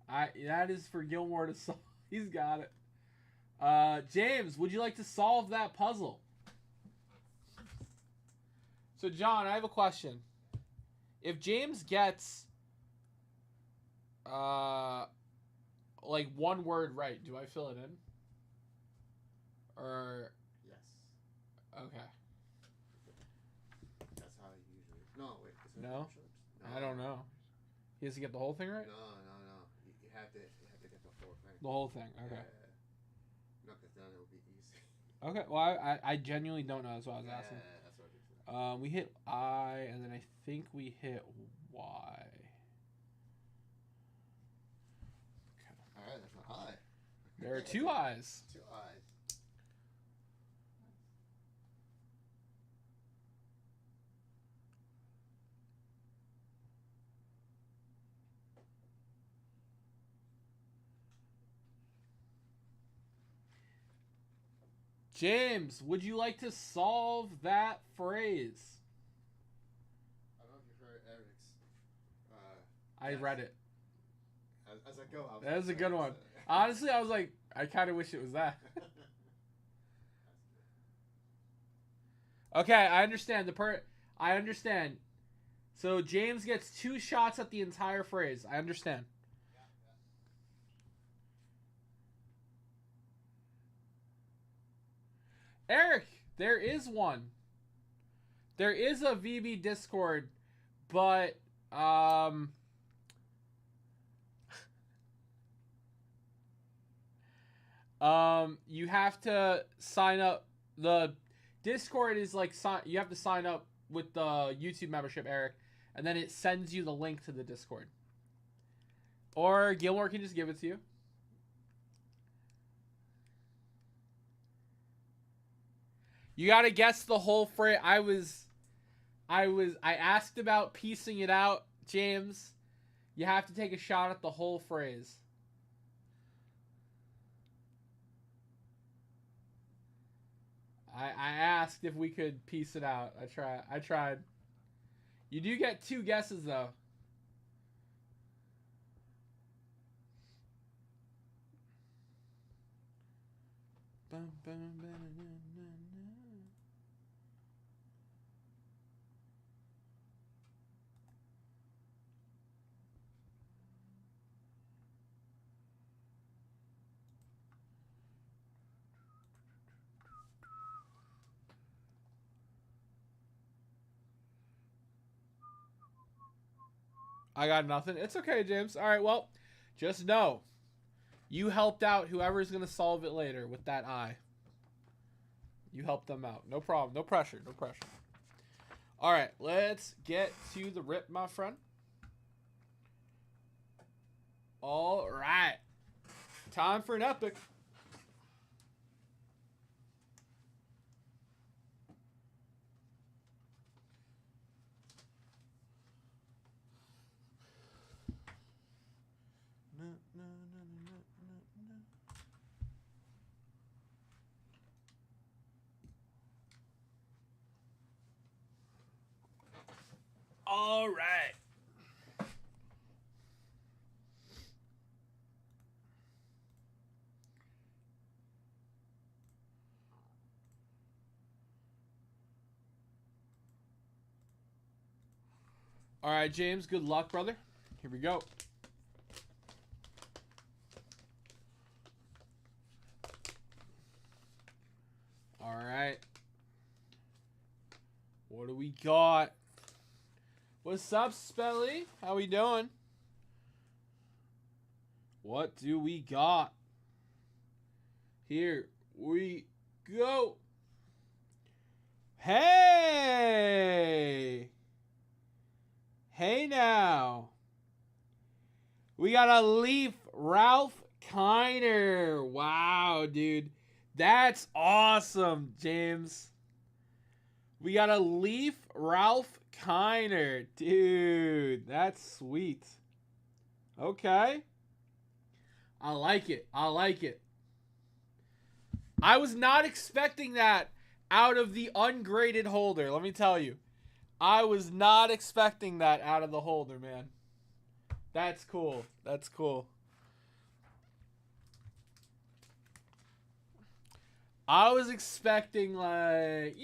That is for Gilmore to solve. He's got it. James, would you like to solve that puzzle? So, John, I have a question. If James gets like one word right, do I fill it in? Or Yes. okay. That's how you usually. No, wait. Is it No? no? I don't know. He has to get the whole thing right? No. You have to get the whole thing. The whole thing. Okay. Yeah. No, because then it'll be easy. Okay. Well, I genuinely don't know. That's what I was asking. That's what it is. We hit I, and then I think we hit Y. Okay. All right, that's an I. There are two I's. Two I's. James, would you like to solve that phrase? I don't know if you heard Eric's. I read it. As I go, That was a good one. Honestly, I was like, I kind of wish it was that. Okay, I understand. I understand. So James gets 2 shots at the entire phrase. I understand. Eric, there is one. There is a VB Discord, but you have to sign up. The Discord is like you have to sign up with the YouTube membership, Eric, and then it sends you the link to the Discord. Or Gilmore can just give it to you. You gotta guess the whole phrase. I asked about piecing it out, James. You have to take a shot at the whole phrase. I asked if we could piece it out. I tried. You do get 2 guesses though. I got nothing. It's okay, James. All right, well, just know you helped out whoever's going to solve it later with that eye. You helped them out. No problem. No pressure. No pressure. All right, let's get to the rip, my friend. All right. Time for an epic. All right. All right, James. Good luck, brother. Here we go. All right. What do we got? What's up, Spelly? How we doing? What do we got? Here we go. Hey! Hey now. We got a Leaf Ralph Kiner. Wow, dude. That's awesome, James. We got a Leaf Ralph Kiner. Dude, that's sweet. Okay. I like it. I like it. I was not expecting that out of the ungraded holder. Let me tell you. I was not expecting that out of the holder, man. That's cool. That's cool. I was expecting like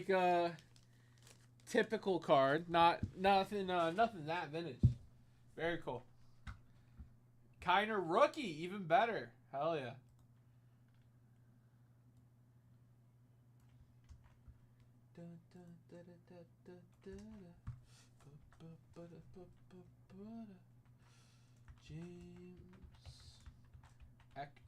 a typical card, nothing that vintage. Very cool. Kiner rookie, even better. Hell yeah. James Hector.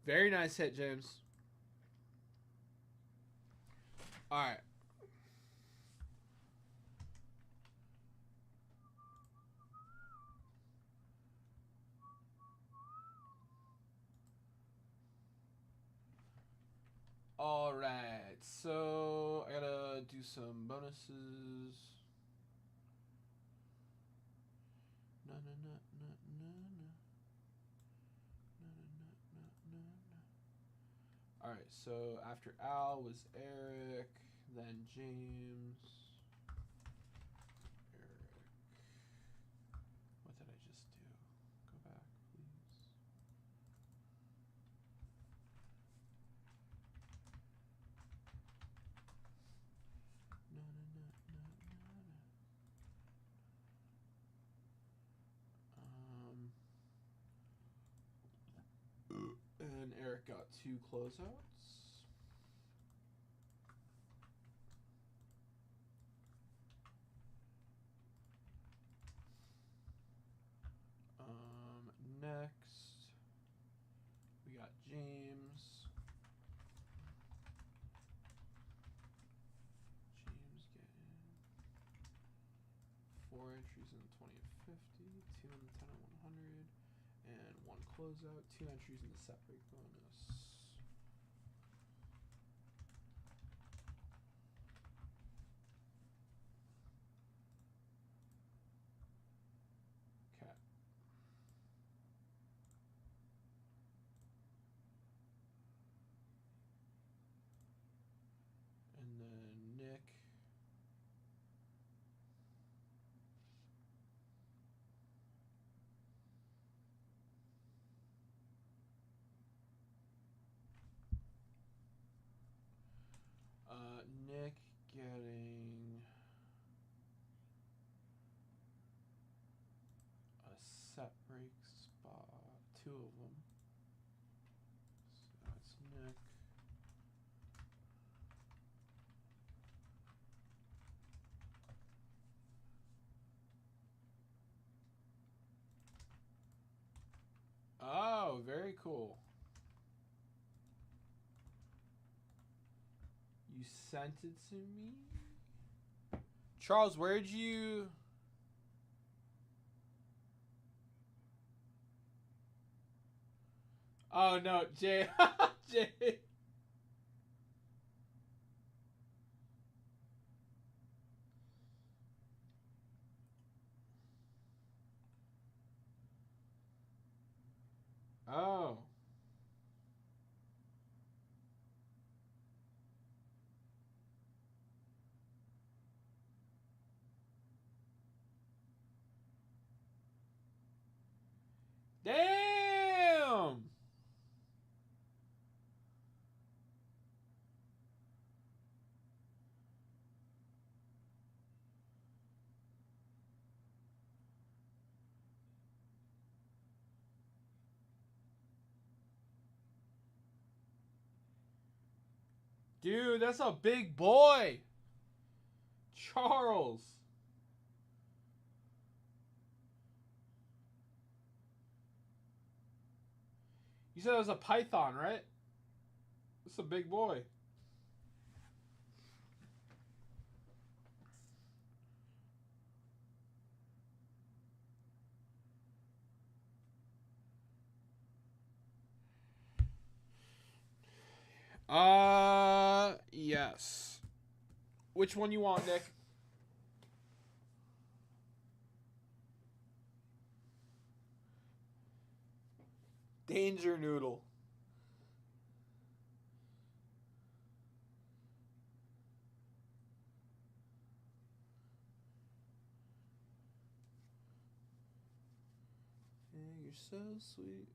Very nice hit, James. All right. All right. So I gotta do some bonuses. All right. So after Al was Eric, then James. Eric. What did I just do? Go back, please. And Eric got 2 closeouts. Next, we got James. James getting 4 entries in the 20 and 50, 2 in the 10 and 100, and 1 closeout, 2 entries in the set break bonus. Okay. And then Nick. set break spot. 2 of them. So that's Nick. Oh, very cool. You sent it to me? Charles, where'd you... Oh, no, Jay. Jay. Oh. Damn! Dude, that's a big boy! Charles! You said it was a python, right? It's a big boy. Yes. Which one you want, Nick? Danger Noodle. Yeah, you're so sweet.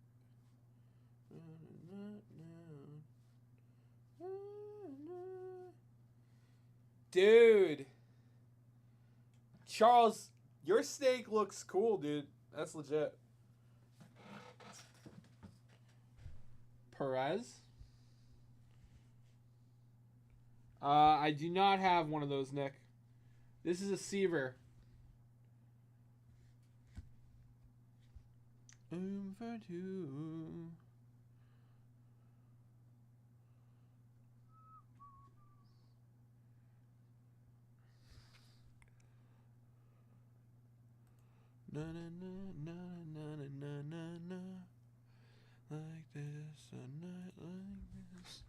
Dude. Charles, your steak looks cool, dude. That's legit. Perez? I do not have one of those, Nick. This is a Seaver. For two. Na na na na na na na na. Like this, a night like this.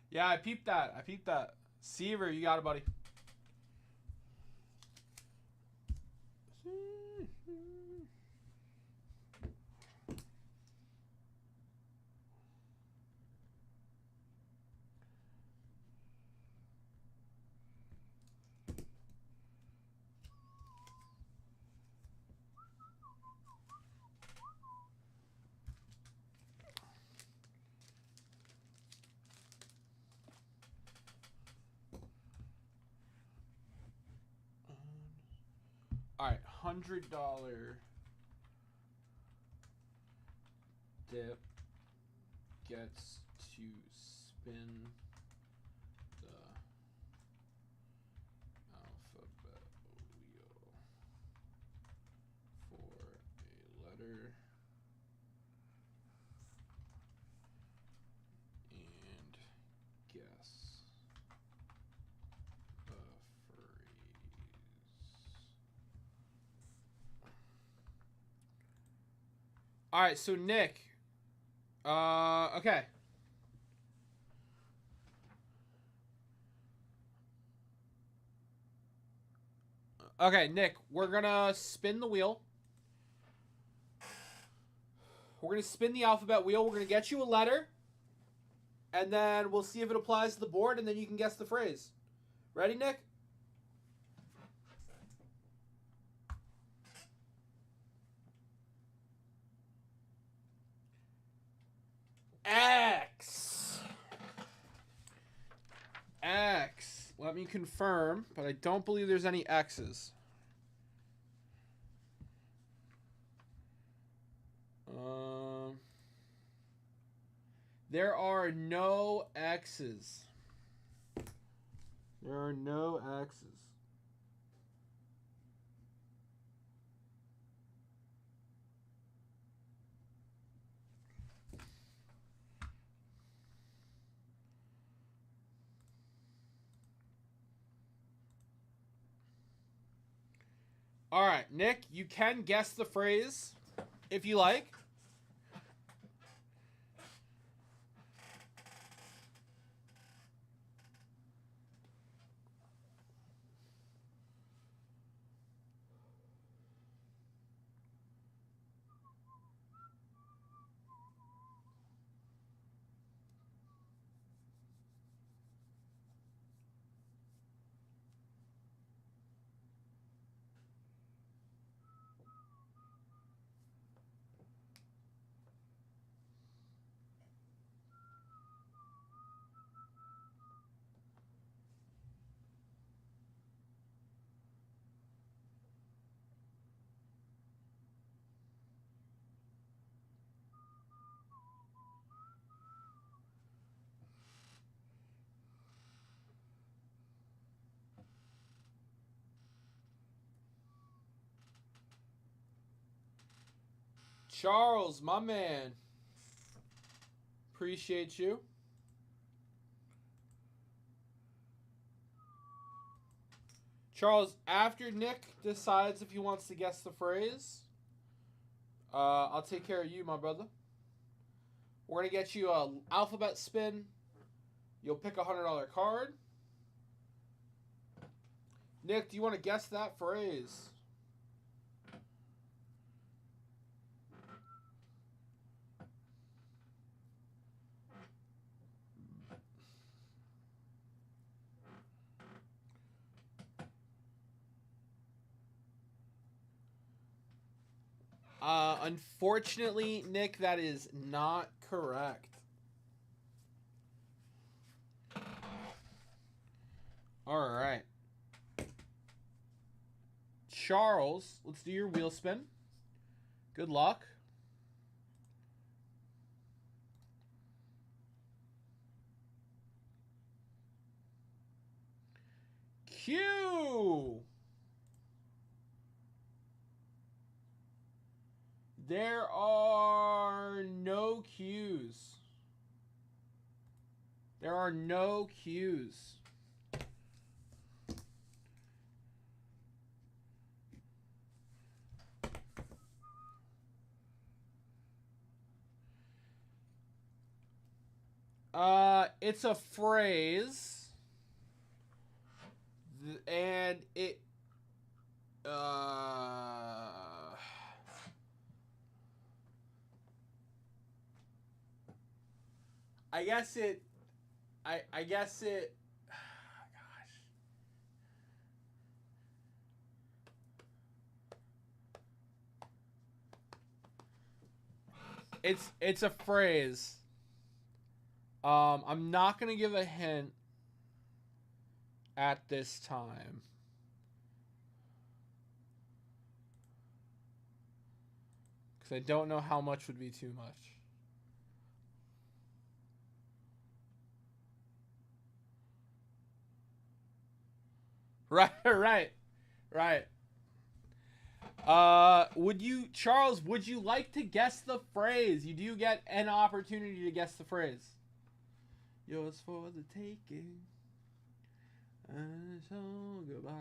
Yeah, I peeped that. I peeped that. Seaver, you got it, buddy. All right, $100 dip gets to spin the alphabet wheel for a letter and guess the phrase. All right, so Nick. Okay. Okay, Nick, we're gonna spin the wheel. We're gonna spin the alphabet wheel. We're gonna get you a letter, and then we'll see if it applies to the board, and then you can guess the phrase. Ready, Nick? X. me confirm, but I don't believe there's any X's. There are no X's. There are no X's. All right, Nick, you can guess the phrase if you like. Charles, my man. Appreciate you. Charles, after Nick decides if he wants to guess the phrase, I'll take care of you, my brother. We're going to get you a alphabet spin. You'll pick a $100 card. Nick, do you want to guess that phrase? Unfortunately, Nick, that is not correct. All right. Charles, let's do your wheel spin. Good luck. Q. There are no Q's. There are no Q's. It's a phrase, and it, I guess it, I guess it, gosh. It's a phrase. I'm not gonna give a hint at this time. Because I don't know how much would be too much. Right. Charles, would you like to guess the phrase? You do get an opportunity to guess the phrase. Yours for the taking. And so goodbye.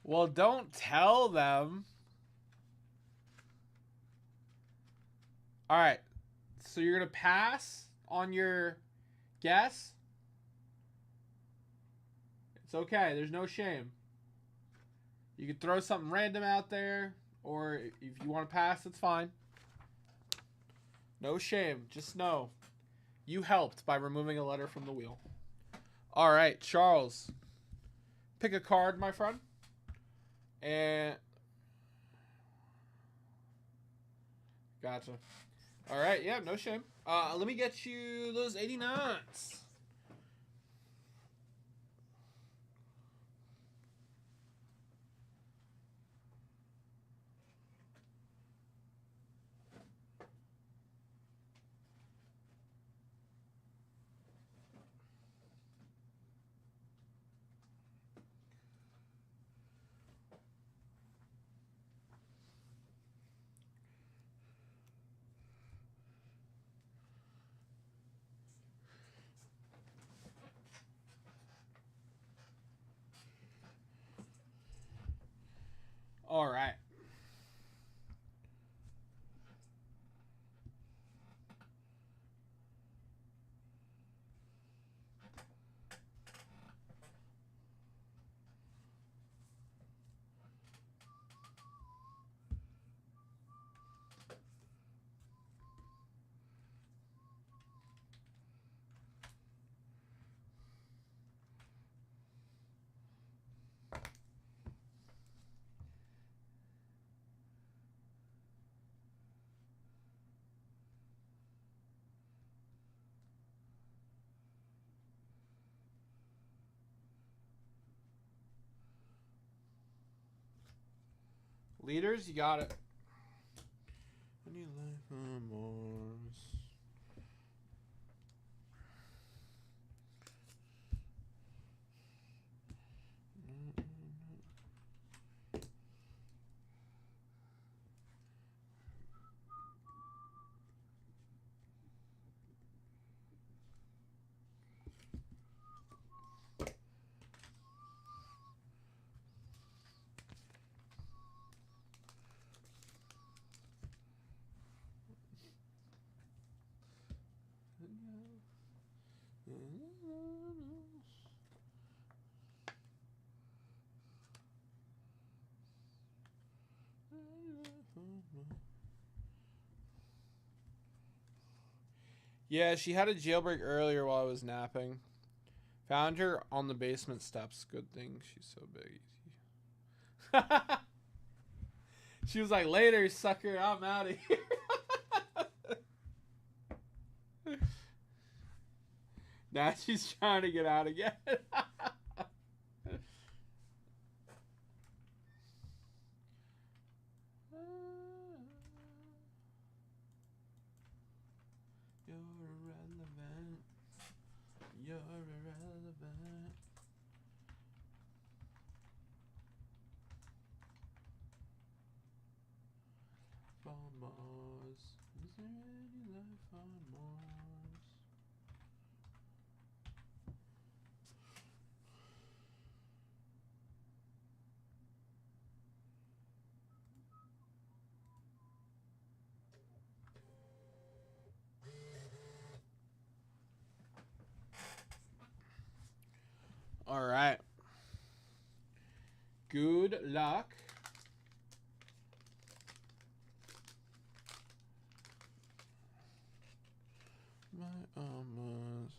Well, don't tell them. All right. So you're going to pass on your guess? It's okay. There's no shame. You can throw something random out there, or if you want to pass, that's fine. No shame. Just know you helped by removing a letter from the wheel. All right, Charles. Pick a card, my friend. And gotcha. All right, yeah, no shame. Let me get you those 89s. All right. Leaders, you got it. Any life on Mars? Yeah, she had a jailbreak earlier while I was napping. Found her on the basement steps. Good thing she's so big. She was like, later, sucker, I'm out of here. Now she's trying to get out again. You're irrelevant. You're irrelevant. On Mars. Is there any life on Mars? All right. Good luck. My almost.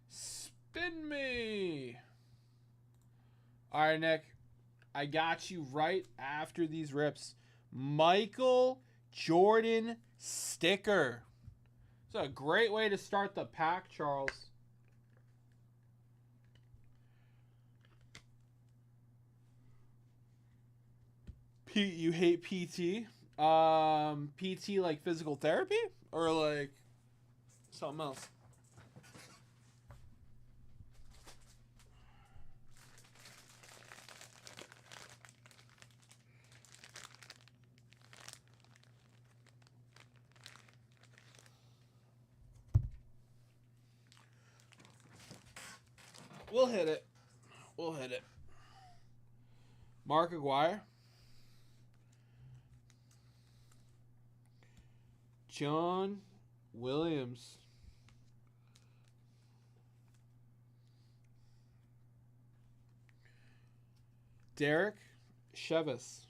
Spin me. All right, Nick. I got you right after these rips. Michael Jordan sticker. It's a great way to start the pack, Charles. Pete, you hate PT? PT like physical therapy? Or like something else? We'll hit it. We'll hit it. Mark Aguirre. John Williams. Derek Chevis.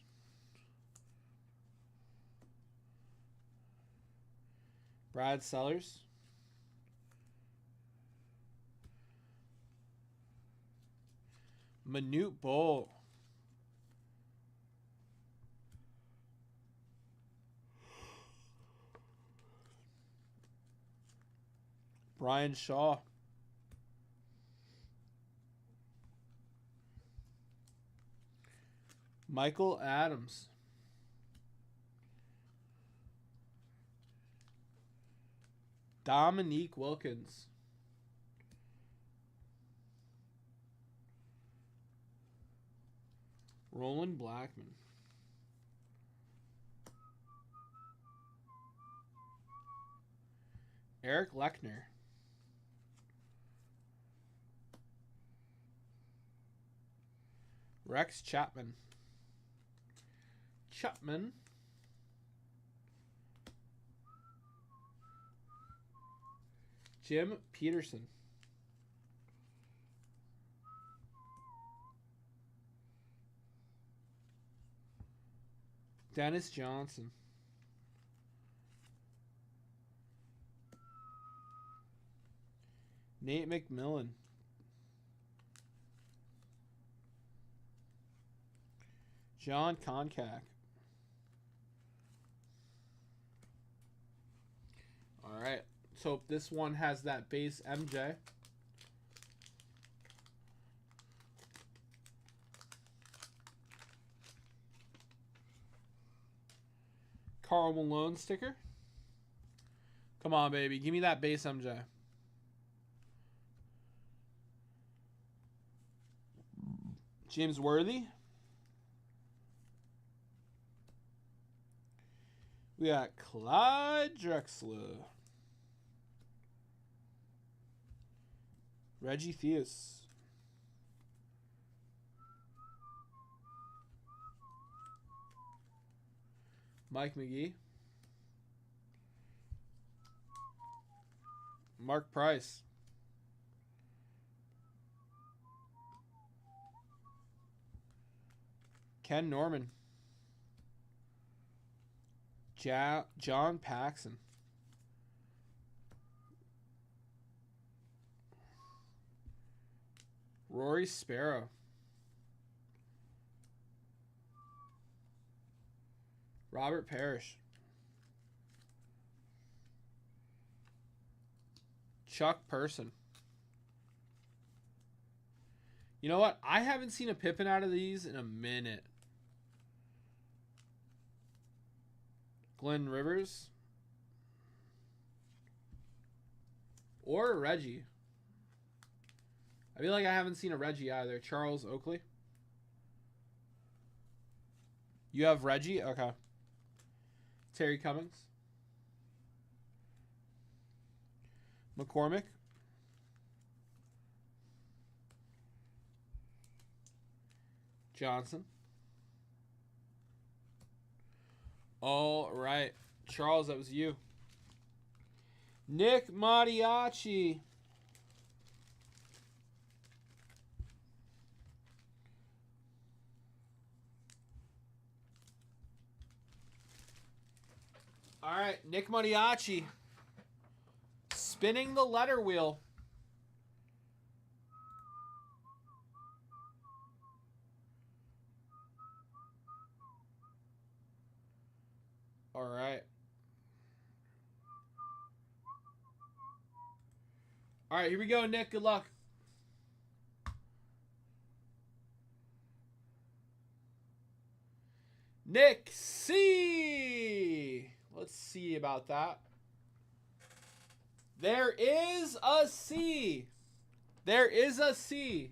Brad Sellers. Manute Bol. Brian Shaw. Michael Adams. Dominique Wilkins. Roland Blackman. Eric Lechner. Rex Chapman. Jim Peterson. Dennis Johnson. Nate McMillan. John Concack. All right. So this one has that base MJ. Karl Malone sticker. Come on, baby. Give me that base MJ. James Worthy. We got Clyde Drexler. Reggie Theus. Mike McGee. Mark Price. Ken Norman. John Paxson. Rory Sparrow. Robert Parrish. Chuck Person. You know what? I haven't seen a Pippin out of these in a minute. Glenn Rivers. Or a Reggie. I feel like I haven't seen a Reggie either. Charles Oakley. You have Reggie? Okay. Terry Cummings. McCormick. Johnson. All right. Charles, that was you. Nick Mariachi. All right, Nick Mariachi. Spinning the letter wheel. All right. All right, here we go, Nick. Good luck. Nick C. Let's see about that. There is a C. There is a C.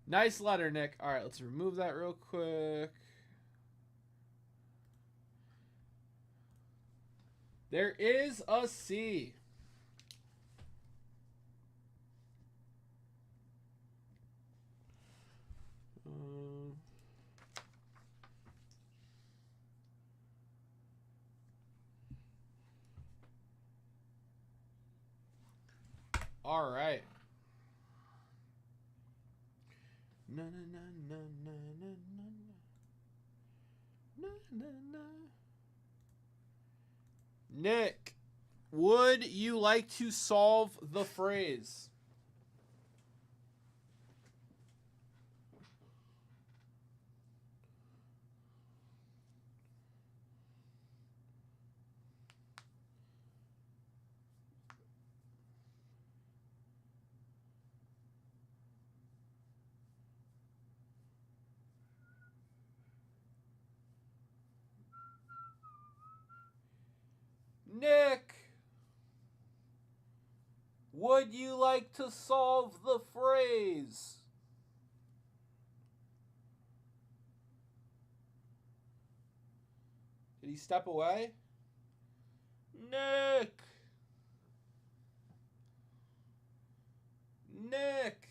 Nice letter, Nick. All right, let's remove that real quick. There is a C. All right. Na na na na na na na na na. Nick, would you like to solve the phrase? Nick, would you like to solve the phrase? Did he step away? Nick! Nick!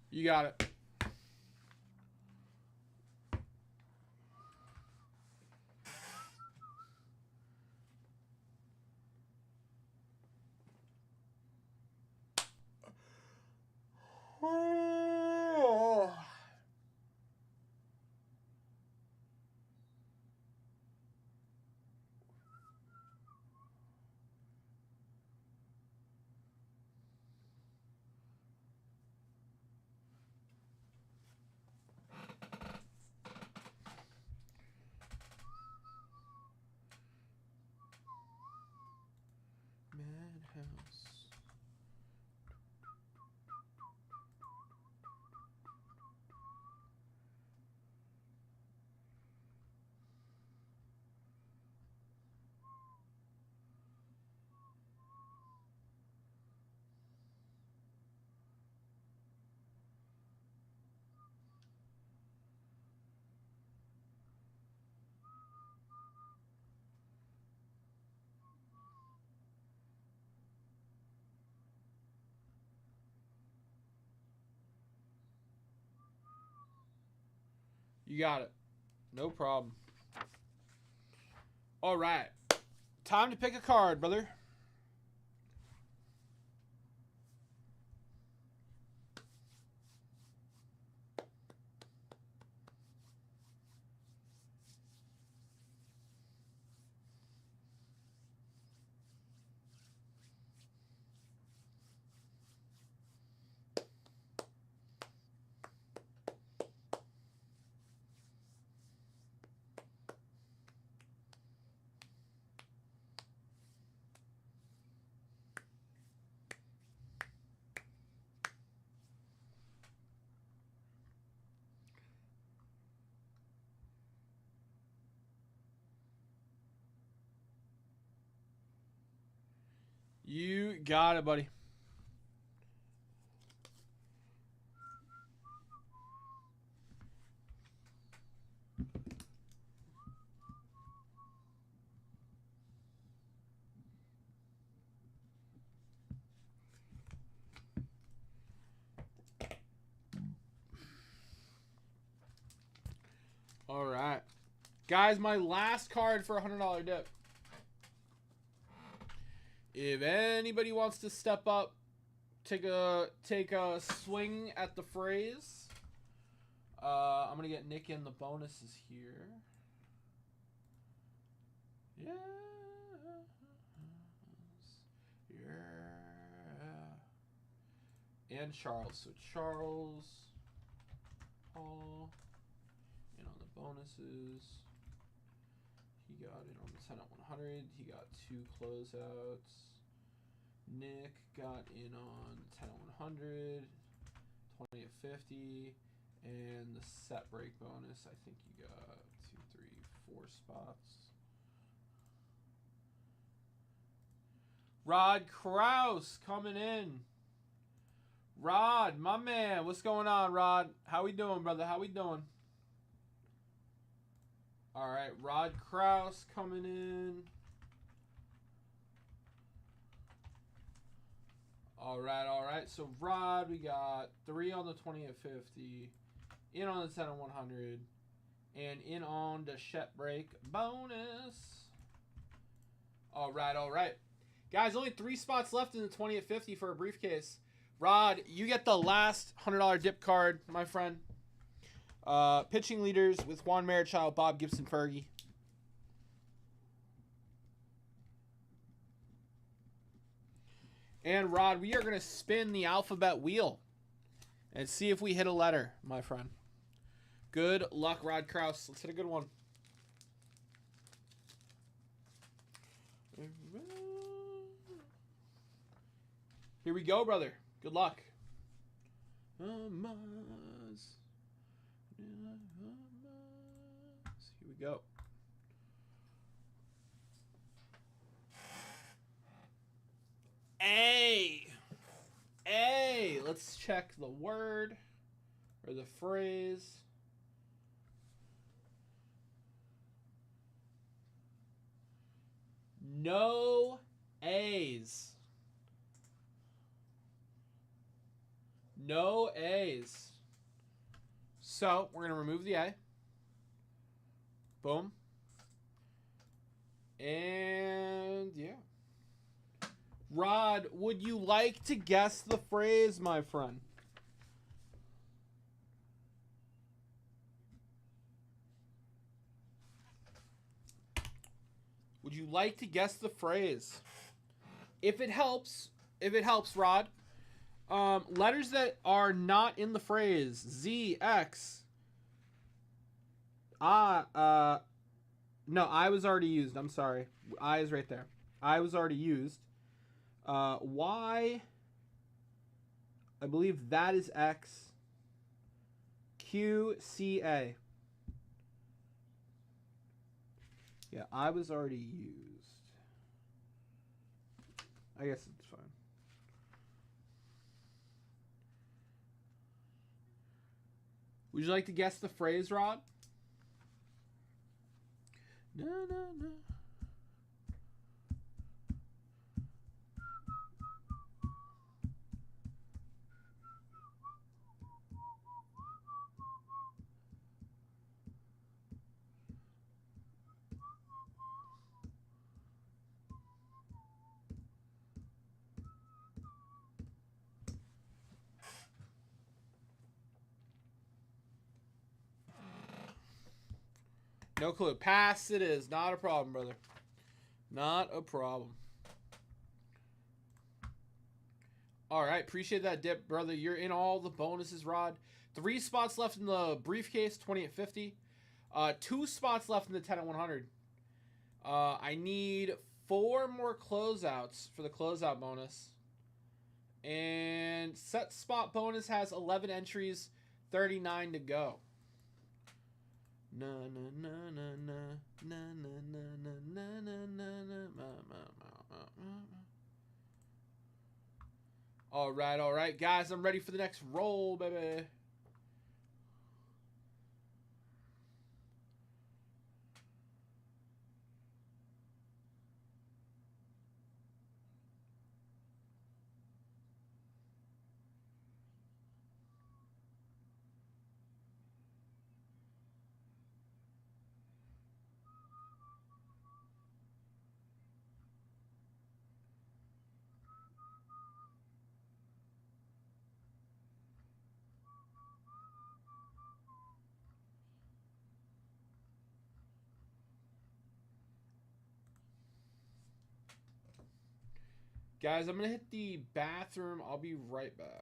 You got it. Madhouse. You got it. No problem. All right. Time to pick a card, brother. You got it, buddy. All right. Guys, my last card for a $100 dip. If anybody wants to step up, take a swing at the phrase. I'm gonna get Nick in the bonuses here. Yeah. Yeah. And Charles. So Charles, Paul, and on the bonuses, He got in on the 10 at 100. He got 2 closeouts. Nick got in on 10 at 100, 20 at 50, and the set break bonus. I think you got 2, 3, 4 spots. Rod Kraus coming in. Rod, my man, what's going on, Rod? How we doing, brother? How we doing? All right, Rod Kraus coming in. All right. So, Rod, we got 3 on the 20 at 50, in on the 10 at 100, and in on the Shet break bonus. All right. Guys, only 3 spots left in the 20 at 50 for a briefcase. Rod, you get the last $100 dip card, my friend. Pitching leaders with Juan Marichal, Bob Gibson, Fergie. And Rod, we are going to spin the alphabet wheel and see if we hit a letter, my friend. Good luck, Rod Kraus. Let's hit a good one. Here we go, brother. Good luck. Here we go. A. Let's check the word or the phrase. No A's. No A's. So we're going to remove the A. Boom. And yeah. Rod, would you like to guess the phrase, my friend? Would you like to guess the phrase? If it helps, Rod, letters that are not in the phrase, Z, X, no, I was already used. I'm sorry. I is right there. I was already used. Y, I believe that is X. Q, C, A. Yeah, I was already used. I guess it's fine. Would you like to guess the phrase, Rod? No. No clue. Pass it is. Not a problem, brother. Not a problem. All right. Appreciate that dip, brother. You're in all the bonuses, Rod. 3 spots left in the briefcase, 20 at 50. 2 spots left in the 10 at 100. I need 4 more closeouts for the closeout bonus. And set spot bonus has 11 entries, 39 to go. All right, guys, I'm ready for the next roll, baby. Guys, I'm going to hit the bathroom. I'll be right back.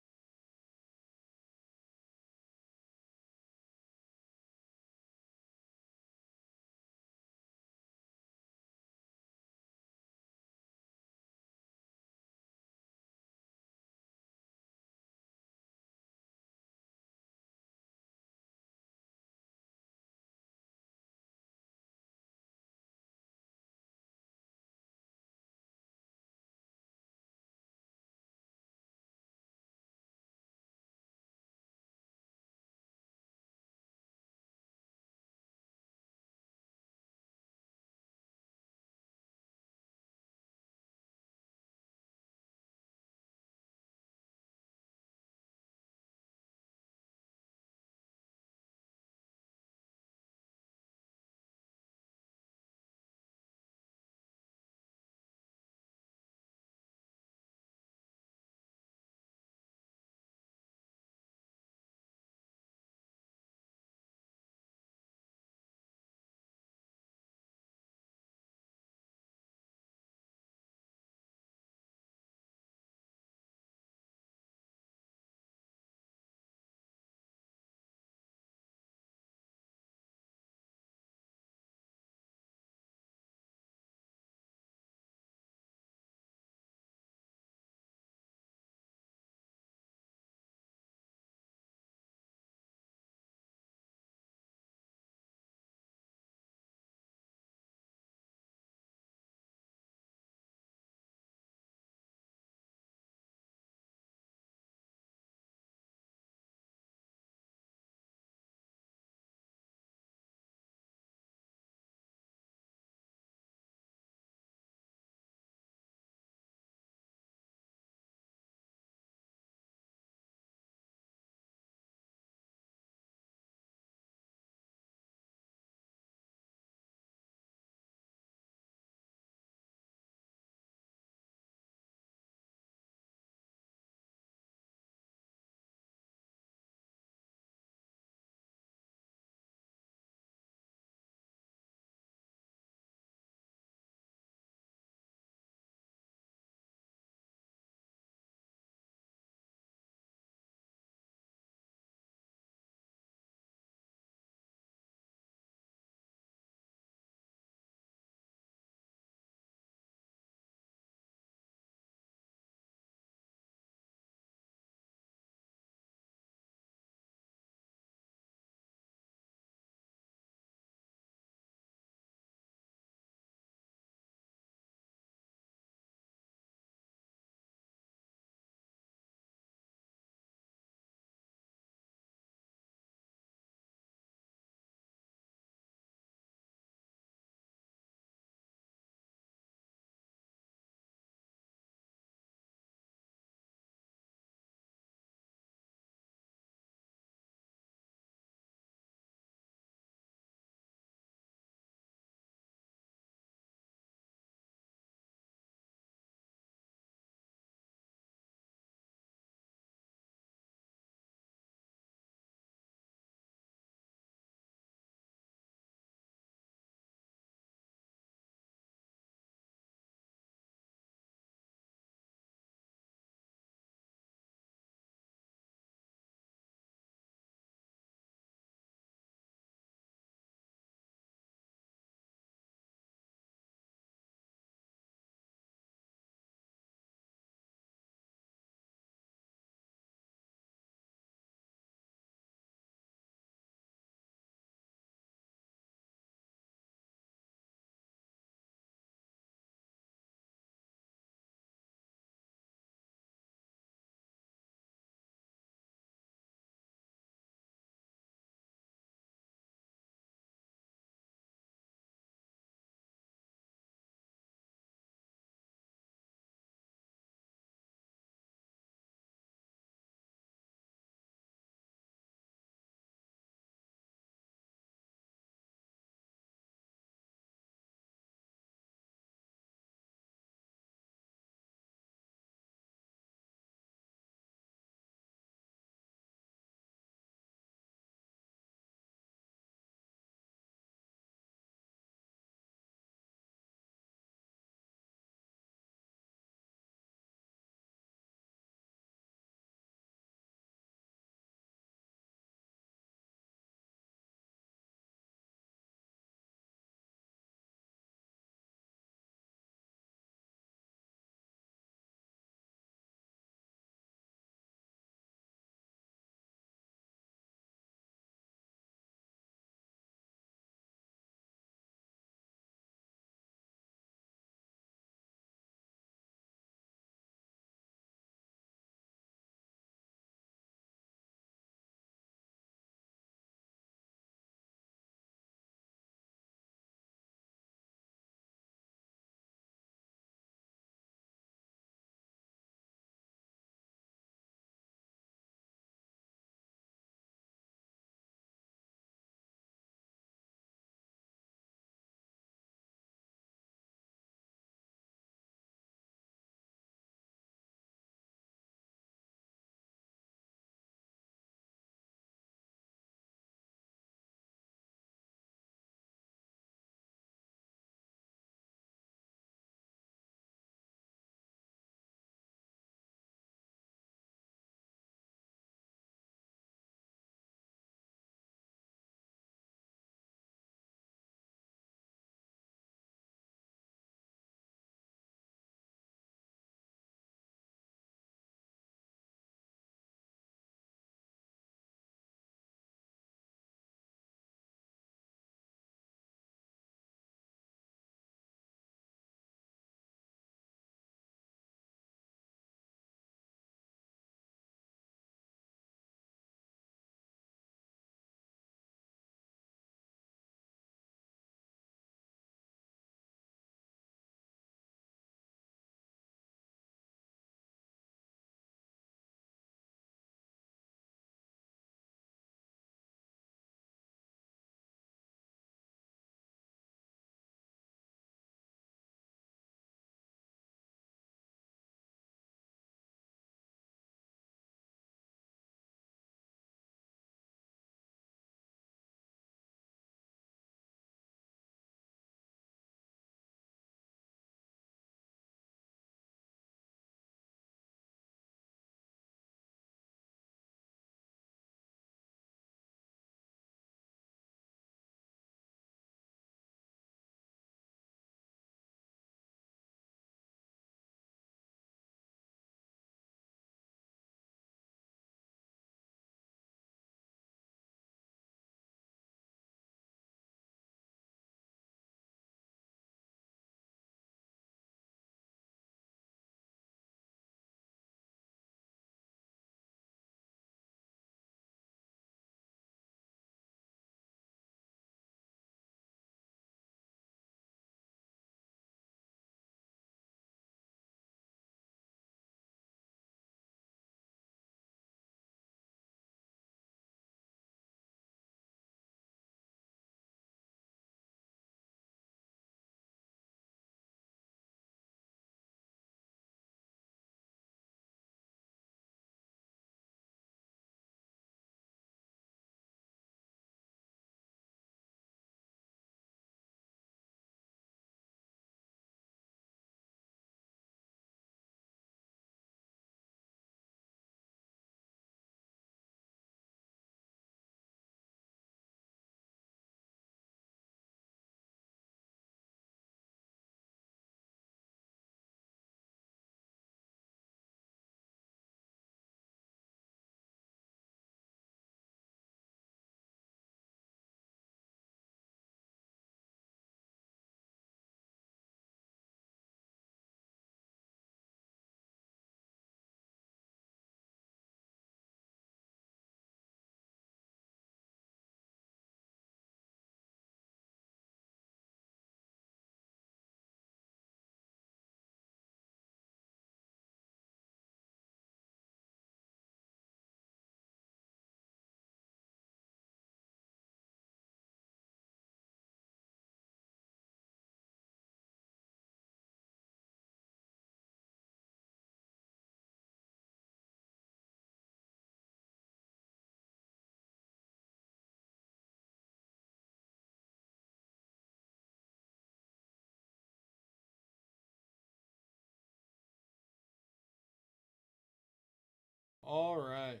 All right.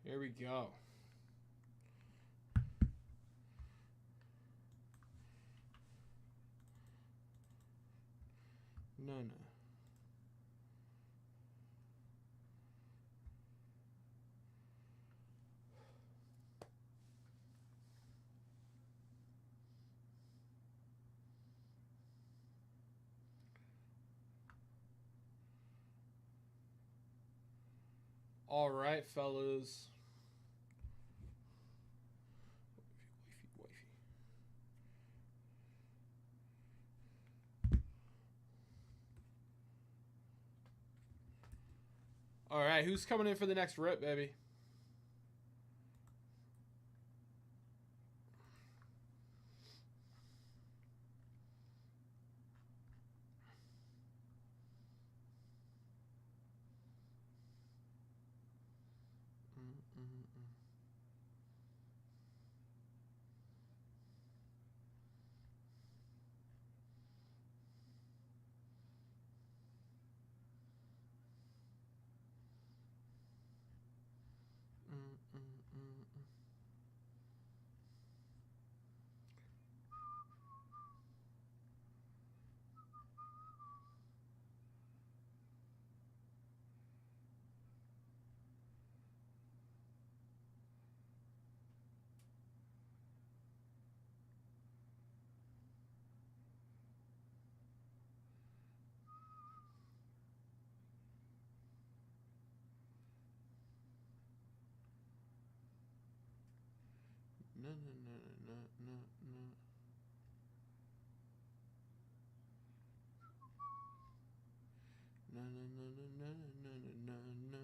Here we go. No. All right, fellas. Wifey. All right, who's coming in for the next rip, baby? No.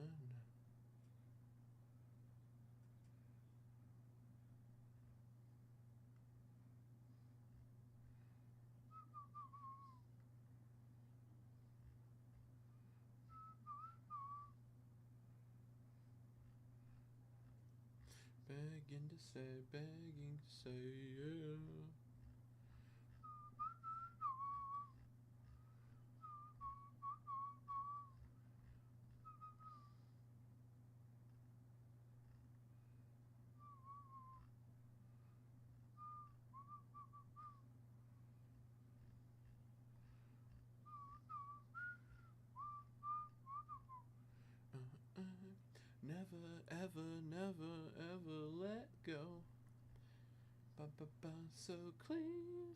Begging to say, yeah. Never let go. So clean.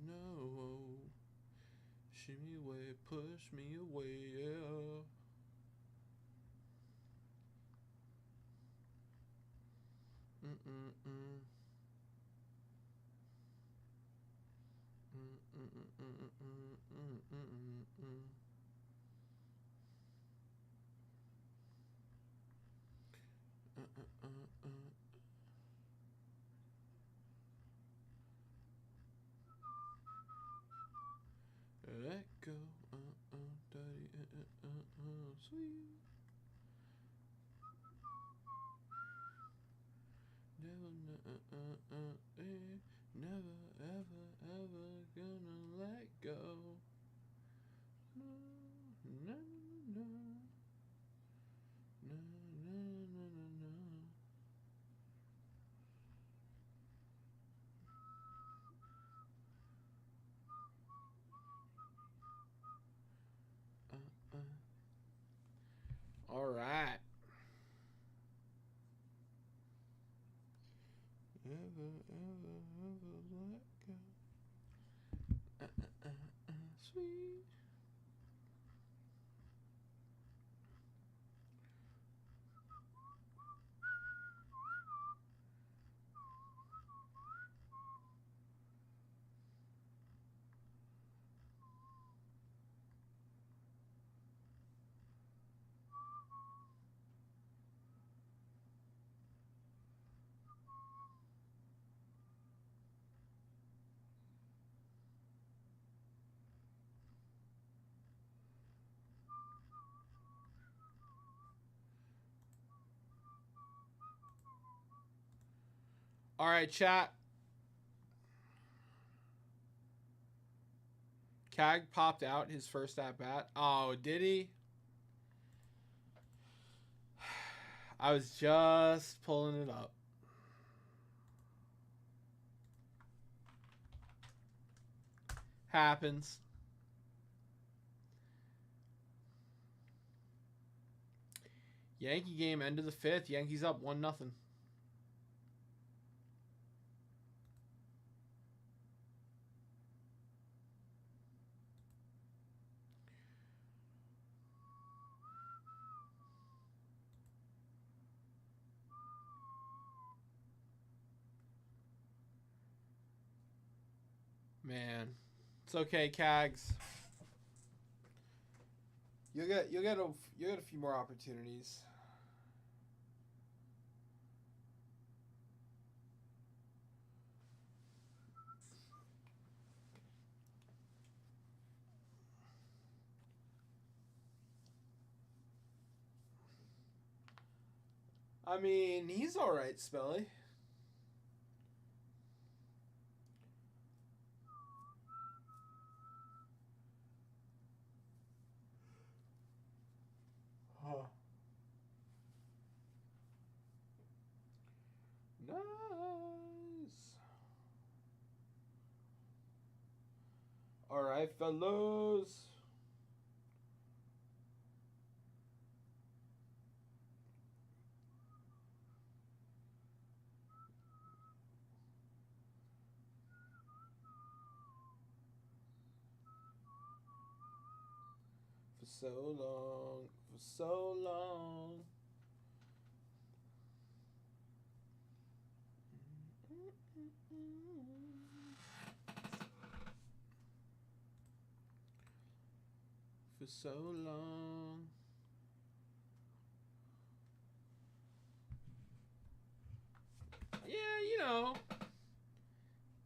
No. Shimmy away, push me away, yeah. Let go, daddy, sweet. Never, ever gonna let go. No. All right. Ever let go. Sweet. All right, chat. Cag popped out his first at bat. Oh, did he? I was just pulling it up. Happens. Yankee game, end of the 5th. Yankees up 1-0. Man, it's okay, Cags. You'll get a few more opportunities. I mean, he's all right, Spelly. Huh. Nice. All right, fellows. For so long, for so long. For so long. Yeah, you know,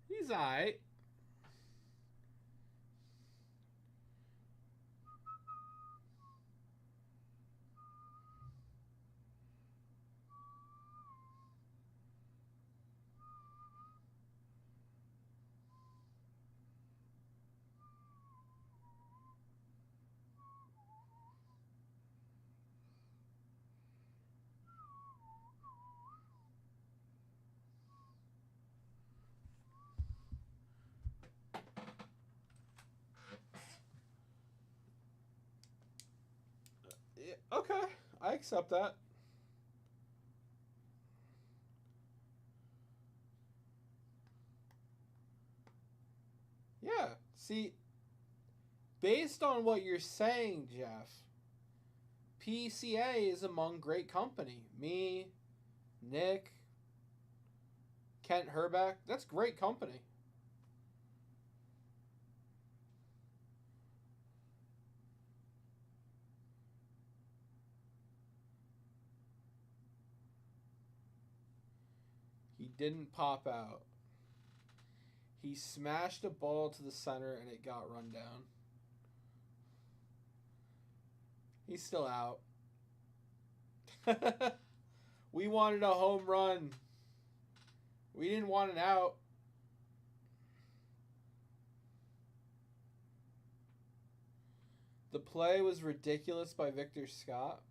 he's alright. Yeah, okay, I accept that. Yeah, see, based on what you're saying, Jeff, PCA is among great company. Me, Nick, Kent Herbeck, that's great company. He didn't pop out. He smashed a ball to the center and it got run down. He's still out. We wanted a home run. We didn't want an out. The play was ridiculous by Victor Scott.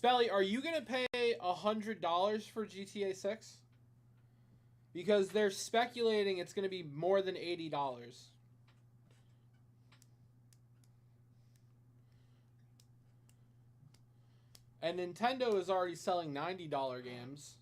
Spelly, are you gonna pay $100 for GTA 6? Because they're speculating it's gonna be more than $80. And Nintendo is already selling $90 games.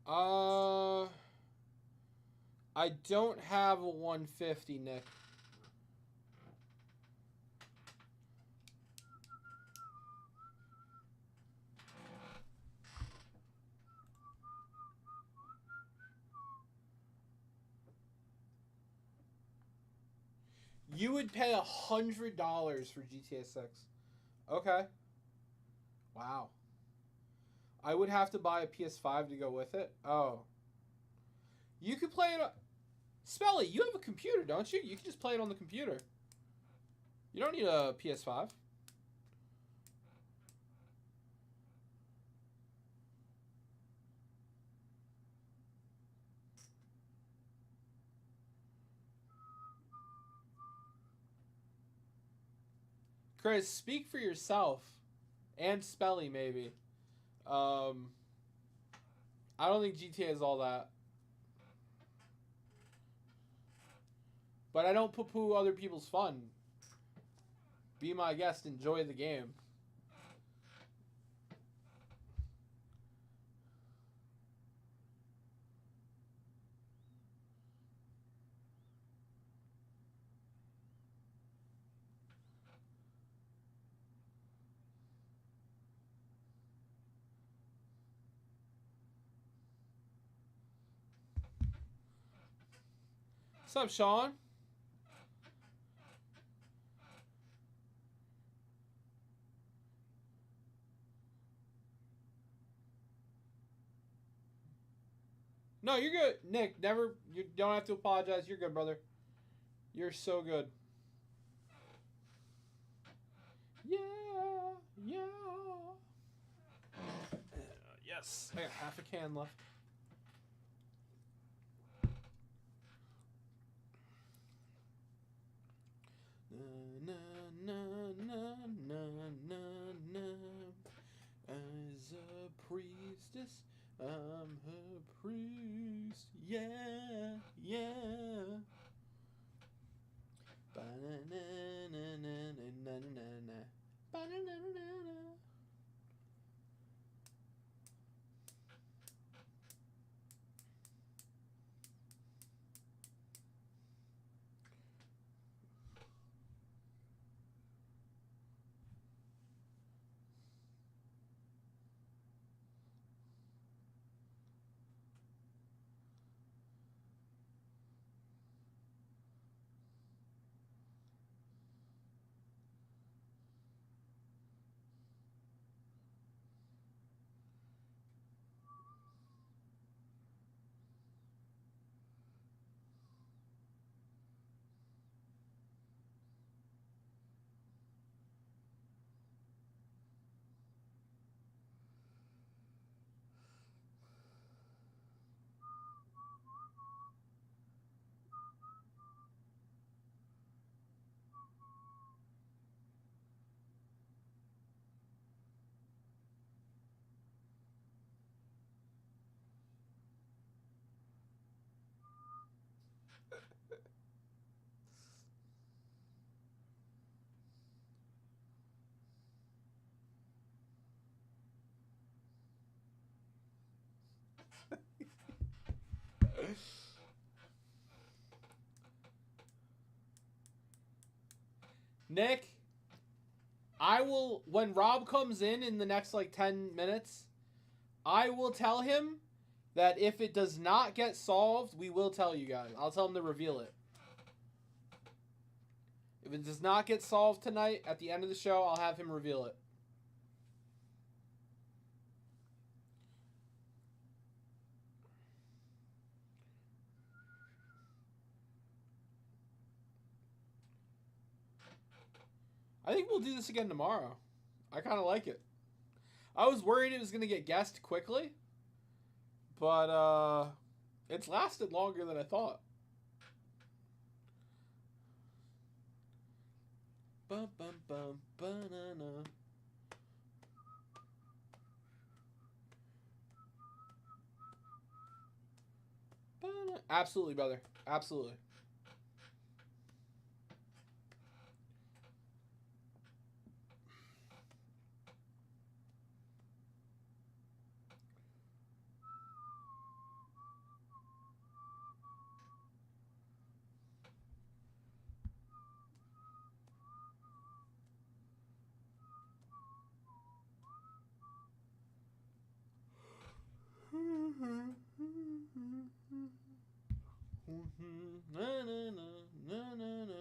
Uh, I don't have a 150, Nick. You would pay $100 for GTA 6. Okay. Wow. I would have to buy a PS5 to go with it. Oh. You could play it on... Spelly, you have a computer, don't you? You can just play it on the computer. You don't need a PS5. Chris, speak for yourself. And Spelly, maybe. I don't think GTA is all that. But I don't poo-poo other people's fun. Be my guest. Enjoy the game. What's up, Sean? No, you're good. Nick, never... You don't have to apologize. You're good, brother. You're so good. Yeah. Yeah. Yes. I got half a can left. Na, na, na, na, na, na. As a priestess, I'm her priest. Yeah, yeah. Ba-na-na-na-na-na-na-na. Ba-na-na-na-na. Nick, I will, when Rob comes in the next like 10 minutes, I will tell him that if it does not get solved, we will tell you guys. I'll tell him to reveal it. If it does not get solved tonight, at the end of the show, I'll have him reveal it. I think we'll do this again tomorrow. I kind of like it. I was worried it was going to get guessed quickly, but it's lasted longer than I thought. Bum, bum, bum, banana. Banana. Absolutely, brother. Absolutely. Na, na, na, na, na, na.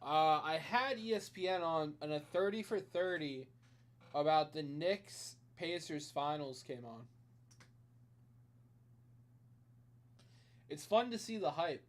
I had ESPN on a 30 for 30 about the Knicks Pacers finals came on. It's fun to see the hype.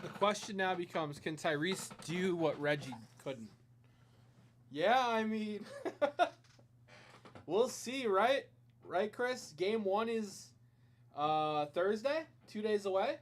The question now becomes, can Tyrese do what Reggie couldn't? Yeah, I mean, we'll see, right? Right, Chris? Game 1 is Thursday, 2 days away.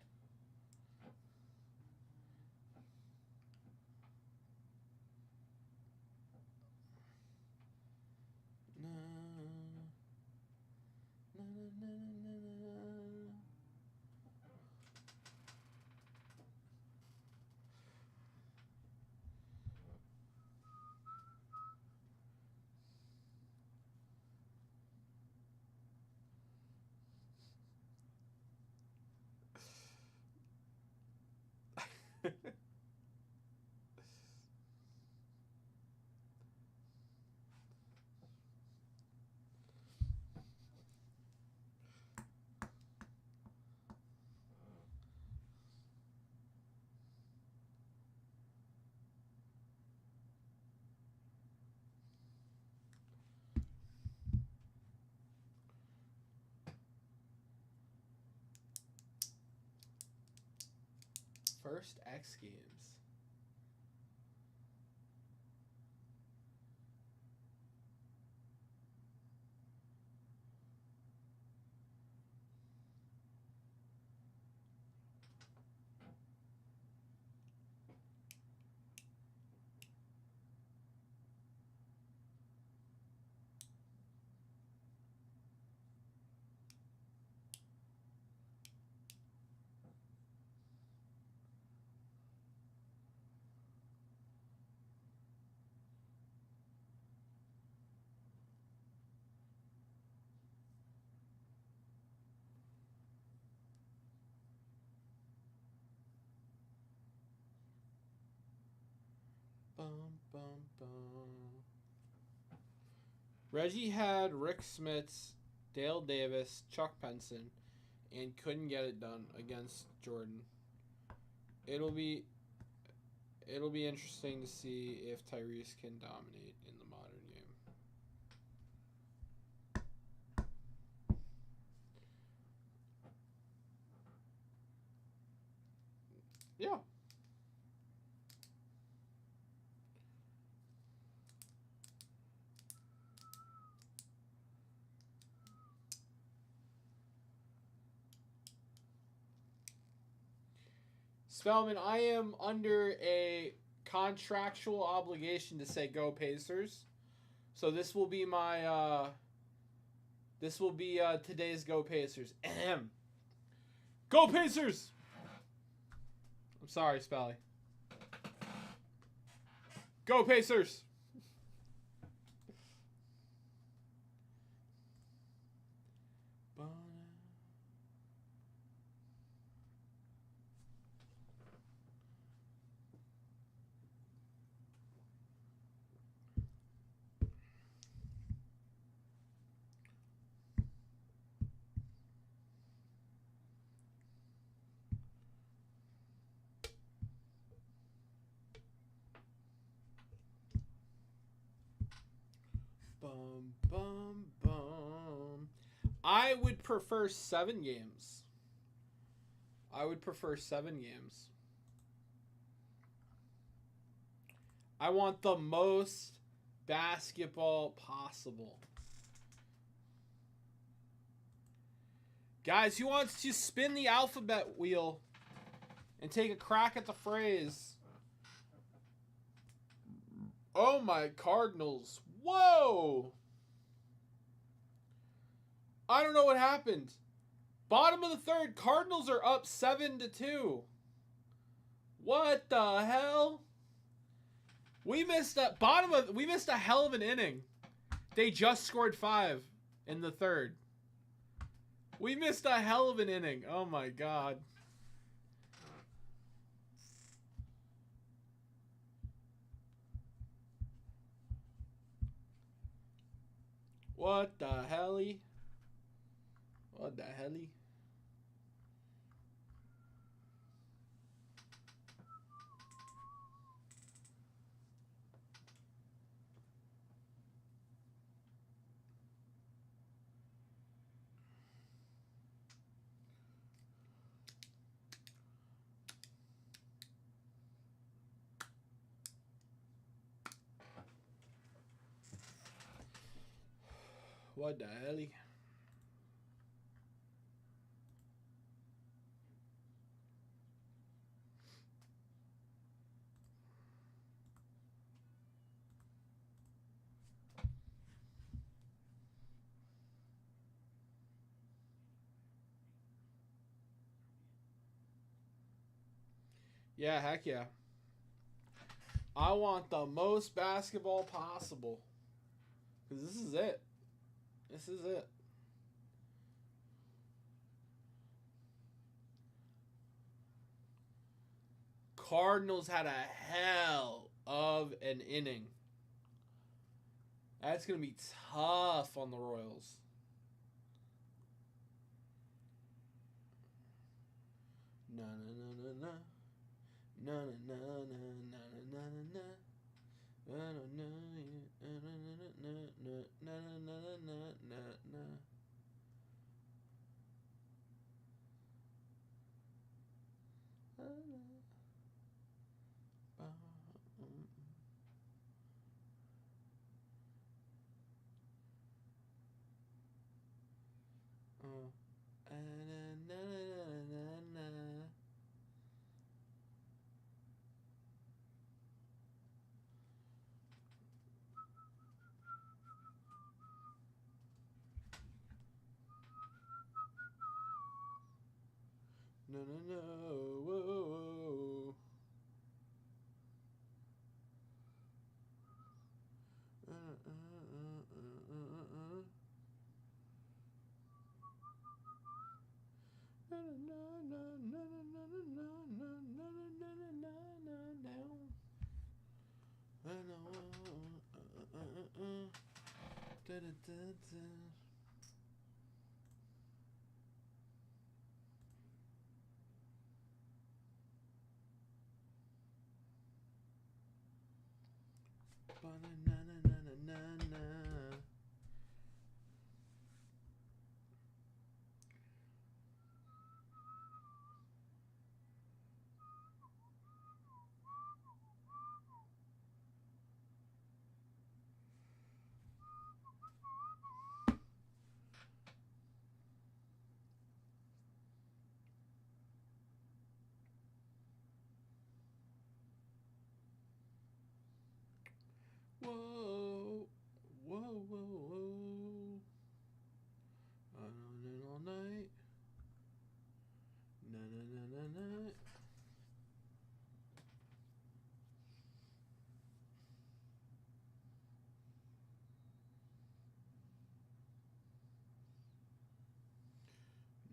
First X Games. Bum, bum, bum. Reggie had Rick Smits, Dale Davis, Chuck Penson, and couldn't get it done against Jordan. It'll be interesting to see if Tyrese can dominate in the modern game. Yeah. Spellman, I am under a contractual obligation to say go Pacers. So this will be my today's Go Pacers. Ahem. Go Pacers! I'm sorry, Spelly. Go Pacers! Bum, bum, bum. I would prefer 7 games. I want the most basketball possible. Guys, who wants to spin the alphabet wheel and take a crack at the phrase? Oh my Cardinals. Whoa! I don't know what happened. Bottom of the third, Cardinals are up 7-2. What the hell? We missed a hell of an inning. They just scored 5 in the third. We missed a hell of an inning. Oh my god. What the helly? What the helly? What the helly? Yeah, heck yeah. I want the most basketball possible. Because this is it. This is it. Cardinals had a hell of an inning. That's going to be tough on the Royals. Na na na na na. Na na na na na na na na. Na na na na na na. No, no, no. Whoa, whoa. Ba-na-na-na-na-na-na. Whoa, whoa, whoa, whoa. On and all night. Na na na na na.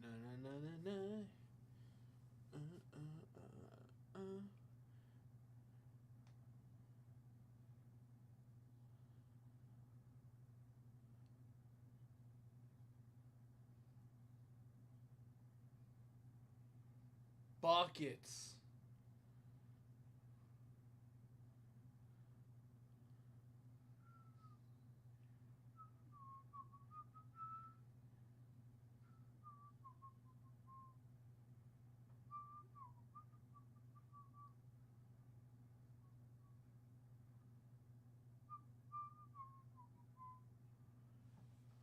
Na na na na na. Uh, uh, uh, uh. Buckets.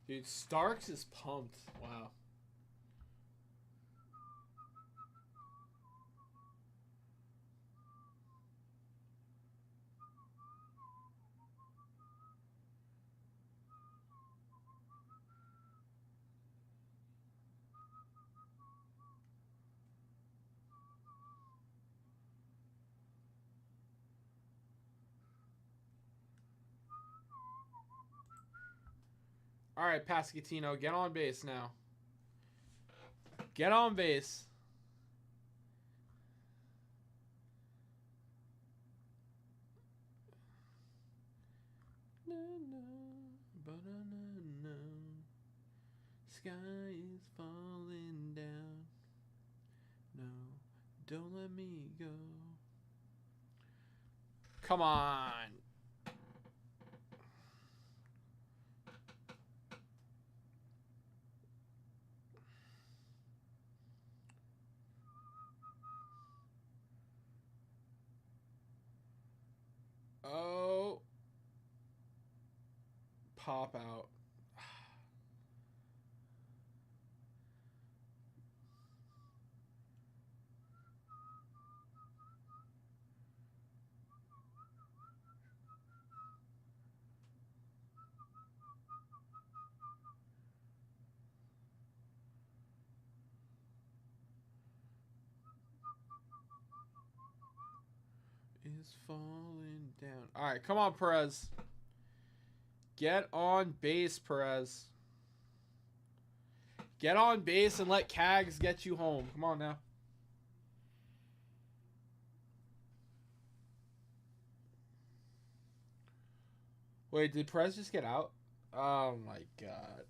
Dude, Starks is pumped. Wow. All right, Pascatino, get on base now. Get on base. Na, na, ba-da-na-na. Sky is falling down. No, don't let me go. Come on. Oh. Pop out. Is falling down. All right, come on, Perez. Get on base, Perez. Get on base and let Cags get you home. Come on now. Wait, did Perez just get out? Oh my god.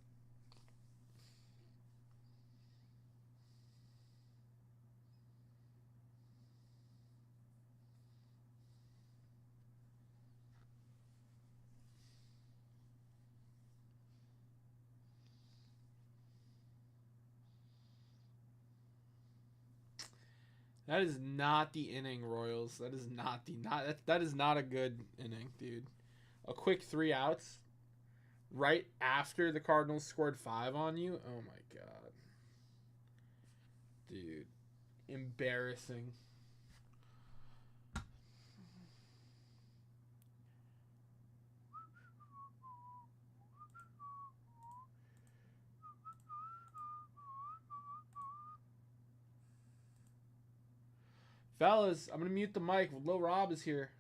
That is not the inning, Royals. That is not the that is not a good inning, dude. A quick 3 outs right after the Cardinals scored 5 on you. Oh my god. Dude, embarrassing. Fellas, I'm going to mute the mic. Lil Rob is here.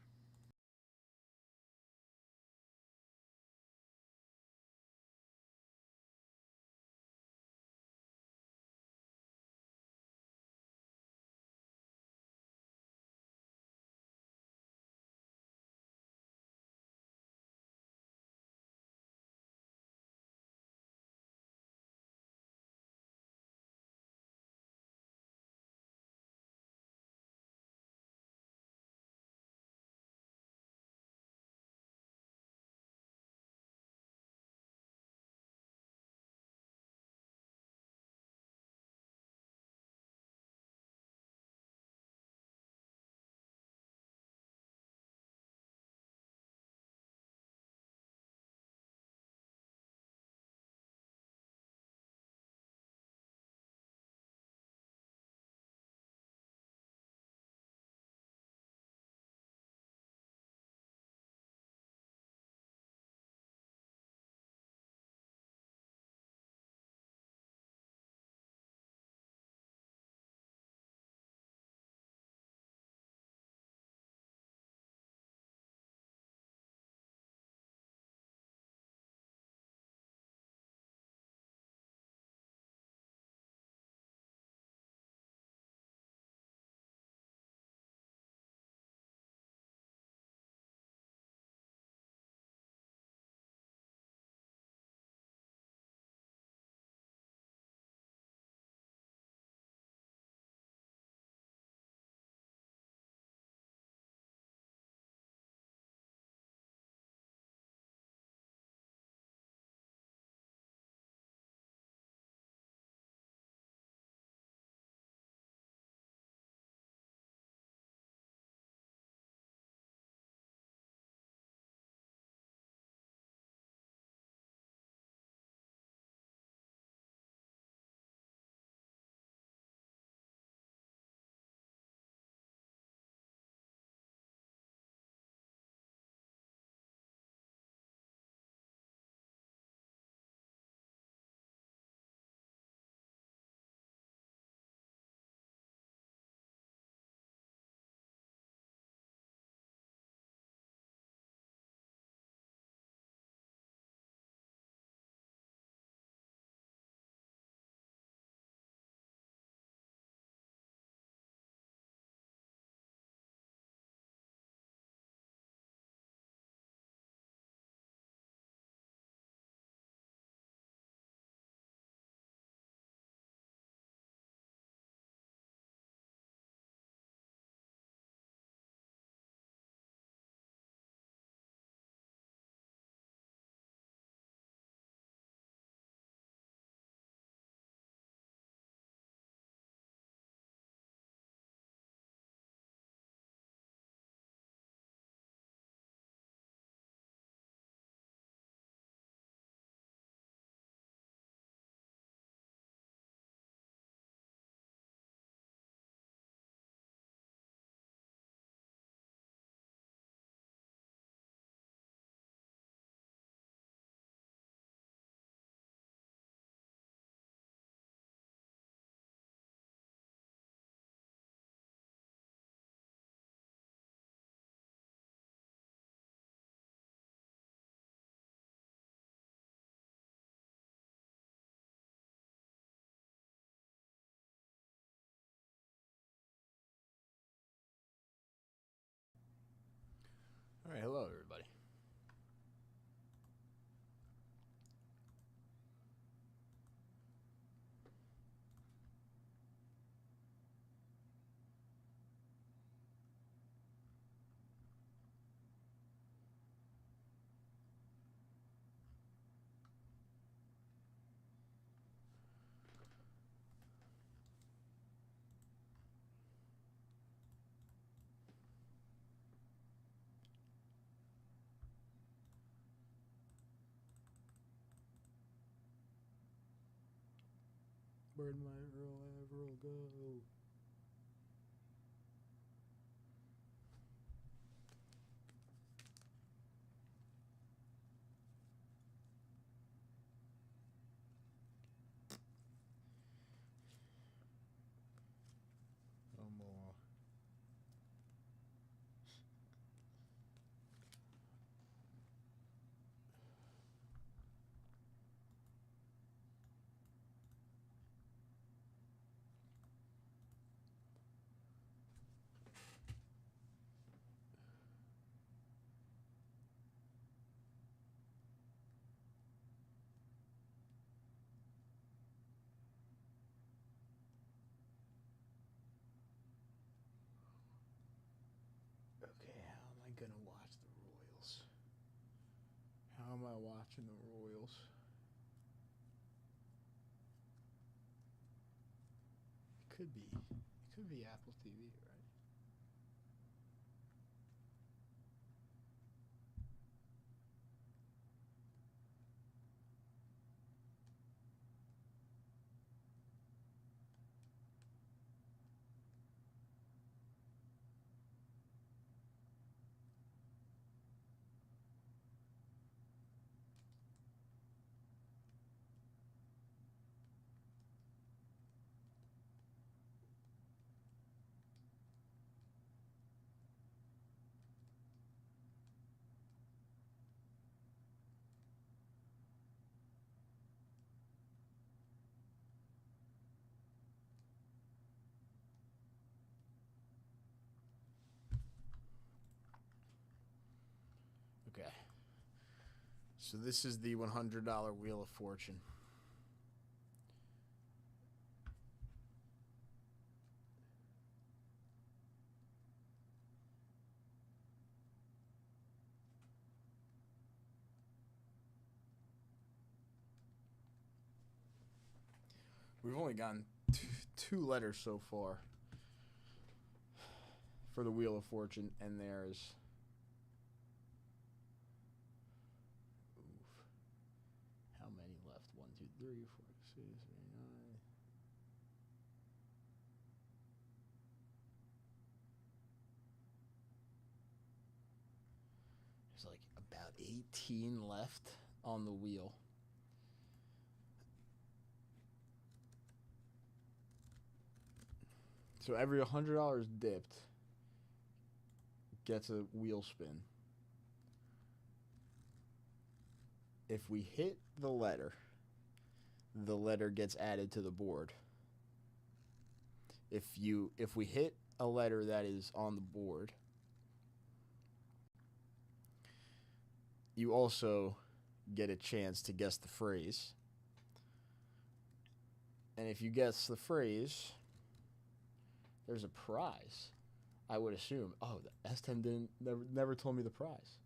Where'd my Earl Averill go? No more. Okay, how am I gonna watch the Royals? How am I watching the Royals? It could be Apple TV, right? Okay. So this is the $100 Wheel of Fortune. We've only gotten two letters so far for the Wheel of Fortune, and there's how many left? 1, 2, 3, 4, 6, 8, 9. There's like about 18 left on the wheel. So every $100 dipped gets a wheel spin. If we hit the letter gets added to the board. If we hit a letter that is on the board, you also get a chance to guess the phrase. And if you guess the phrase, there's a prize, I would assume. Oh, the S10 never told me the prize.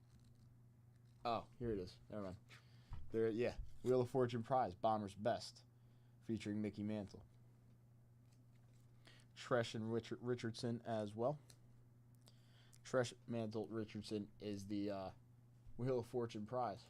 Oh, here it is. Never mind. There, yeah. Wheel of Fortune prize, Bomber's Best, featuring Mickey Mantle. Tresh and Richardson as well. Tresh, Mantle, Richardson is the Wheel of Fortune prize.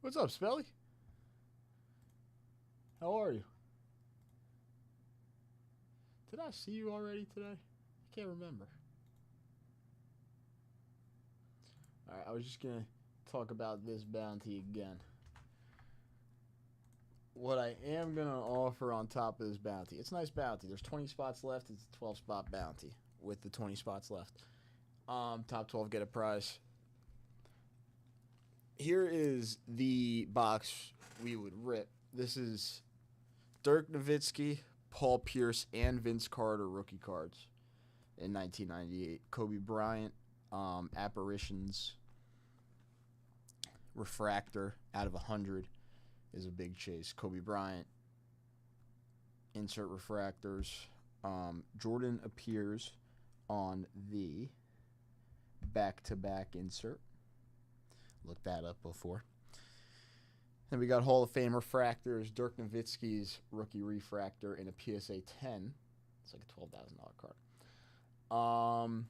What's up, Spelly? How are you? Did I see you already today? I can't remember. Alright, I was just going to talk about this bounty again. What I am going to offer on top of this bounty, it's a nice bounty. There's 20 spots left. It's a 12-spot bounty with the 20 spots left. Top 12 get a prize. Here is the box we would rip. This is Dirk Nowitzki, Paul Pierce, and Vince Carter rookie cards in 1998. Kobe Bryant, Apparitions, Refractor out of 100 is a big chase. Kobe Bryant, insert refractors. Jordan appears on the back-to-back insert. Looked that up before. Then we got Hall of Fame refractors. Dirk Nowitzki's rookie refractor in a PSA 10. It's like a $12,000 card.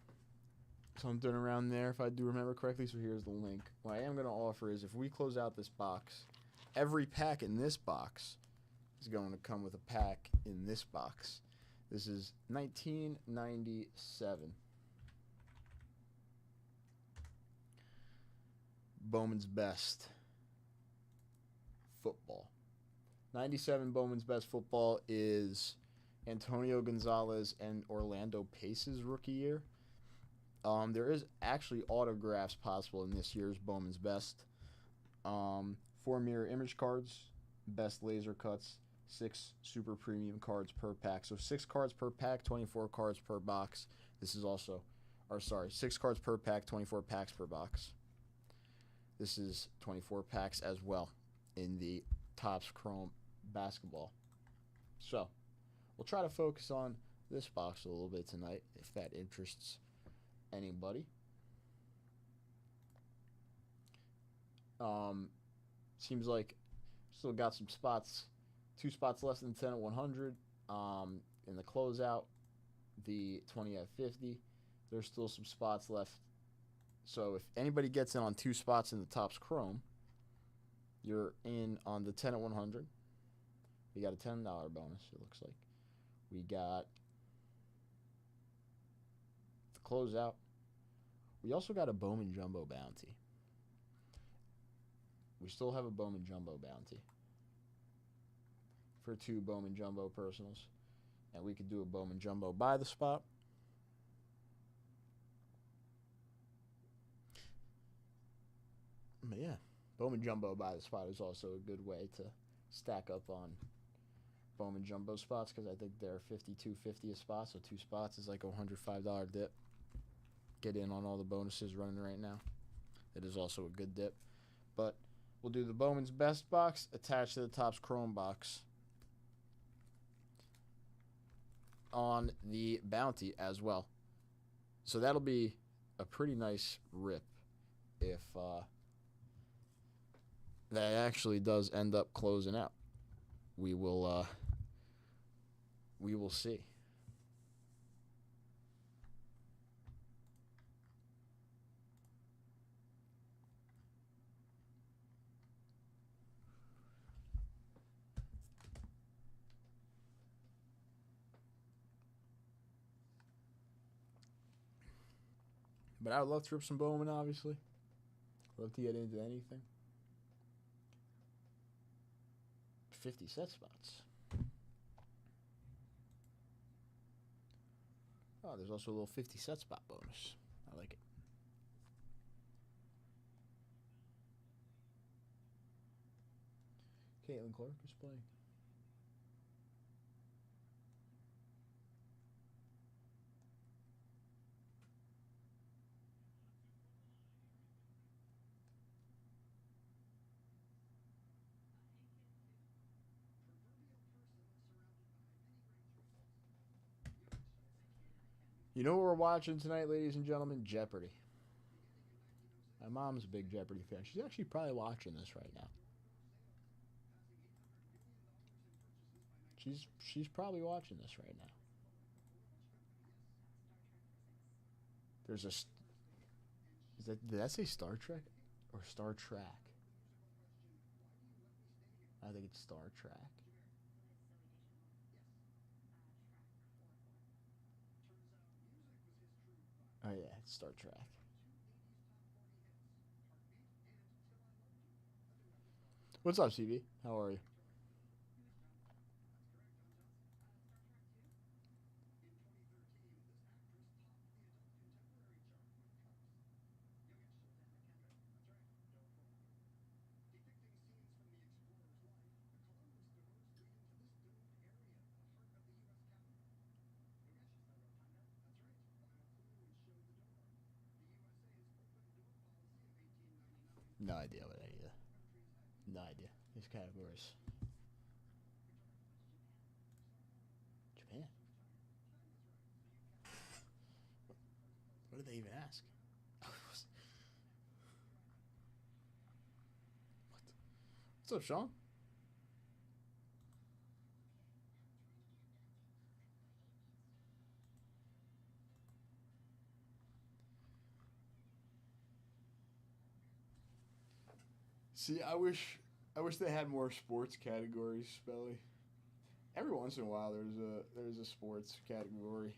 Something around there, if I do remember correctly. So here's the link. What I am going to offer is if we close out this box, every pack in this box is going to come with a pack in this box. This is 1997. Bowman's Best Football. 97 Bowman's Best Football is Antonio Gonzalez and Orlando Pace's rookie year. There is actually autographs possible in this year's Bowman's Best. 4 mirror image cards, best laser cuts, 6 super premium cards per pack. So 6 cards per pack, 24 cards per box. This is also, 6 cards per pack, 24 packs per box. This is 24 packs as well in the Topps Chrome basketball. So we'll try to focus on this box a little bit tonight if that interests anybody. Seems like still got some spots, 2 spots less than 10 at 100. In the closeout, the 20 at 50, there's still some spots left. So if anybody gets in on 2 spots in the Topps Chrome, you're in on the 10 at 100. We got a $10 bonus, it looks like. We got the closeout. We also got a Bowman Jumbo bounty. We still have a Bowman Jumbo bounty for 2 Bowman Jumbo personals. And we could do a Bowman Jumbo by the spot. But yeah, Bowman Jumbo by the spot is also a good way to stack up on Bowman Jumbo spots because I think they're $52.50 a spot, so 2 spots is like a $105 dip. Get in on all the bonuses running right now. It is also a good dip. But we'll do the Bowman's Best box attached to the Topps Chrome box on the bounty as well. So that'll be a pretty nice rip if that actually does end up closing out. We will see. But I would love to rip some Bowman, obviously. Love to get into anything. 50 set spots. Oh, there's also a little 50 set spot bonus. I like it. Caitlin Clark is playing. You know what we're watching tonight, ladies and gentlemen? Jeopardy. My mom's a big Jeopardy fan. She's actually probably watching this right now. She's probably watching this right now. There's a... Did that say Star Trek or Star Trek? I think it's Star Trek. Oh yeah, it's Star Trek. What's up, CB? How are you? No idea what any of that. No idea. These categories. Japan. What did they even ask? What's up, Sean? See, I wish they had more sports categories, Spelly. Every once in a while, there's a sports category.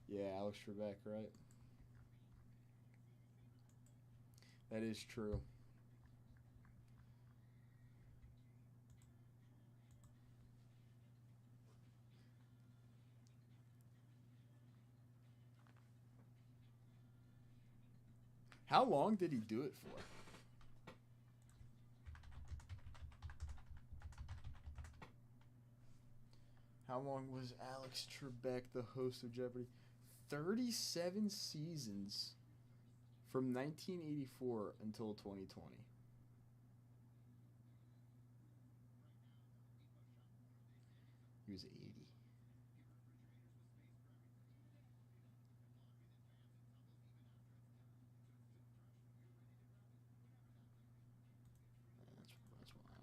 Yeah, Alex Trebek, right? That is true. How long did he do it for? How long was Alex Trebek the host of Jeopardy? 37 seasons from 1984 until 2020. He was 80. That's wild.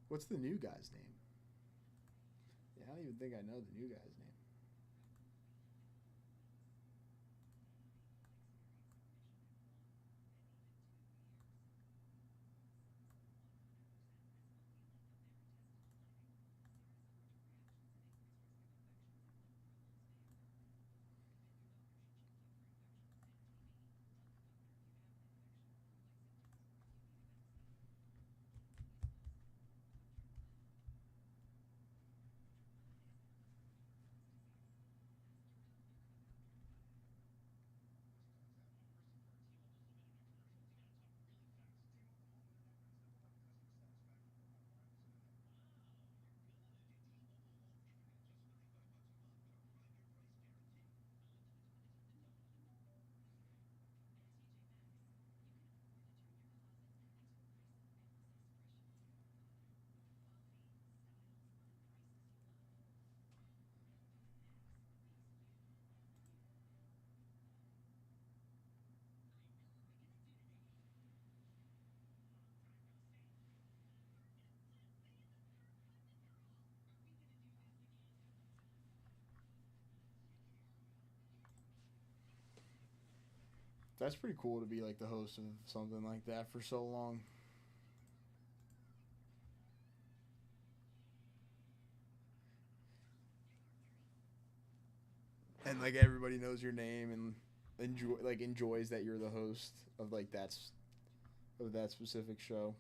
What's the new guy's name? Yeah, I don't even think I know the new guy's name. That's pretty cool to be like the host of something like that for so long. And like everybody knows your name and enjoys that you're the host of like of that specific show.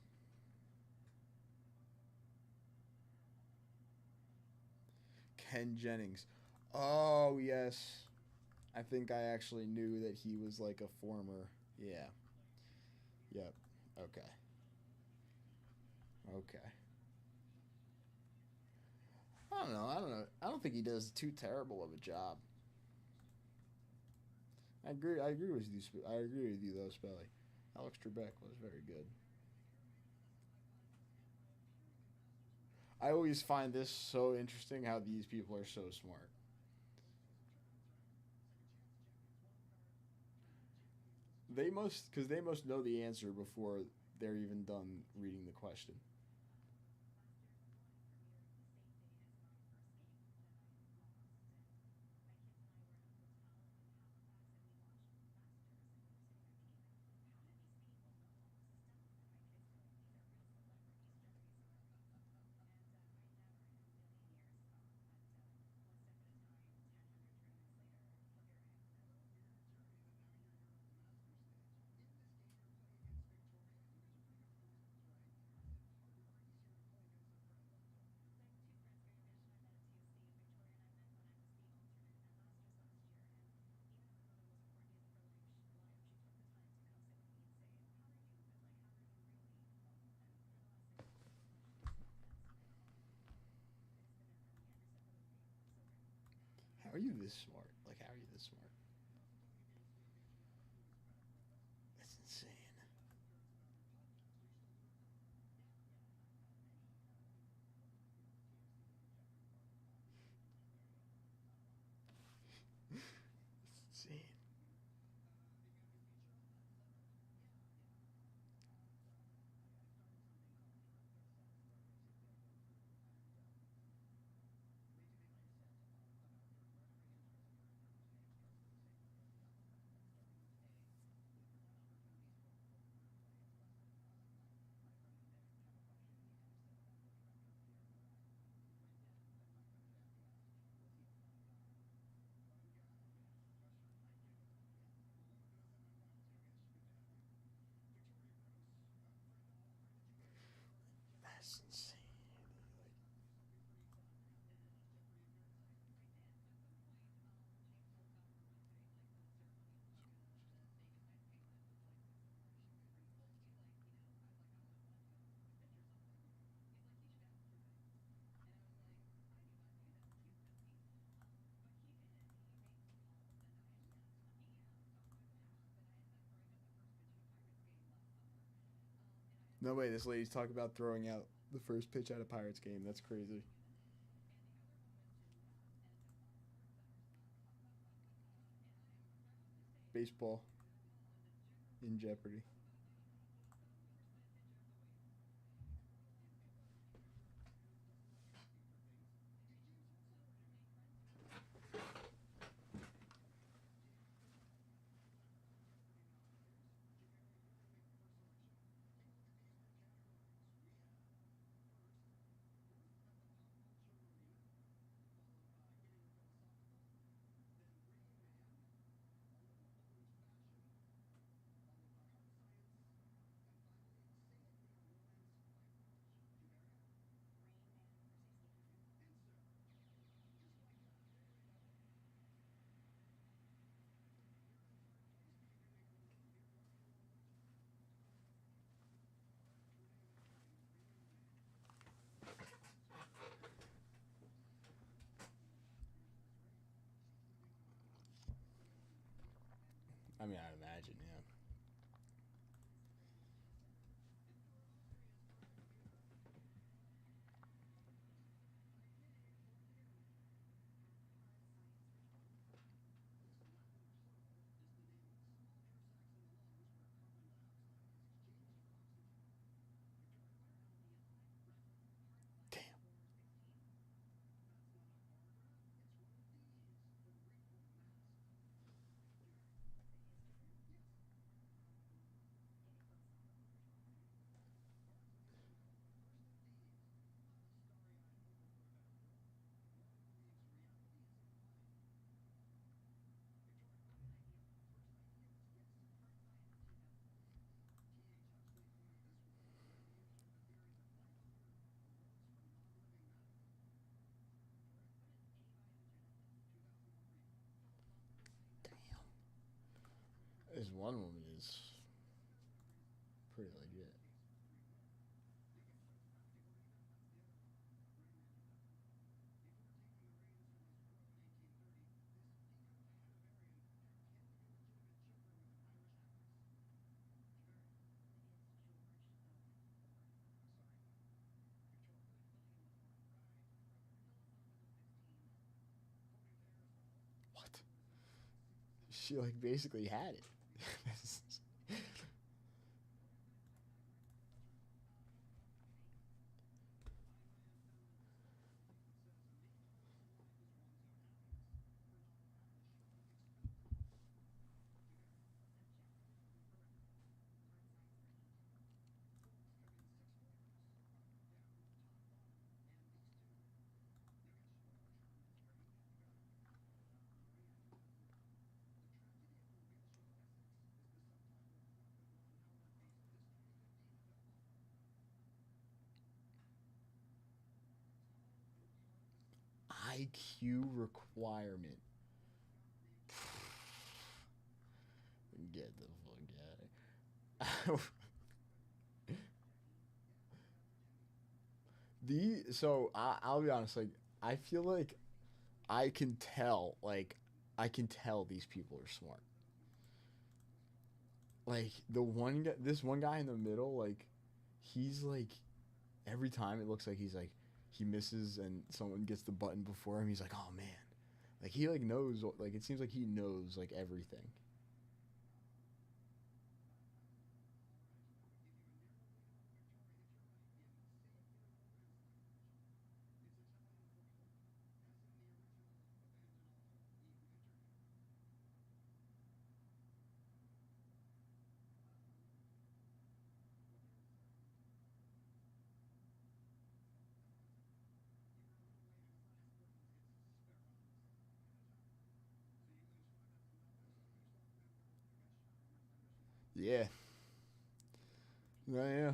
Ken Jennings. Oh yes. I think I actually knew that he was like a former. Yeah. Yep. Okay. Okay. I don't know. I don't know. I don't think he does too terrible of a job. I agree. I agree with you. I agree with you though, Spelly. Alex Trebek was very good. I always find this so interesting how these people are so smart. They must know the answer before they're even done reading the question. How are you this smart? Like, how are you this smart? That's insane. That's insane. That's insane. No way, this lady's talking about throwing out the first pitch at a Pirates game. That's crazy. Baseball in jeopardy. I mean, I'd imagine, yeah. Damn. This one woman is pretty legit. What? She like basically had it. IQ requirement. Get the fuck out of here. I'll be honest, like I feel like I can tell, like, I can tell these people are smart. Like this one guy in the middle, like, he's like, every time it looks like he's like, he misses and someone gets the button before him. He's like, oh man, like he like knows, like it seems like he knows like everything. Yeah, yeah.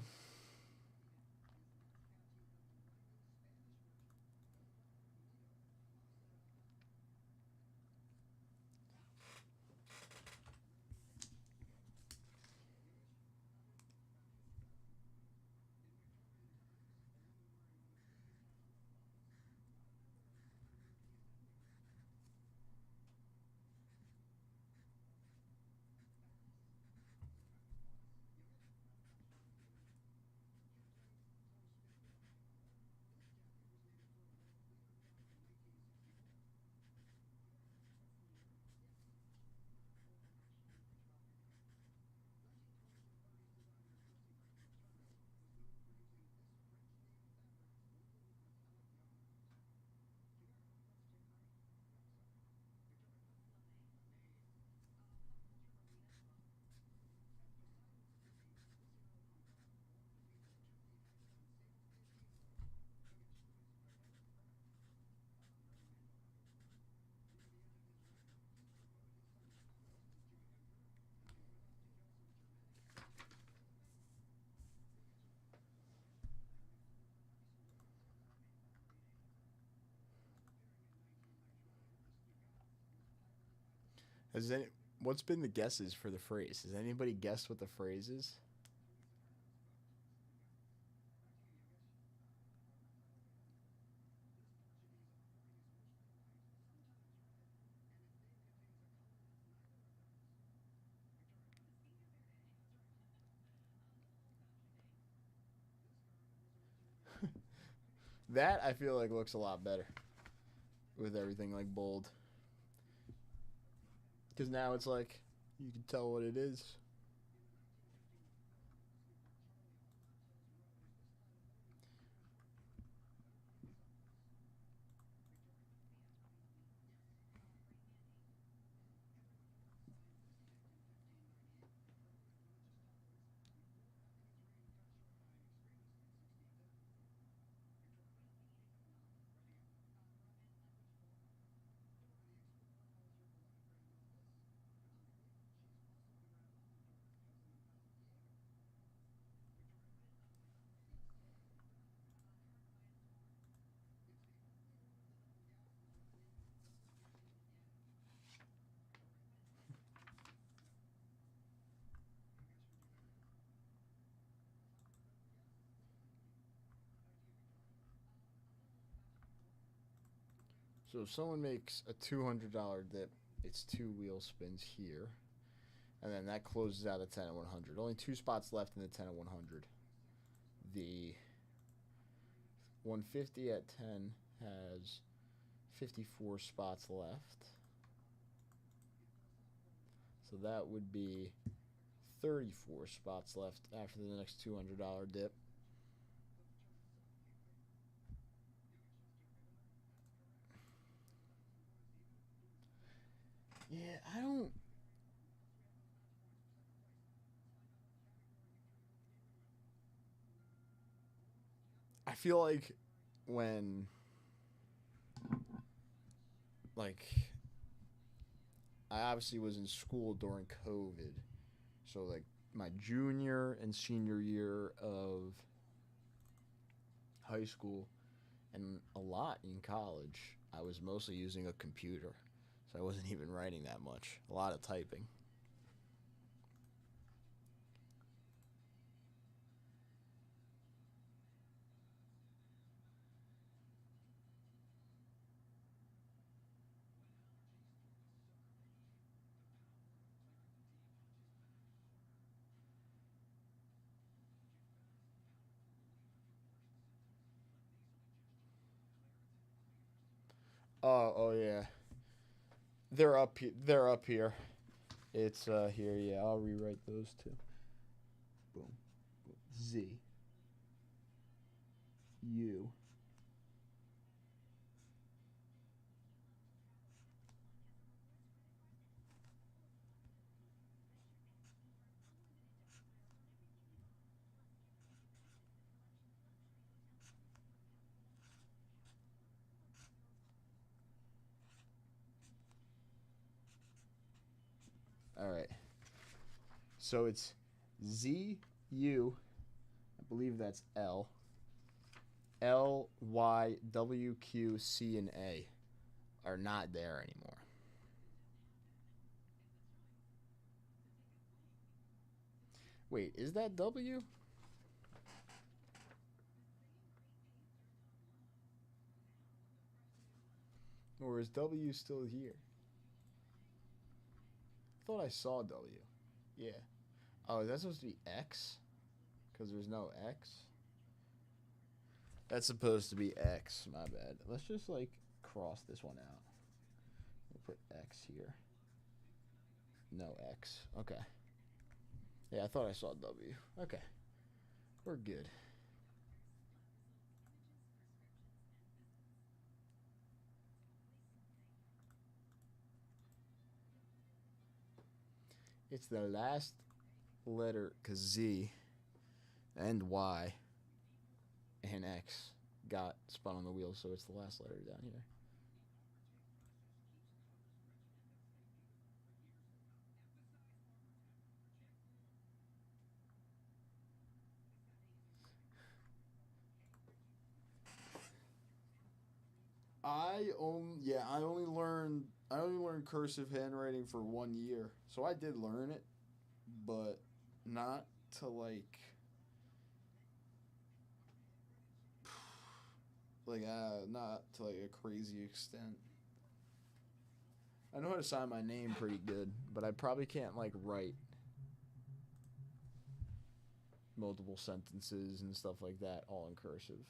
Has any What's been the guesses for the phrase? Has anybody guessed what the phrase is? That I feel like looks a lot better with everything like bold. Because now it's like you can tell what it is. So if someone makes a $200 dip, it's two wheel spins here. And then that closes out at 10 and 100. Only two spots left in the 10 and 100. The 150 at 10 has 54 spots left. So that would be 34 spots left after the next $200 dip. Yeah, I don't. I feel like when, like, I obviously was in school during COVID. So, like, my junior and senior year of high school and a lot in college, I was mostly using a computer. So I wasn't even writing that much. A lot of typing. Oh yeah. They're up. They're up here. It's here. Yeah, I'll rewrite those two. Boom. Z. U. All right. So it's Z U. I believe that's L. L Y W Q C and A are not there anymore. Wait, is that W? Or is W still here? I thought I saw W. Yeah. Oh, is that supposed to be X? Because there's no X? That's supposed to be X. My bad. Let's just, like, cross this one out. We'll put X here. No X. Okay. Yeah, I thought I saw W. Okay. We're good. It's the last letter, because Z and Y and X got spun on the wheel, so it's the last letter down here. I only learned cursive handwriting for 1 year. So I did learn it, but not to not to like a crazy extent. I know how to sign my name pretty good, but I probably can't like write multiple sentences and stuff like that all in cursive.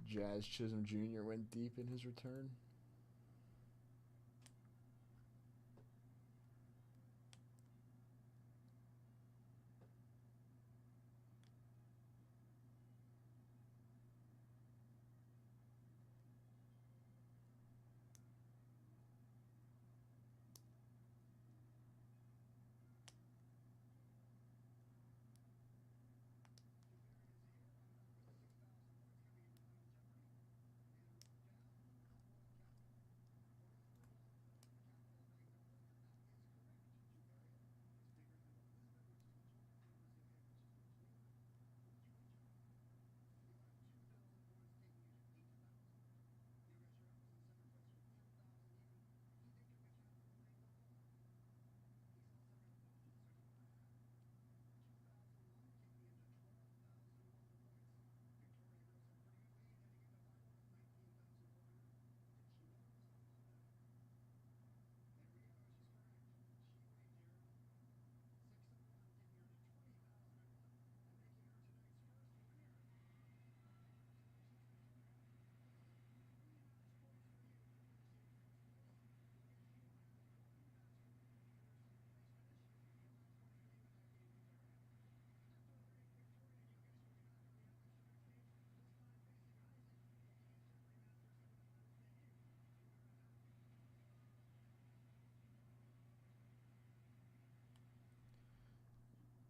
Jazz Chisholm Jr. went deep in his return.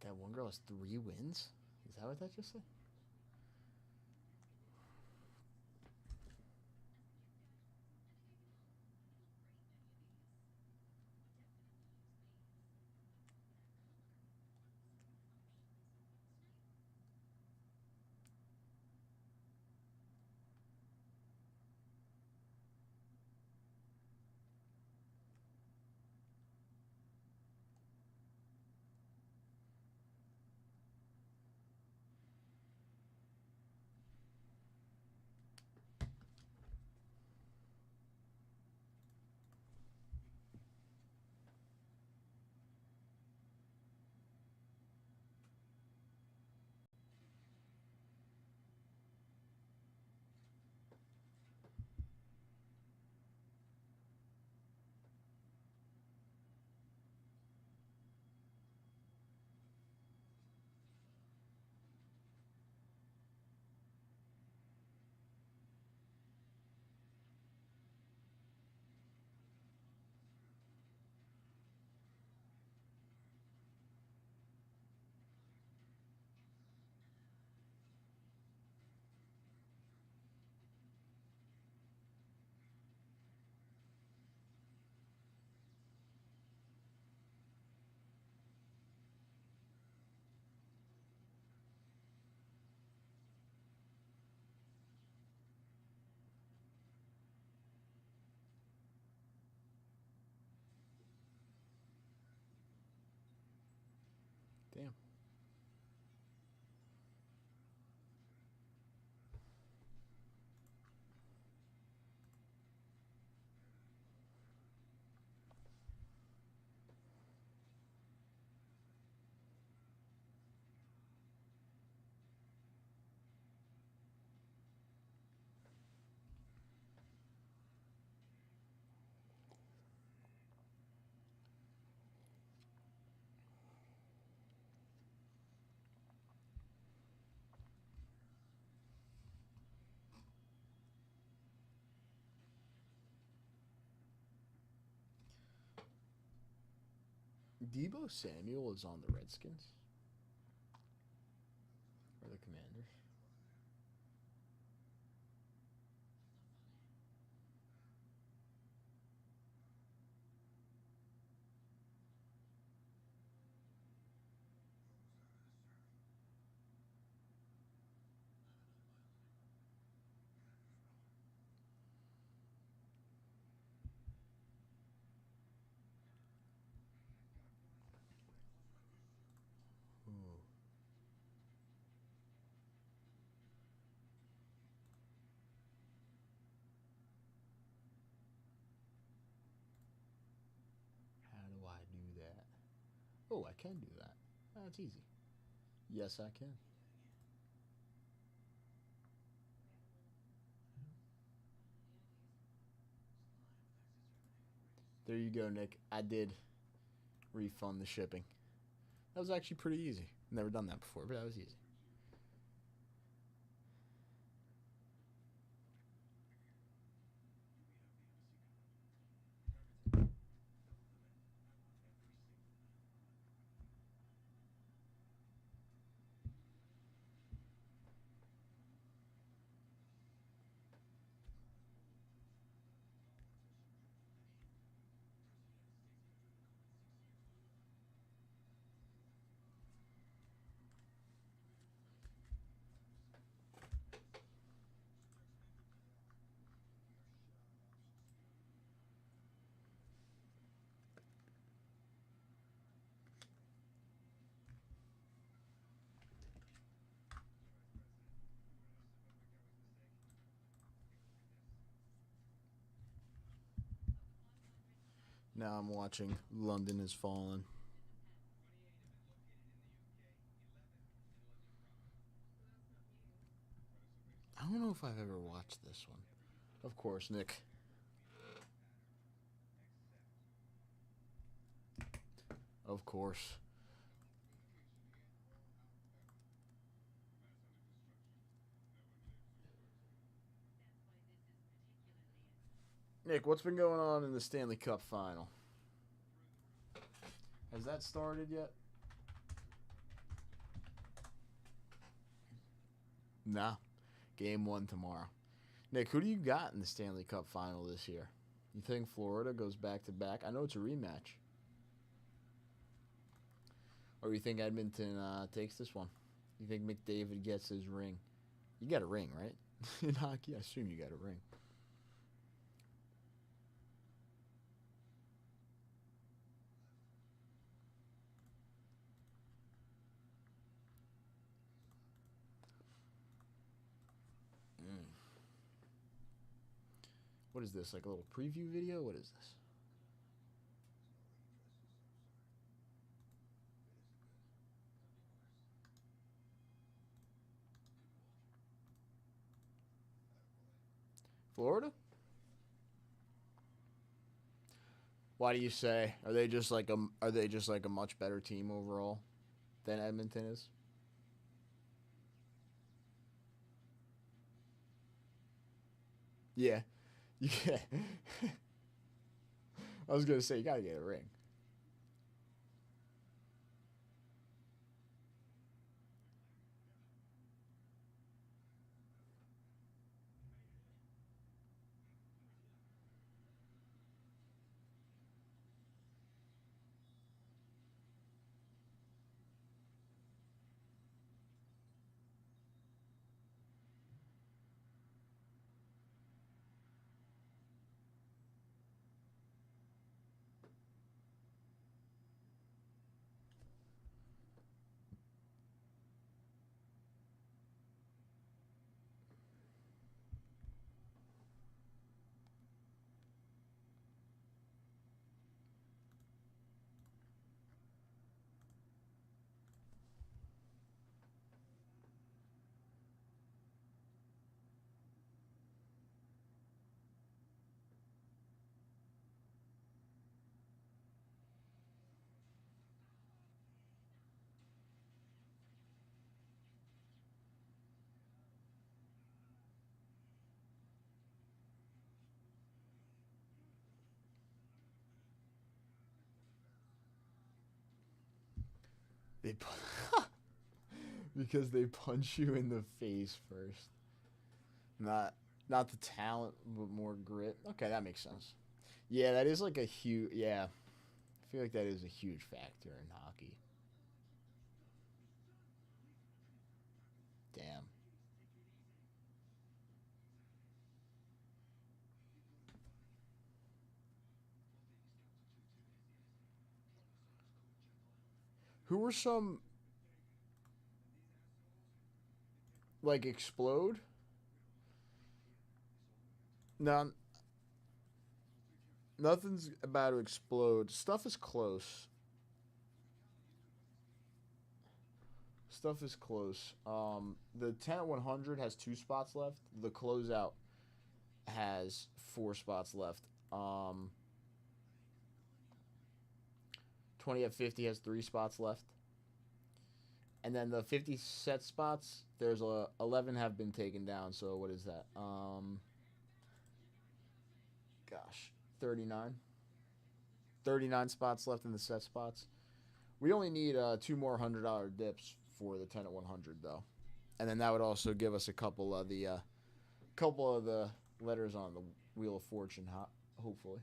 That one girl has 3 wins? Is that what that just said? Damn. Debo Samuel is on the Redskins or the Commanders. Ooh. How do I do that? Oh, I can do that. That's easy. Yes, I can. There you go, Nick. I did refund the shipping. That was actually pretty easy. Never done that before, but that was easy. Now I'm watching London Has Fallen. I don't know if I've ever watched this one. Of course, Nick. Of course. Nick, what's been going on in the Stanley Cup final? Has that started yet? Nah. Game 1 tomorrow. Nick, who do you got in the Stanley Cup final this year? You think Florida goes back to back? I know it's a rematch. Or you think Edmonton takes this one? You think McDavid gets his ring? You got a ring, right? In hockey, I assume you got a ring. What is this? Like a little preview video? What is this? Florida? Why do you say? Are they just like a much better team overall than Edmonton is? Yeah. Yeah. I was gonna say you gotta get a ring. They because they punch you in the face first. Not the talent, but more grit. Okay, that makes sense. Yeah, that is like a huge. Yeah, I feel like that is a huge factor in hockey. Damn. Who were some like explode? No, nothing's about to explode. Stuff is close. Stuff is close. The 10 at 100 has 2 spots left. The closeout has 4 spots left. 20 at 50 has 3 spots left. And then the 50 set spots, there's 11 have been taken down. So what is that? Gosh, 39. 39 spots left in the set spots. We only need 2 more $100 dips for the 10 at 100 though, and then that would also give us a couple of the letters on the Wheel of Fortune. Hopefully.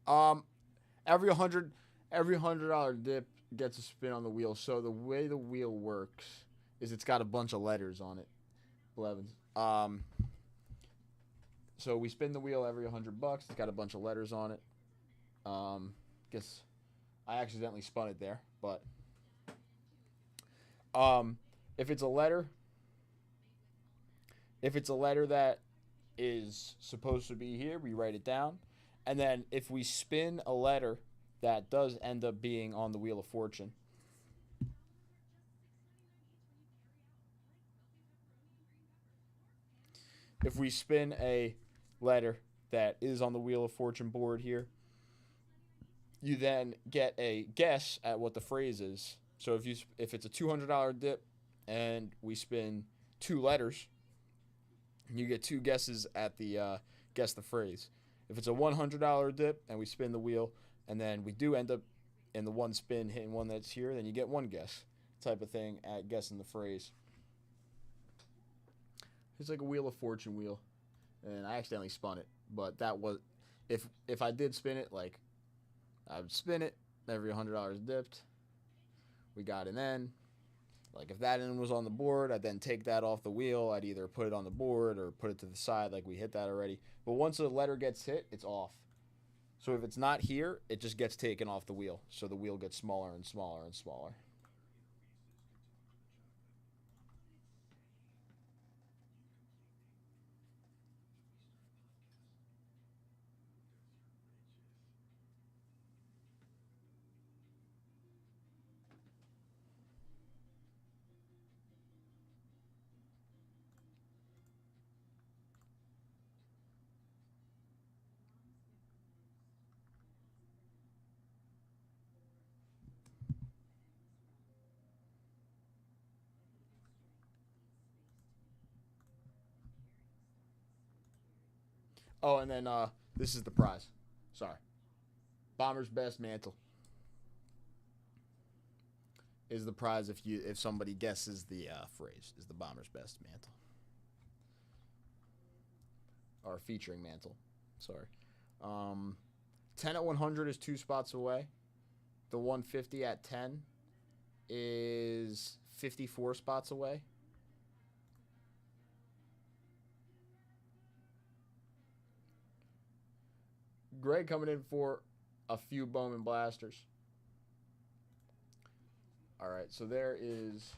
Um, every $100 dip gets a spin on the wheel. So the way the wheel works is it's got a bunch of letters on it. 11. So we spin the wheel every $100. It's got a bunch of letters on it. Guess I accidentally spun it there, but if it's a letter, that is supposed to be here, we write it down. And then if we spin a letter that does end up being on the Wheel of Fortune, if we spin a letter that is on the Wheel of Fortune board here, you then get a guess at what the phrase is. So if it's a $200 dip and we spin 2 letters, you get 2 guesses at the guess the phrase. If it's a $100 dip and we spin the wheel and then we do end up in the one spin hitting one that's here, then you get 1 guess type of thing at guessing the phrase. It's like a Wheel of Fortune wheel, and I accidentally spun it, but that was if I did spin it, like I would spin it every $100 dipped. We got an N. Like if that N was on the board, I'd then take that off the wheel. I'd either put it on the board or put it to the side like we hit that already. But once a letter gets hit, it's off. So if it's not here, it just gets taken off the wheel. So the wheel gets smaller and smaller and smaller. Oh, and then this is the prize. Sorry. Bomber's Best Mantle is the prize if somebody guesses the phrase. Is the Bomber's Best Mantle. Or featuring mantle. Sorry. 10 at 100 is 2 spots away. The 150 at 10 is 54 spots away. Greg coming in for a few Bowman Blasters. All right, so there is...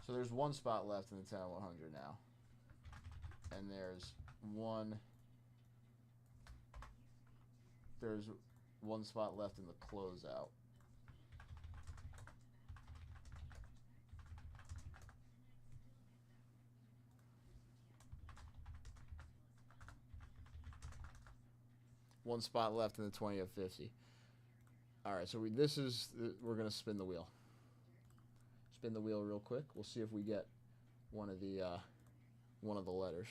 So there's 1 spot left in the 10 at 100 now. And there's one spot left in the closeout. One spot left in the 20 at 50. All right, so we're gonna spin the wheel. Spin the wheel real quick. We'll see if we get one of the letters.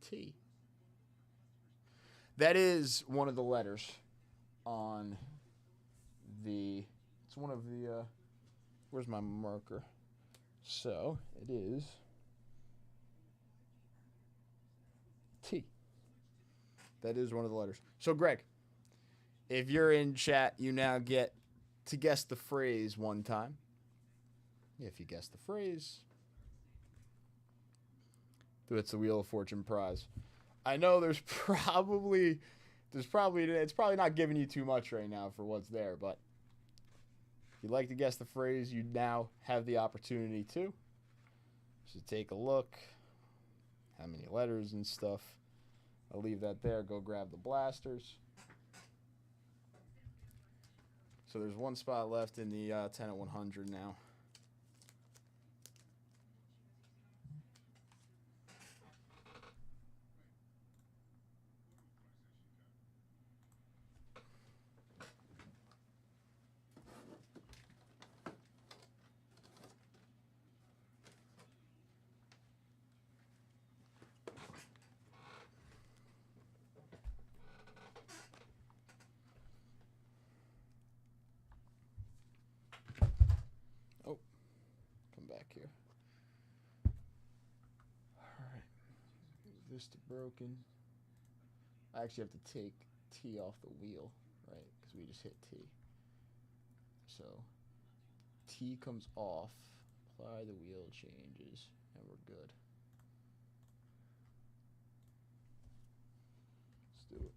T. That is one of the letters on the... It's one of the... where's my marker? So, it is... T. That is one of the letters. So, Greg, if you're in chat, you now get to guess the phrase one time. If you guess the phrase, it's the Wheel of Fortune prize. I know it's probably not giving you too much right now for what's there, but if you'd like to guess the phrase, you now have the opportunity to. So take a look, how many letters and stuff. I'll leave that there. Go grab the blasters. So there's 1 spot left in the 10 at 100 now. Back here. Alright. Vista broken. I actually have to take T off the wheel, right? Because we just hit T. So T comes off, apply the wheel changes, and we're good. Let's do it.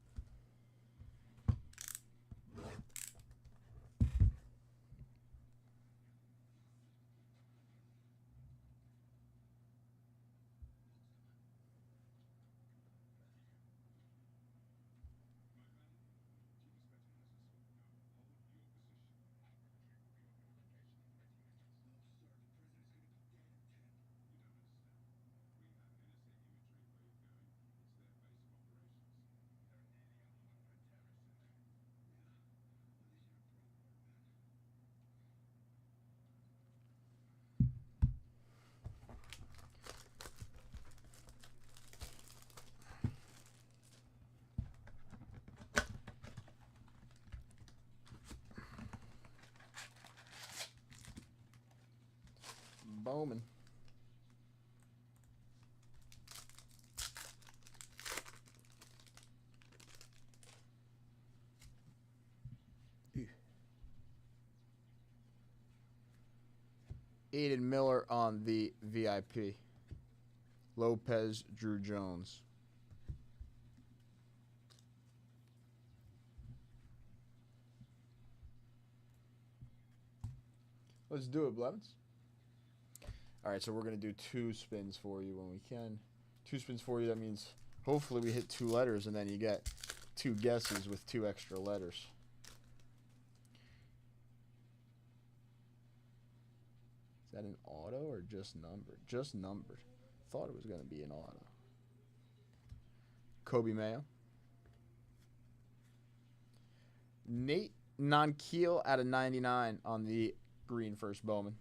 Bowman. Aiden Miller on the VIP. Lopez, Drew Jones. Let's do it, Blevins. All right, so we're going to do 2 spins for you when we can. 2 spins for you, that means hopefully we hit 2 letters, and then you get 2 guesses with 2 extra letters. Is that an auto or just numbered? Just numbered. Thought it was going to be an auto. Kobe Mayo. Nate Nonkeel out of 99 on the green first Bowman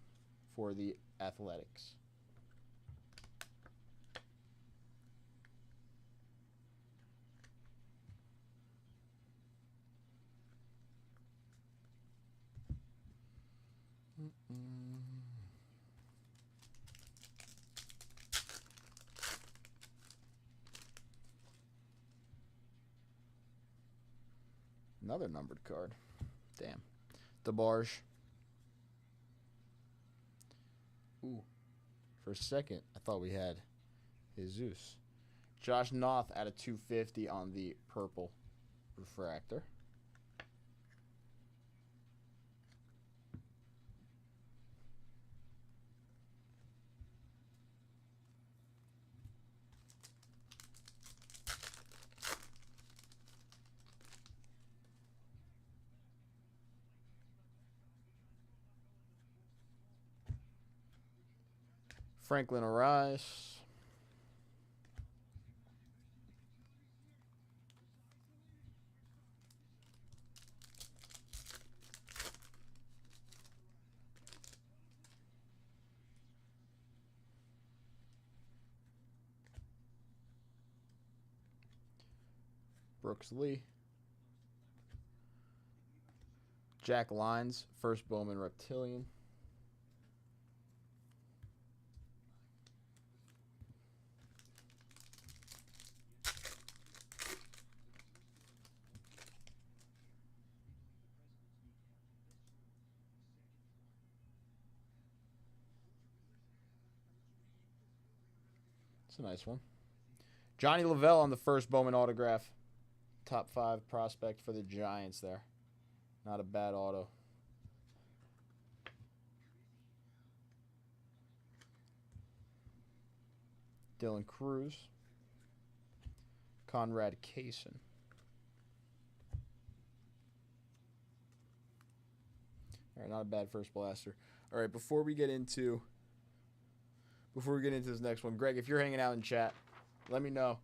for the Athletics. Another numbered card. Damn. DeBarge. Ooh. For a second, I thought we had Jesus. Josh Noth out of 250 on the purple refractor. Franklin Arise. Brooks Lee. Jack Lyons, first Bowman Reptilian. It's a nice one. Johnny Lavelle on the first Bowman autograph. Top 5 prospect for the Giants there. Not a bad auto. Dylan Cruz. Conrad Kaysen. All right, not a bad first blaster. All right, before we get into this next one, Greg, if you're hanging out in chat, let me know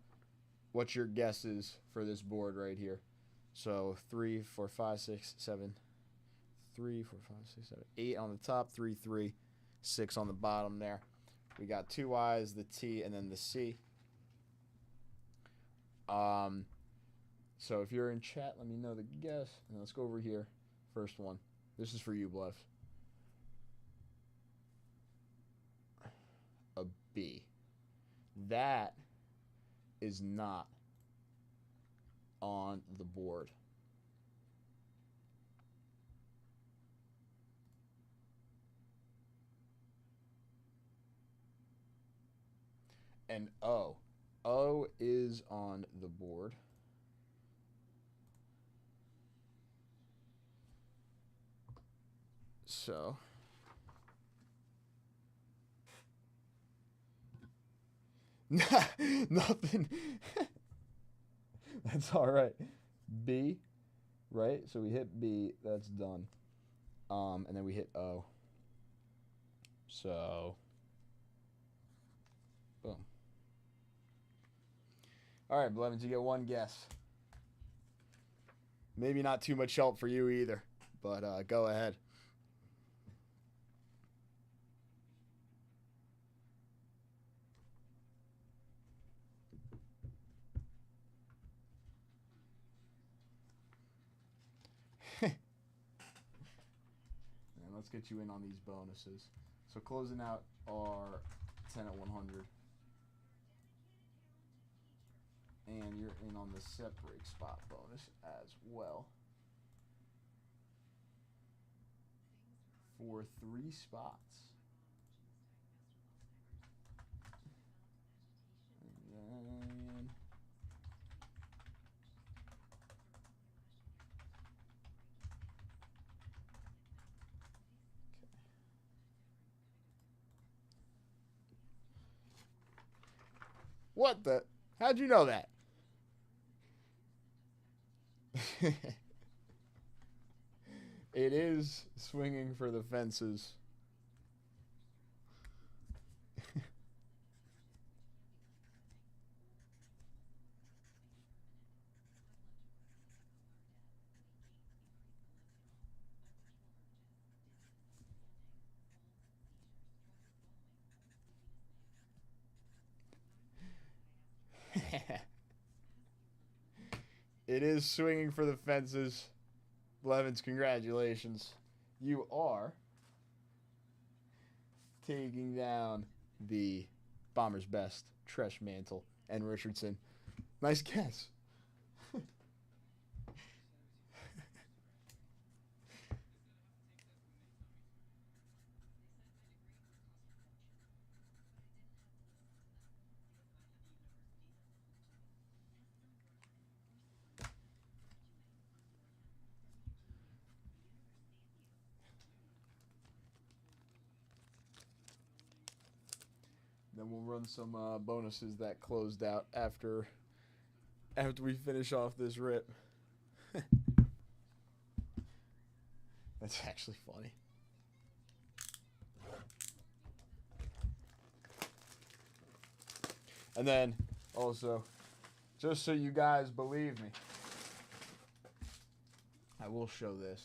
what your guess is for this board right here. So 3, 4, 5, 6, 7. 3, 4, 5, 6, 7, 8 on the top, 3, 3, 6 on the bottom there. We got 2 I's, the T, and then the C. So if you're in chat, let me know the guess. And let's go over here. First one. This is for you, Bluff. A B. That is not on the board. And O. O is on the board. So nothing. That's all right. B, right? So we hit B. That's done. And then we hit O. So boom. All right, Blevins, you get one guess. Maybe not too much help for you either, but go ahead. And let's get you in on these bonuses. So closing out our 10 at 100. And you're in on the set break spot bonus as well. For 3 spots. And then what the? How'd you know that? It is swinging for the fences. It is swinging for the fences. Blevins, congratulations. You are taking down the Bombers' best, Tresh Mantle and Richardson. Nice guess. Then we'll run some bonuses that closed out after we finish off this rip. That's actually funny. And then also, just so you guys believe me, I will show this.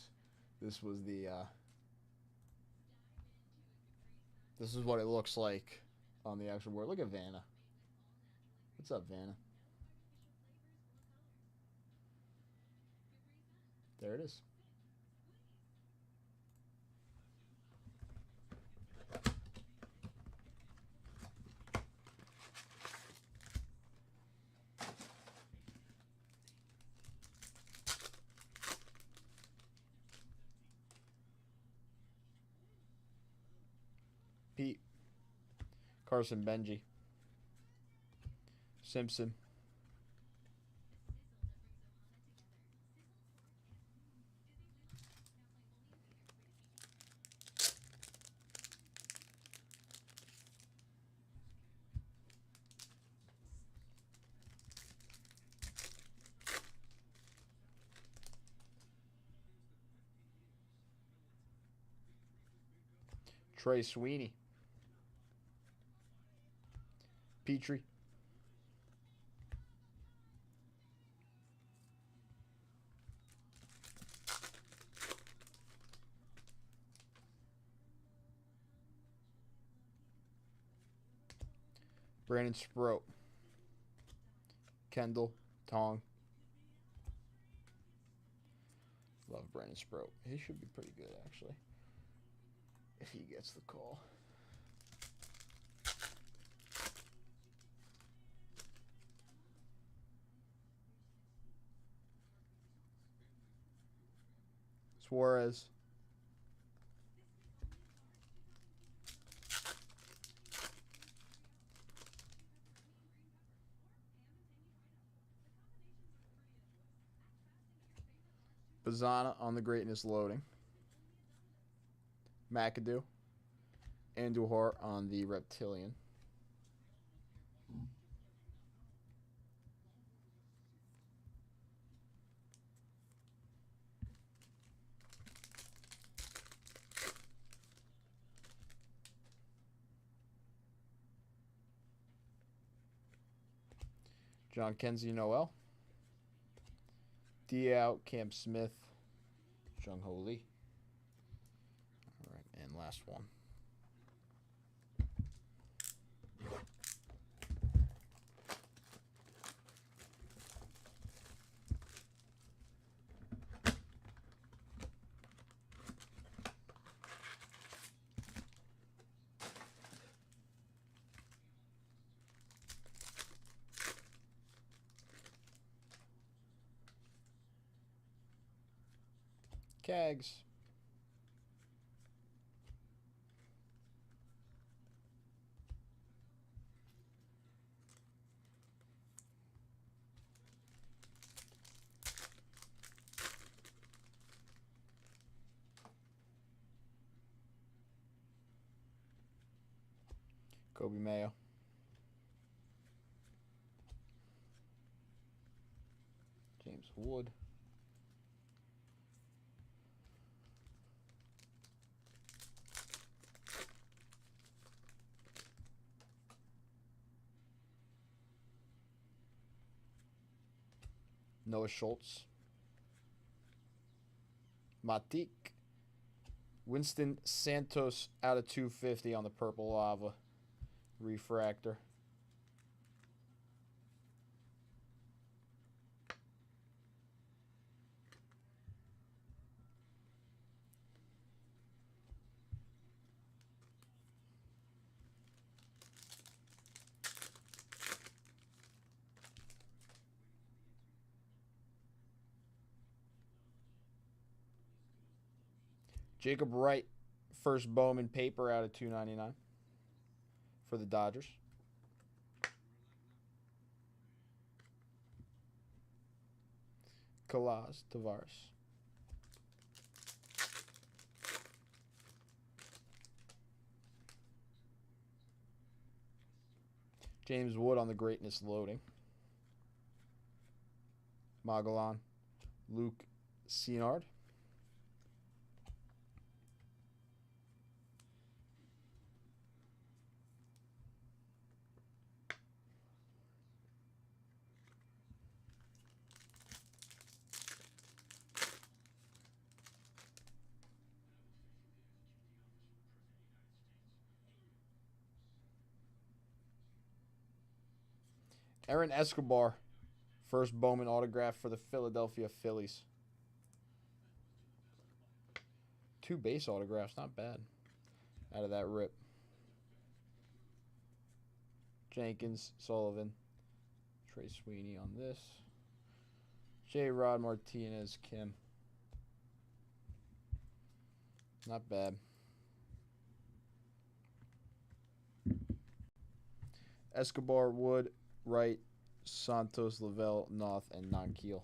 This was the this is what it looks like on the actual board. Look at Vanna. What's up, Vanna? There it is. Pete. Carson Benji. Simpson. Trey Sweeney. Petrie. Brandon Sproat. Kendall. Tong. Love Brandon Sproat. He should be pretty good, actually, if he gets the call. Suarez. Bazana on the greatness loading. McAdoo. Andujar on the reptilian. John Kenzie Noel. D out, Cam Smith, Jung Ho Lee. All right, and last one. Cags. Kobe Mayo. James Wood. Noah Schultz. Matik. Winston Santos out of 250 on the purple lava refractor. Jacob Wright, first Bowman paper out of 299 for the Dodgers. Kalaz Tavares. James Wood on the greatness loading. Magellan. Luke Senard. Aaron Escobar, first Bowman autograph for the Philadelphia Phillies. 2 base autographs, not bad. Out of that rip. Jenkins, Sullivan, Trey Sweeney on this. J. Rod Martinez, Kim. Not bad. Escobar, Wood, Wright, Santos, Lavelle, Noth, and Nonkeel.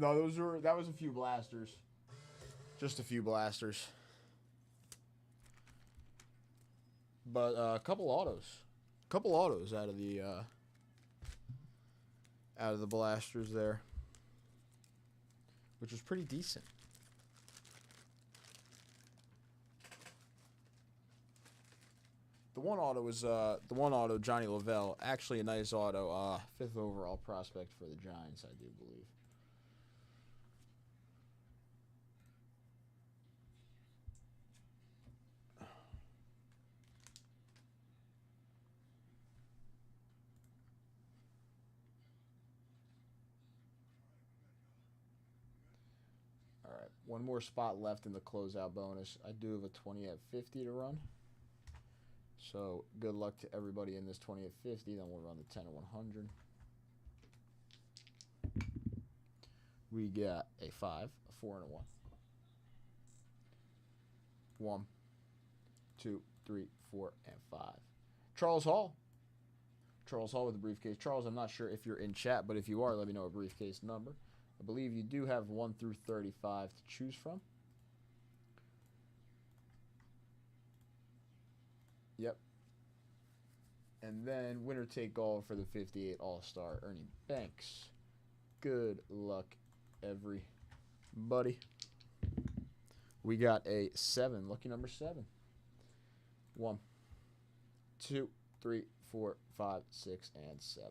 No, that was a few blasters. Just a few blasters. But a couple autos. Couple autos out of the blasters there. Which was pretty decent. The one auto was Johnny Lavelle. Actually a nice auto. 5th overall prospect for the Giants, I do believe. Alright, one more spot left in the closeout bonus. I do have a 20 at 50 to run. So, good luck to everybody in this 20 at 50. Then we'll run the 10 at 100. We got a 5, a 4, and a 1. 1, 2, 3, 4, and 5. Charles Hall. Charles Hall with the briefcase. Charles, I'm not sure if you're in chat, but if you are, let me know a briefcase number. I believe you do have 1 through 35 to choose from. Yep. And then winner take all for the 58 All-Star, Ernie Banks. Good luck, everybody. buddy. We got a 7. Lucky number 7. 1, 2, 3, 4, 5, 6, and 7.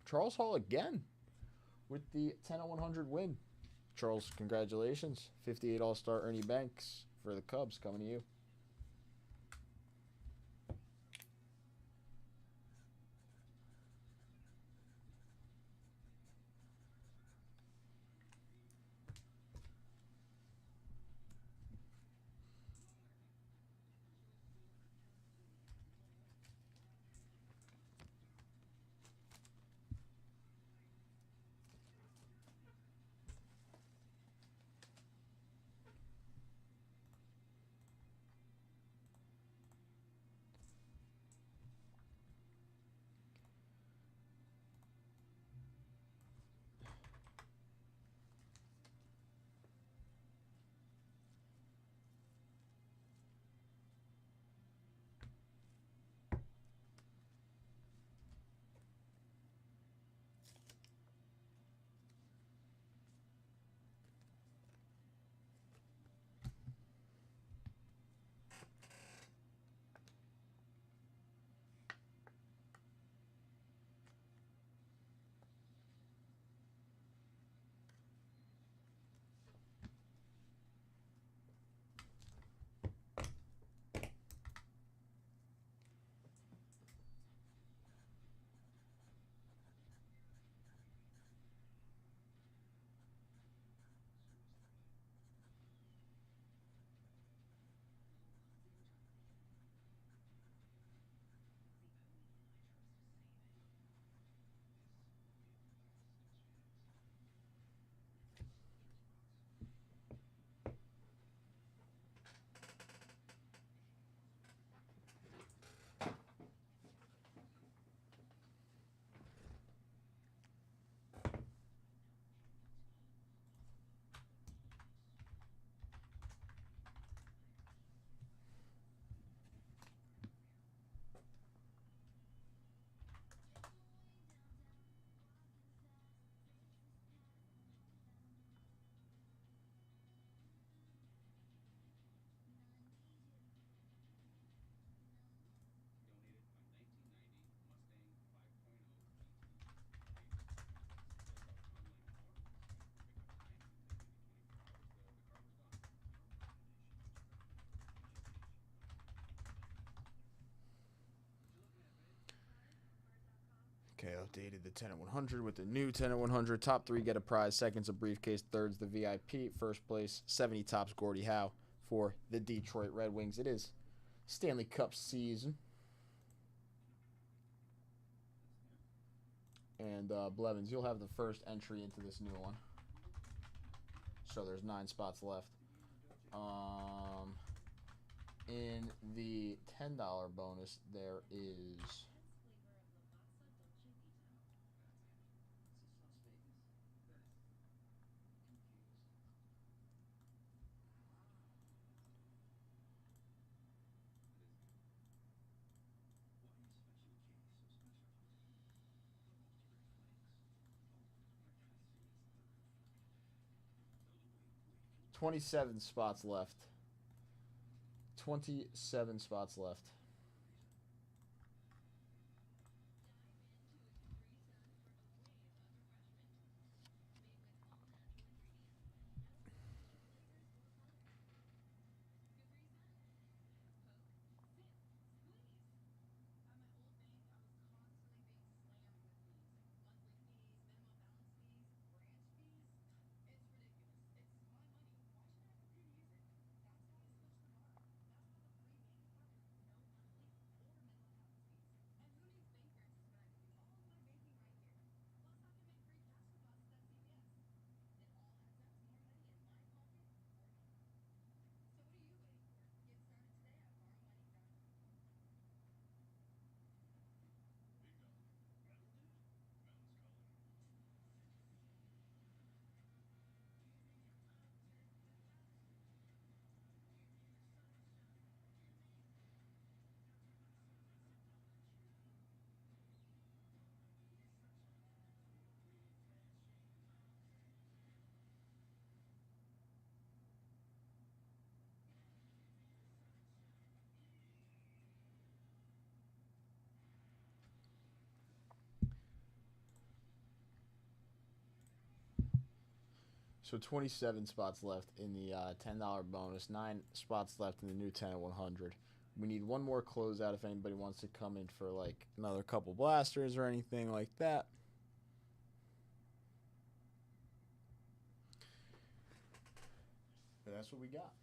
Charles Hall again with the 10/100 win. Charles, congratulations. 58 All-Star Ernie Banks for the Cubs coming to you. Okay, updated the 10/100 with the new 10/100. Top 3 get a prize. Second's a briefcase. Third's the VIP. First place, 70 tops Gordie Howe for the Detroit Red Wings. It is Stanley Cup season. And Blevins, you'll have the first entry into this new one. So there's 9 spots left. In the $10 bonus, there is 27 spots left. 27 spots left. So 27 spots left in the $10 bonus. 9 spots left in the new 10 at 100. We need one more closeout if anybody wants to come in for like another couple blasters or anything like that. But that's what we got.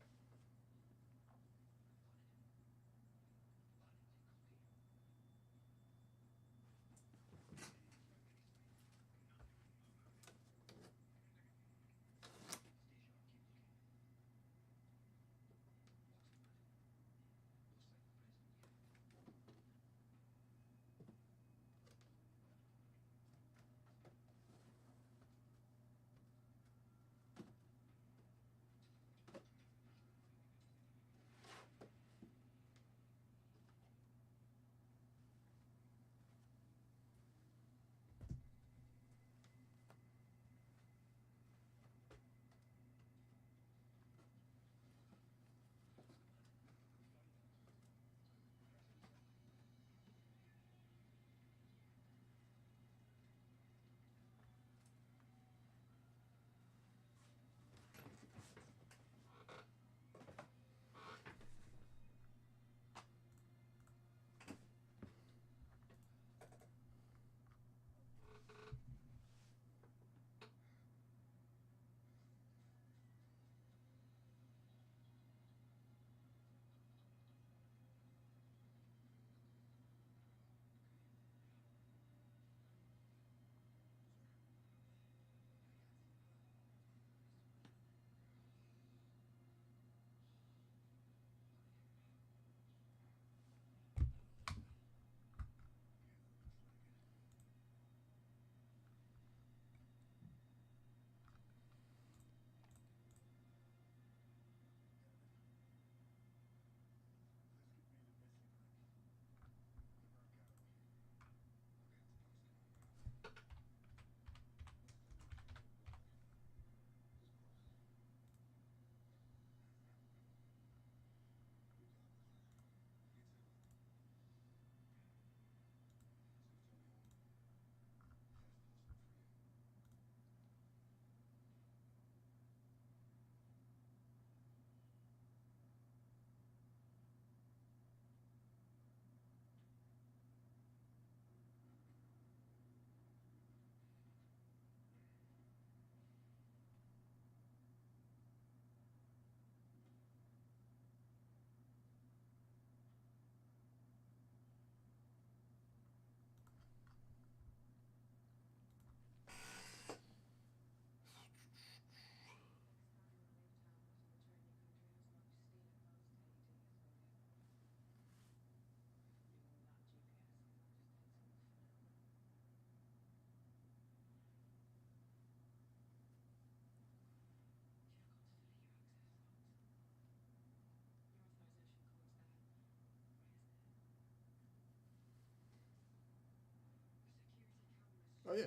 Oh, yeah.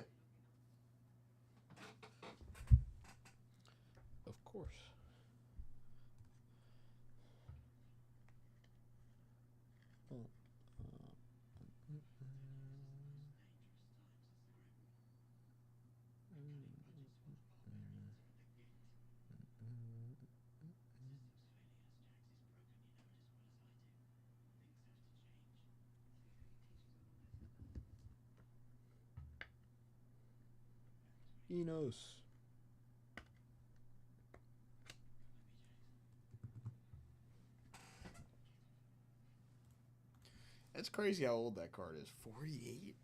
Of course. Enos. That's crazy how old that card is. 48?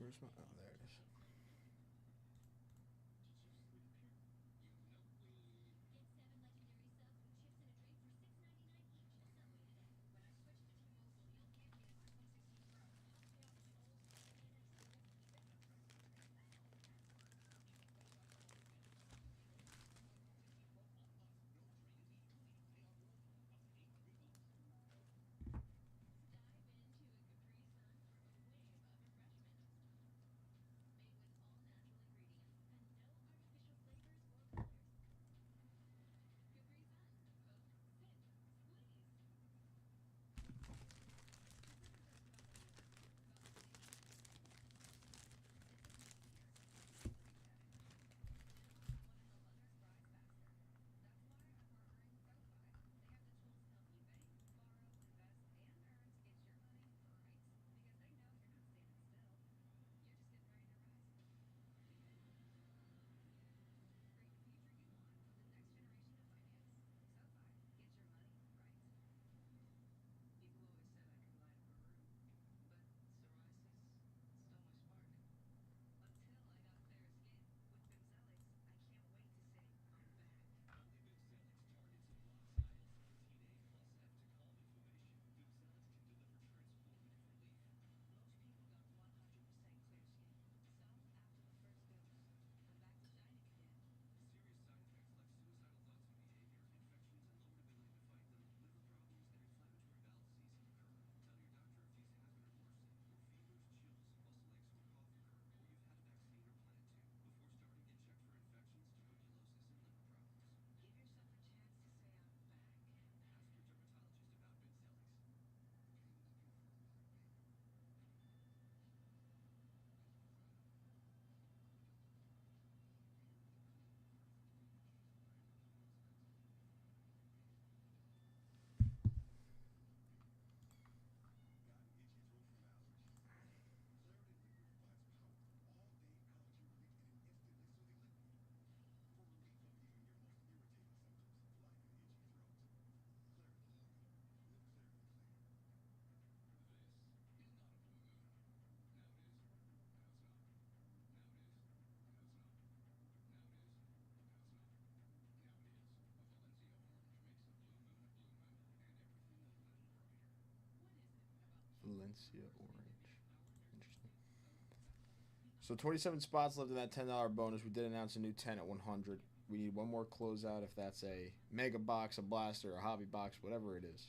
Where's my? Oh, there it is. Valencia orange. Interesting. So 27 spots left in that $10 bonus. We did announce a new 10 at 100. We need one more closeout if that's a mega box, a blaster, a hobby box, whatever it is.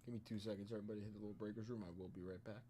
Give me 2 seconds. Everybody hit the little breakers room. I will be right back.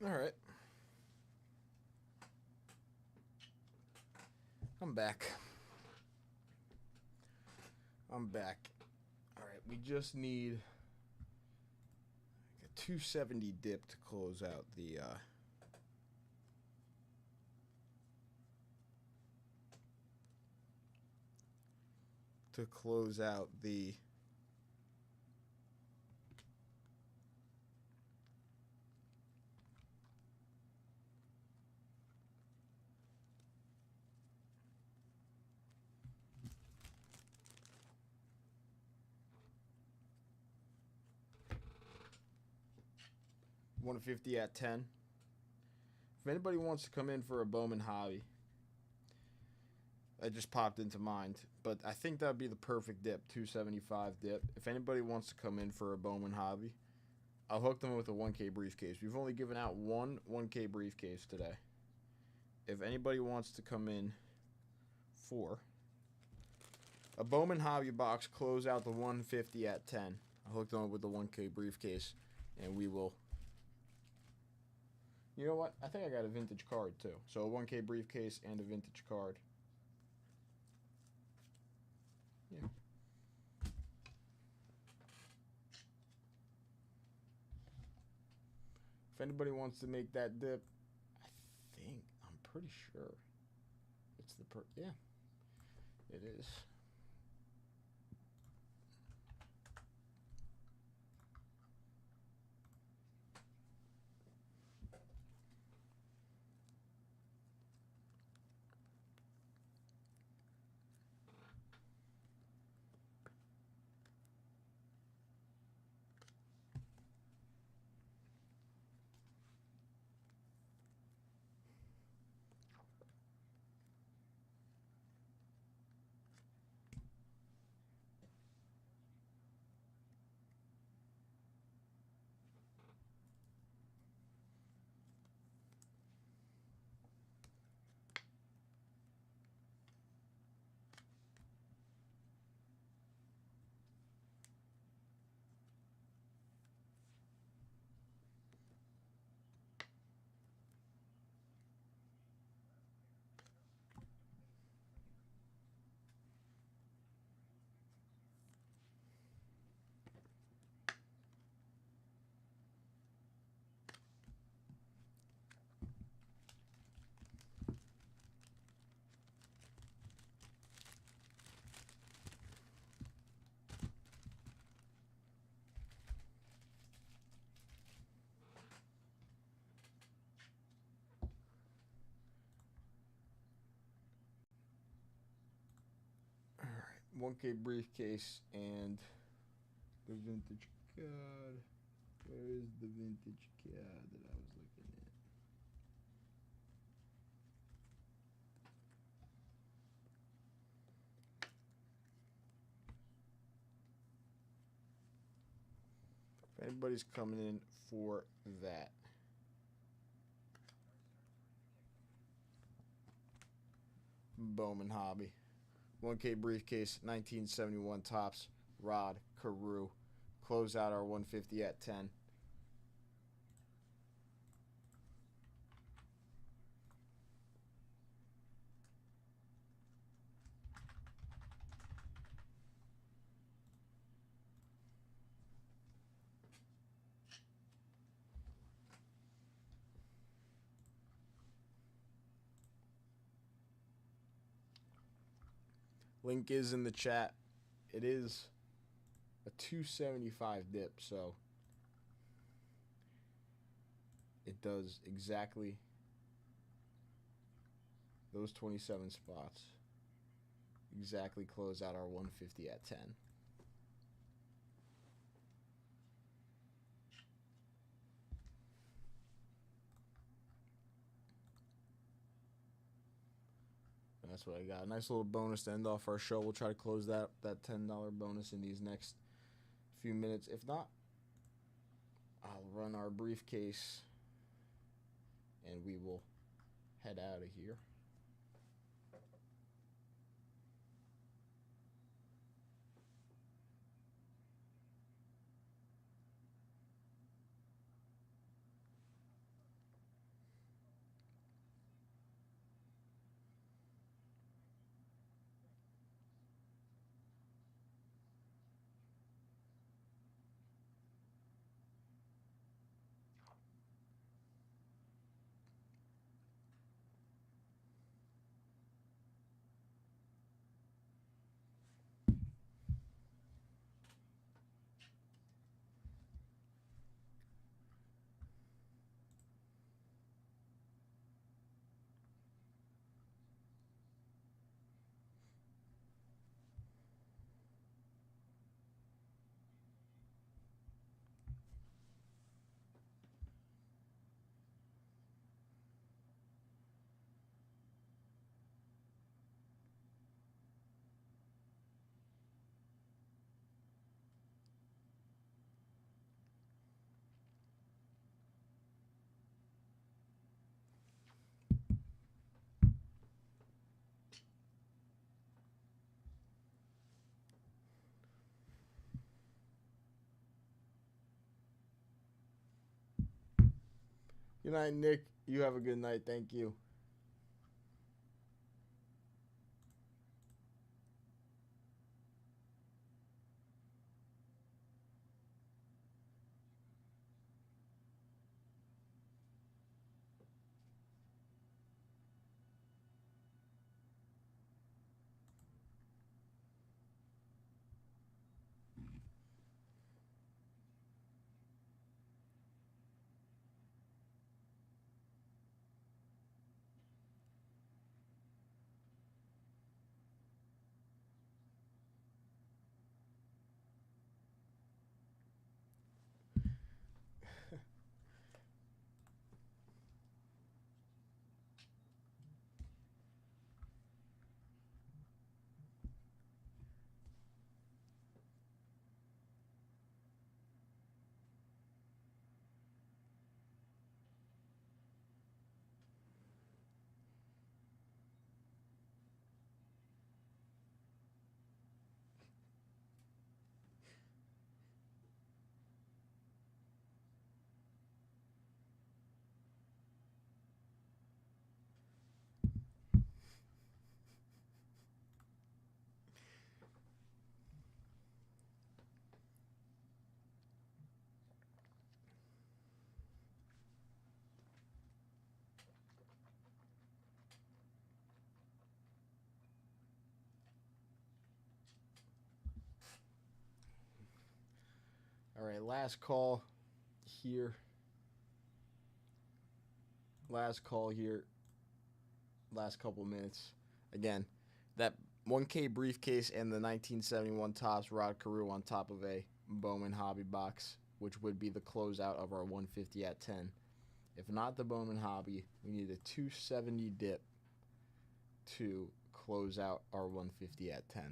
All right. I'm back. All right, we just need a 270 dip to close out the $150 at 10. If anybody wants to come in for a Bowman hobby, that just popped into mind. But I think that would be the perfect dip, 275 dip. If anybody wants to come in for a Bowman hobby, I'll hook them with a 1K briefcase. We've only given out one 1K briefcase today. If anybody wants to come in for a Bowman hobby box, close out the 150 at 10. I'll hook them up with the 1K briefcase, and we will. You know what? I think I got a vintage card too. So a 1K briefcase and a vintage card. Yeah. If anybody wants to make that dip, I'm pretty sure it's yeah, it is. All right, 1K briefcase and the vintage card. Where is the vintage card that I was looking at? If anybody's coming in for that. Bowman hobby. 1K briefcase, 1971 tops, Rod, Carew. Close out our 150 at 10. Link is in the chat. It is a 275 dip, so it does exactly those 27 spots. Exactly close out our 150 at 10. That's what I got. A nice little bonus to end off our show. We'll try to close that $10 bonus in these next few minutes. If not, I'll run our briefcase and we will head out of here. Good night, Nick. You have a good night. Thank you. All right, last call here. Last call here. Last couple minutes. Again, that 1K briefcase and the 1971 Topps Rod Carew on top of a Bowman Hobby box, which would be the closeout of our 150 at 10. If not the Bowman Hobby, we need a 270 dip to close out our 150 at 10.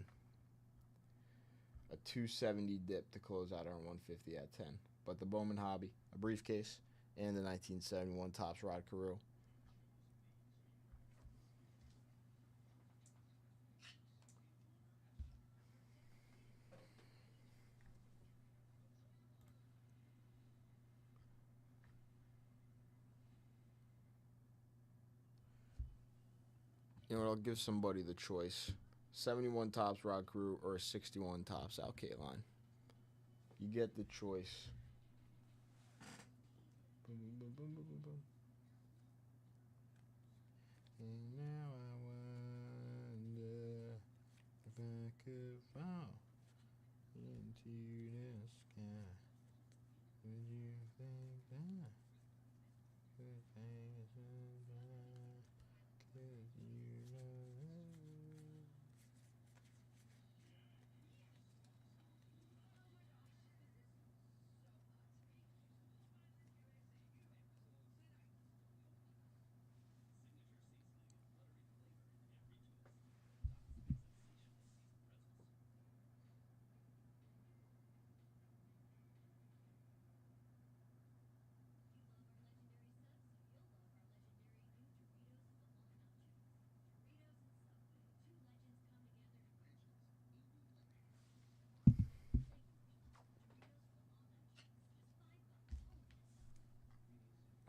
A 270 dip to close out our 150 at 10. But the Bowman Hobby, a briefcase, and the 1971 Topps Rod Carew. You know what, I'll give somebody the choice. 71 Topps Rod Carew or a 61 Topps Al Kaline. You get the choice. Boom, boom, boom, boom, boom, boom. And now I wonder if I could fall into the sky. Would you think that could take some time? 'Cause you know.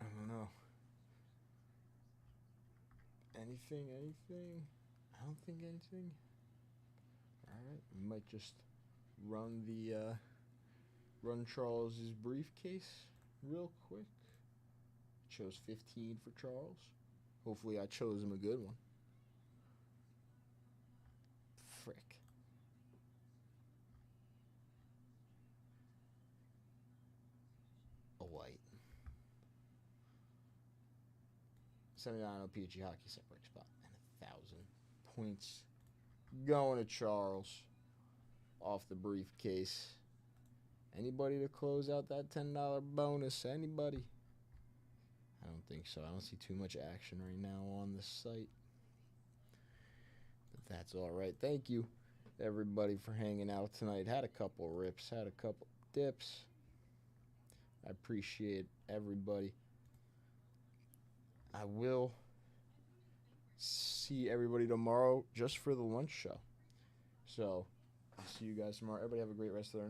I don't know. Anything? I don't think anything. Alright, we might just run the run Charles's briefcase real quick. Chose 15 for Charles. Hopefully I chose him a good one. Frick. A white. 79 PG hockey separate spot and 1,000 points going to Charles off the briefcase. Anybody to close out that $10 bonus? Anybody? I don't think so. I don't see too much action right now on the site. But that's all right. Thank you, everybody, for hanging out tonight. Had a couple rips, had a couple dips. I appreciate everybody. I will see everybody tomorrow just for the lunch show. So, I'll see you guys tomorrow. Everybody have a great rest of their night.